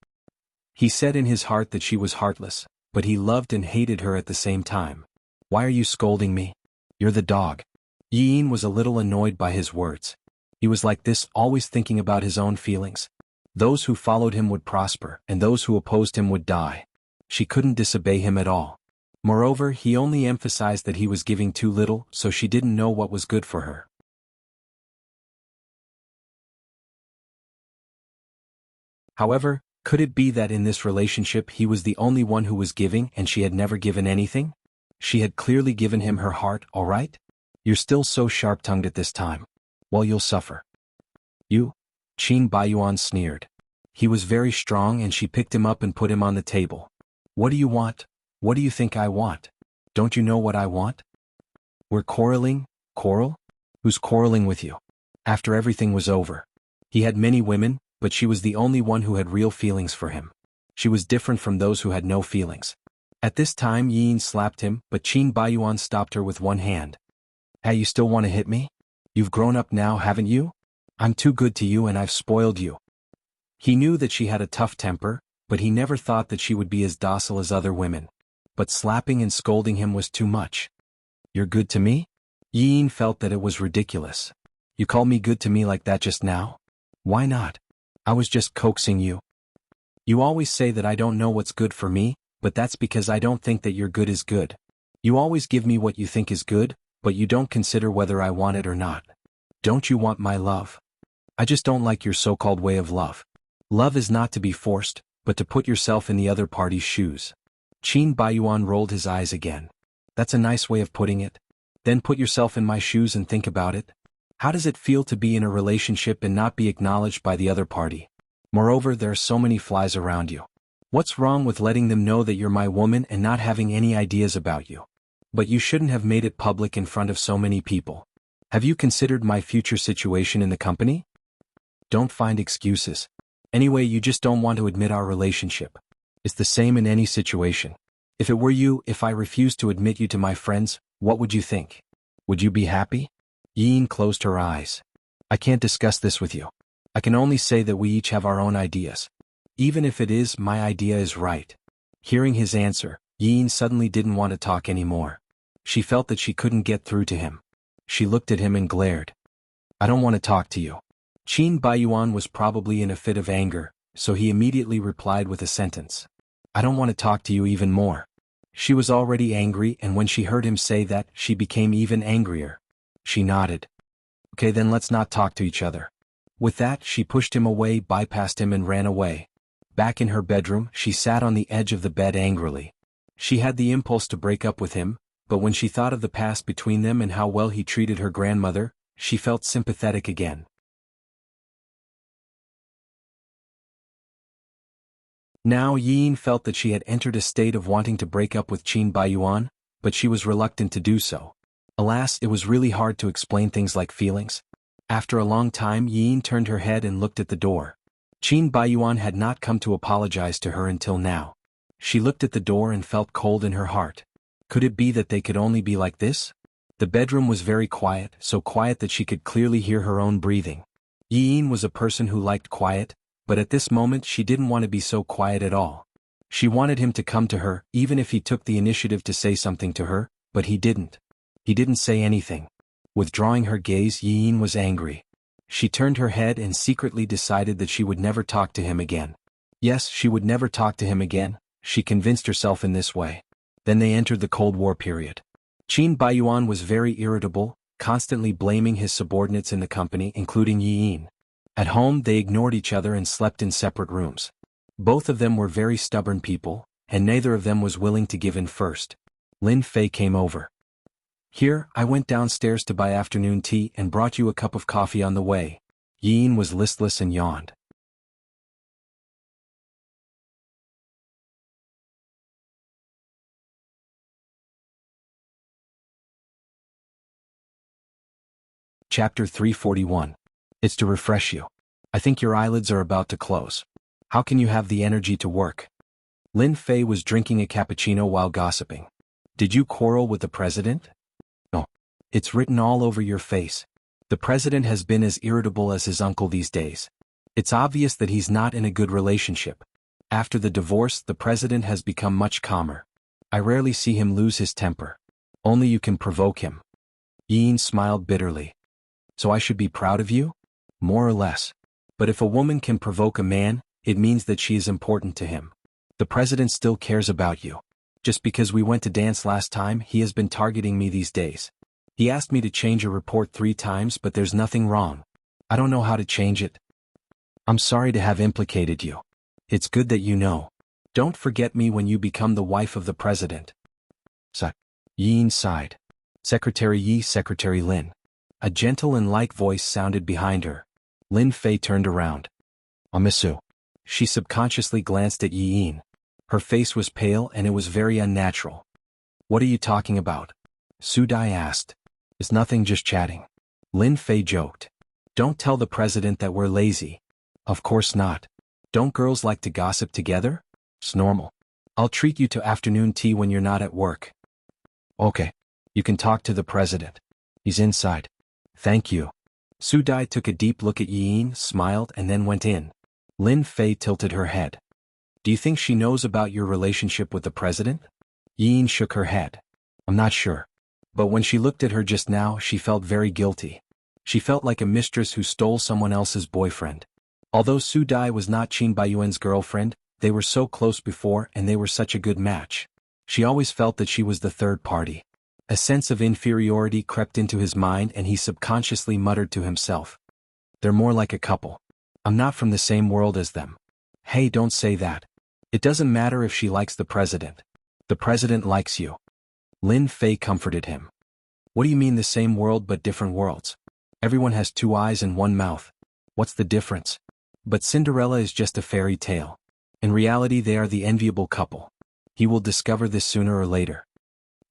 He said in his heart that she was heartless, but he loved and hated her at the same time. Why are you scolding me? You're the dog. Yin was a little annoyed by his words. He was like this, always thinking about his own feelings. Those who followed him would prosper, and those who opposed him would die. She couldn't disobey him at all. Moreover, he only emphasized that he was giving too little, so she didn't know what was good for her. However, could it be that in this relationship he was the only one who was giving and she had never given anything? She had clearly given him her heart, all right? You're still so sharp-tongued at this time. Well, you'll suffer. You? Qin Baiyuan sneered. He was very strong and she picked him up and put him on the table. What do you want? What do you think I want? Don't you know what I want? We're quarreling? Quarrel? Who's quarreling with you? After everything was over. He had many women, but she was the only one who had real feelings for him. She was different from those who had no feelings. At this time Yin slapped him, but Qin Baiyuan stopped her with one hand. Hey, you still want to hit me? You've grown up now, haven't you? I'm too good to you and I've spoiled you. He knew that she had a tough temper, but he never thought that she would be as docile as other women. But slapping and scolding him was too much. You're good to me? Yin felt that it was ridiculous. You call me good to me like that just now? Why not? I was just coaxing you. You always say that I don't know what's good for me, but that's because I don't think that your good is good. You always give me what you think is good, but you don't consider whether I want it or not. Don't you want my love? I just don't like your so-called way of love. Love is not to be forced, but to put yourself in the other party's shoes. Qin Baiyuan rolled his eyes again. That's a nice way of putting it. Then put yourself in my shoes and think about it. How does it feel to be in a relationship and not be acknowledged by the other party? Moreover, there are so many flies around you. What's wrong with letting them know that you're my woman and not having any ideas about you? But you shouldn't have made it public in front of so many people. Have you considered my future situation in the company? Don't find excuses. Anyway, you just don't want to admit our relationship. It's the same in any situation. If it were you, if I refused to admit you to my friends, what would you think? Would you be happy? Yin closed her eyes. I can't discuss this with you. I can only say that we each have our own ideas. Even if it is, my idea is right. Hearing his answer, Yin suddenly didn't want to talk anymore. She felt that she couldn't get through to him. She looked at him and glared. I don't want to talk to you. Qin Baiyuan was probably in a fit of anger, so he immediately replied with a sentence. I don't want to talk to you even more. She was already angry, and when she heard him say that, she became even angrier. She nodded. Okay, then let's not talk to each other. With that, she pushed him away, bypassed him and ran away. Back in her bedroom, she sat on the edge of the bed angrily. She had the impulse to break up with him, but when she thought of the past between them and how well he treated her grandmother, she felt sympathetic again. Now Yin felt that she had entered a state of wanting to break up with Qin Baiyuan, but she was reluctant to do so. Alas, it was really hard to explain things like feelings. After a long time, Yin turned her head and looked at the door. Qin Baiyuan had not come to apologize to her until now. She looked at the door and felt cold in her heart. Could it be that they could only be like this? The bedroom was very quiet, so quiet that she could clearly hear her own breathing. Yiyin was a person who liked quiet, but at this moment she didn't want to be so quiet at all. She wanted him to come to her, even if he took the initiative to say something to her, but he didn't. He didn't say anything. Withdrawing her gaze, Yiyin was angry. She turned her head and secretly decided that she would never talk to him again. Yes, she would never talk to him again, she convinced herself in this way. Then they entered the Cold War period. Qin Baiyuan was very irritable, constantly blaming his subordinates in the company, including Yiyin. At home they ignored each other and slept in separate rooms. Both of them were very stubborn people, and neither of them was willing to give in first. Lin Fei came over. Here, I went downstairs to buy afternoon tea and brought you a cup of coffee on the way. Yiyin was listless and yawned. Chapter 341. It's to refresh you. I think your eyelids are about to close. How can you have the energy to work? Lin Fei was drinking a cappuccino while gossiping. Did you quarrel with the president? No. It's written all over your face. The president has been as irritable as his uncle these days. It's obvious that he's not in a good relationship. After the divorce, the president has become much calmer. I rarely see him lose his temper. Only you can provoke him. Yiyin smiled bitterly. So I should be proud of you? More or less. But if a woman can provoke a man, it means that she is important to him. The president still cares about you. Just because we went to dance last time, he has been targeting me these days. He asked me to change a report 3 times, but there's nothing wrong. I don't know how to change it. I'm sorry to have implicated you. It's good that you know. Don't forget me when you become the wife of the president. Yin sighed. Secretary Yi, Secretary Lin. A gentle and light voice sounded behind her. Lin Fei turned around. Amisu. She subconsciously glanced at Yiyin. Her face was pale and it was very unnatural. What are you talking about? Su Dai asked. It's nothing, just chatting. Lin Fei joked. Don't tell the president that we're lazy. Of course not. Don't girls like to gossip together? It's normal. I'll treat you to afternoon tea when you're not at work. Okay. You can talk to the president. He's inside. Thank you. Su Dai took a deep look at Yiyin, smiled and then went in. Lin Fei tilted her head. Do you think she knows about your relationship with the president? Yiyin shook her head. I'm not sure. But when she looked at her just now, she felt very guilty. She felt like a mistress who stole someone else's boyfriend. Although Su Dai was not Qin Baiyuan's girlfriend, they were so close before and they were such a good match. She always felt that she was the third party. A sense of inferiority crept into his mind and he subconsciously muttered to himself. They're more like a couple. I'm not from the same world as them. Hey, don't say that. It doesn't matter if she likes the president. The president likes you. Lin Fei comforted him. What do you mean the same world but different worlds? Everyone has 2 eyes and 1 mouth. What's the difference? But Cinderella is just a fairy tale. In reality they are the enviable couple. He will discover this sooner or later.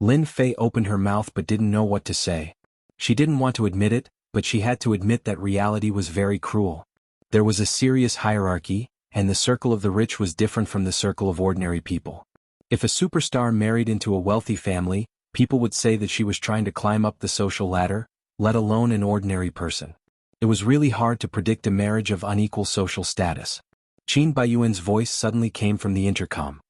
Lin Fei opened her mouth but didn't know what to say. She didn't want to admit it, but she had to admit that reality was very cruel. There was a serious hierarchy, and the circle of the rich was different from the circle of ordinary people. If a superstar married into a wealthy family, people would say that she was trying to climb up the social ladder, let alone an ordinary person. It was really hard to predict a marriage of unequal social status. Qin Baiyuan's voice suddenly came from the intercom.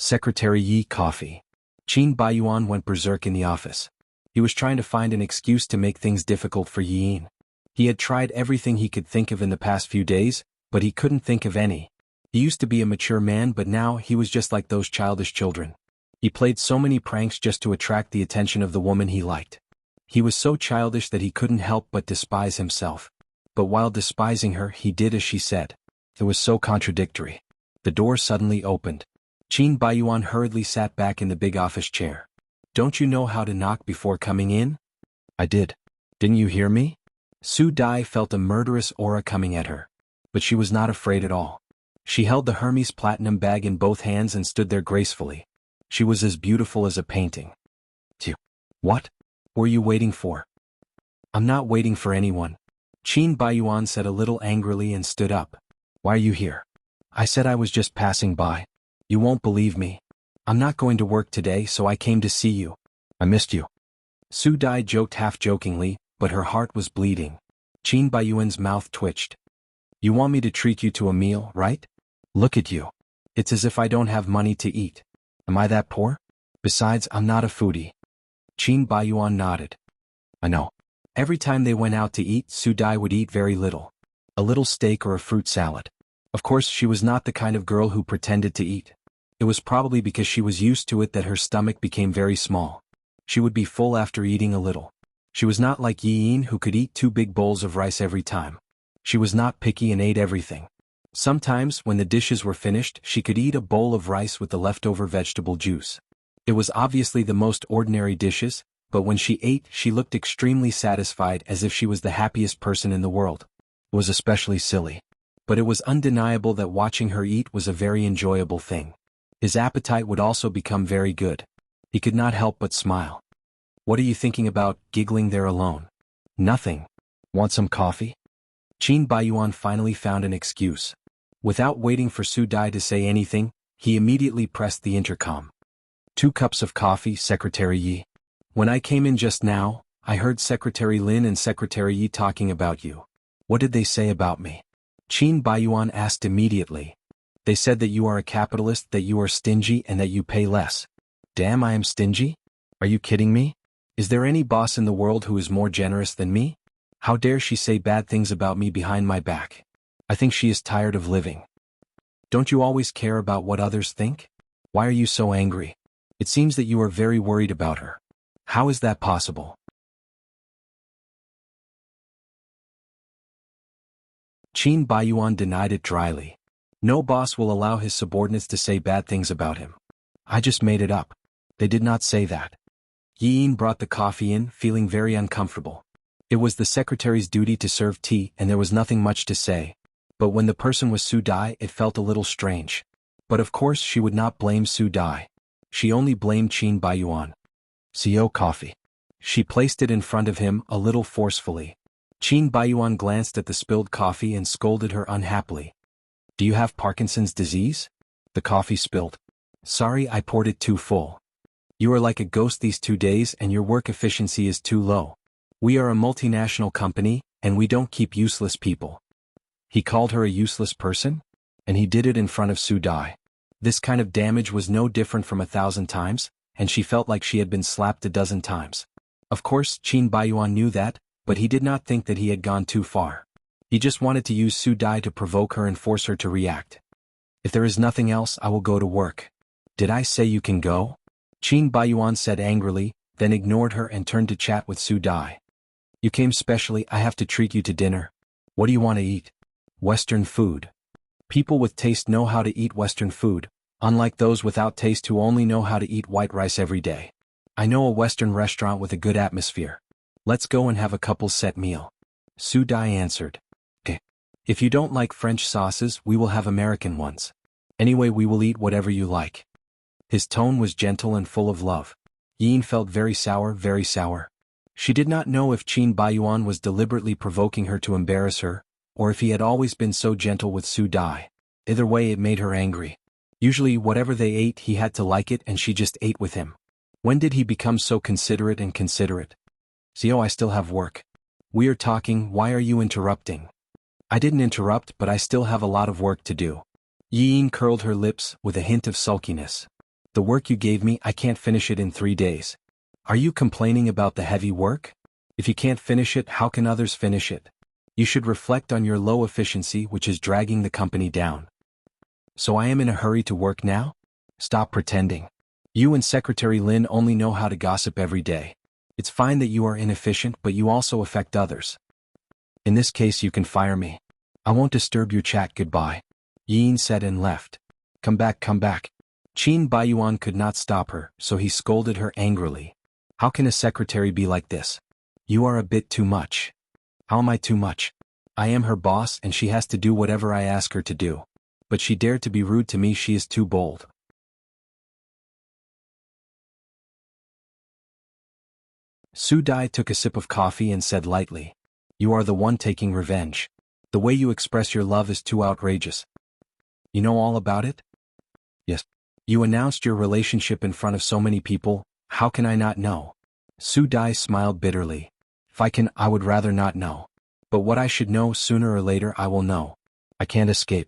Secretary Yi, coffee. Qin Baiyuan went berserk in the office. He was trying to find an excuse to make things difficult for Yiyin. He had tried everything he could think of in the past few days, but he couldn't think of any. He used to be a mature man, but now he was just like those childish children. He played so many pranks just to attract the attention of the woman he liked. He was so childish that he couldn't help but despise himself. But while despising her, he did as she said. It was so contradictory. The door suddenly opened. Qin Baiyuan hurriedly sat back in the big office chair. Don't you know how to knock before coming in? I did. Didn't you hear me? Su Dai felt a murderous aura coming at her. But she was not afraid at all. She held the Hermes platinum bag in both hands and stood there gracefully. She was as beautiful as a painting. What? Were you waiting for? I'm not waiting for anyone. Qin Baiyuan said a little angrily and stood up. Why are you here? I said I was just passing by. You won't believe me. I'm not going to work today, so I came to see you. I missed you. Su Dai joked half-jokingly, but her heart was bleeding. Qin Baiyuan's mouth twitched. You want me to treat you to a meal, right? Look at you. It's as if I don't have money to eat. Am I that poor? Besides, I'm not a foodie. Qin Baiyuan nodded. I know. Every time they went out to eat, Su Dai would eat very little. A little steak or a fruit salad. Of course, she was not the kind of girl who pretended to eat. It was probably because she was used to it that her stomach became very small. She would be full after eating a little. She was not like Yin who could eat 2 big bowls of rice every time. She was not picky and ate everything. Sometimes, when the dishes were finished, she could eat a bowl of rice with the leftover vegetable juice. It was obviously the most ordinary dishes, but when she ate, she looked extremely satisfied, as if she was the happiest person in the world. It was especially silly. But it was undeniable that watching her eat was a very enjoyable thing. His appetite would also become very good. He could not help but smile. What are you thinking about, giggling there alone? Nothing. Want some coffee? Qin Baiyuan finally found an excuse. Without waiting for Su Dai to say anything, he immediately pressed the intercom. 2 cups of coffee, Secretary Yi. When I came in just now, I heard Secretary Lin and Secretary Yi talking about you. What did they say about me? Qin Baiyuan asked immediately. They said that you are a capitalist, that you are stingy, and that you pay less. Damn, I am stingy? Are you kidding me? Is there any boss in the world who is more generous than me? How dare she say bad things about me behind my back? I think she is tired of living. Don't you always care about what others think? Why are you so angry? It seems that you are very worried about her. How is that possible? Qin Baiyuan denied it dryly. No boss will allow his subordinates to say bad things about him. I just made it up. They did not say that. Yin brought the coffee in, feeling very uncomfortable. It was the secretary's duty to serve tea, and there was nothing much to say. But when the person was Su Dai, it felt a little strange. But of course she would not blame Su Dai. She only blamed Qin Baiyuan. CO coffee. She placed it in front of him, a little forcefully. Qin Baiyuan glanced at the spilled coffee and scolded her unhappily. Do you have Parkinson's disease? The coffee spilled. Sorry, I poured it too full. You are like a ghost these 2 days and your work efficiency is too low. We are a multinational company, and we don't keep useless people. He called her a useless person? And he did it in front of Su Dai. This kind of damage was no different from 1,000 times, and she felt like she had been slapped a dozen times. Of course, Qin Baiyuan knew that, but he did not think that he had gone too far. He just wanted to use Su Dai to provoke her and force her to react. If there is nothing else, I will go to work. Did I say you can go? Qin Baiyuan said angrily, then ignored her and turned to chat with Su Dai. You came specially, I have to treat you to dinner. What do you want to eat? Western food. People with taste know how to eat Western food, unlike those without taste who only know how to eat white rice every day. I know a Western restaurant with a good atmosphere. Let's go and have a couple's set meal. Su Dai answered. Okay. If you don't like French sauces, we will have American ones. Anyway, we will eat whatever you like. His tone was gentle and full of love. Yin felt very sour, very sour. She did not know if Qin Baiyuan was deliberately provoking her to embarrass her, or if he had always been so gentle with Su Dai. Either way, it made her angry. Usually, whatever they ate, he had to like it, and she just ate with him. When did he become so considerate and considerate? Zio, I still have work. We are talking, why are you interrupting? I didn't interrupt, but I still have a lot of work to do. Yin curled her lips with a hint of sulkiness. The work you gave me, I can't finish it in 3 days. Are you complaining about the heavy work? If you can't finish it, how can others finish it? You should reflect on your low efficiency, which is dragging the company down. So I am in a hurry to work now? Stop pretending. You and Secretary Lin only know how to gossip every day. It's fine that you are inefficient, but you also affect others. In this case, you can fire me. I won't disturb your chat, goodbye. Yin said and left. Come back, come back. Qin Baiyuan could not stop her, so he scolded her angrily. How can a secretary be like this? You are a bit too much. How am I too much? I am her boss and she has to do whatever I ask her to do. But she dared to be rude to me, she is too bold. Su Dai took a sip of coffee and said lightly, You are the one taking revenge. The way you express your love is too outrageous. You know all about it? Yes. You announced your relationship in front of so many people, how can I not know? Su Dai smiled bitterly. If I can, I would rather not know. But what I should know, sooner or later I will know. I can't escape.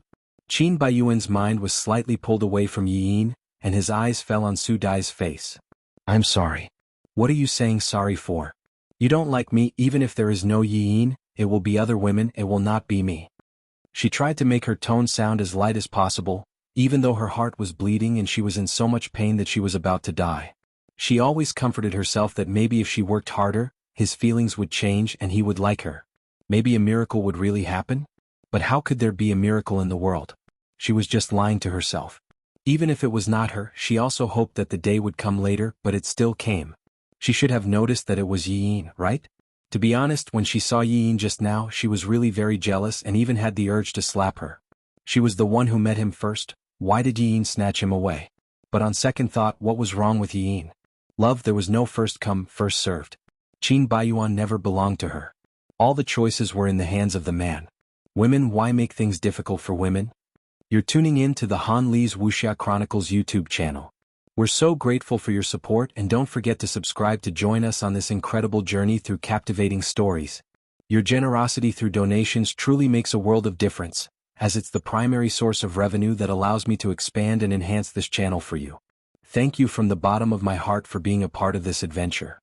Qin Baiyuan's mind was slightly pulled away from Yi Yin, and his eyes fell on Su Dai's face. I'm sorry. What are you saying sorry for? You don't like me, even if there is no Yi Yin, it will be other women, it will not be me. She tried to make her tone sound as light as possible, even though her heart was bleeding and she was in so much pain that she was about to die. She always comforted herself that maybe if she worked harder, his feelings would change and he would like her. Maybe a miracle would really happen? But how could there be a miracle in the world? She was just lying to herself. Even if it was not her, she also hoped that the day would come later, but it still came. She should have noticed that it was Yi Yin, right? To be honest, when she saw Yi Yin just now, she was really very jealous and even had the urge to slap her. She was the one who met him first, why did Yi Yin snatch him away? But on second thought, what was wrong with Yi Yin? Love, there was no first come, first served. Qin Baiyuan never belonged to her. All the choices were in the hands of the man. Women, why make things difficult for women? You're tuning in to the Han Li's Wuxia Chronicles YouTube channel. We're so grateful for your support, and don't forget to subscribe to join us on this incredible journey through captivating stories. Your generosity through donations truly makes a world of difference, as it's the primary source of revenue that allows me to expand and enhance this channel for you. Thank you from the bottom of my heart for being a part of this adventure.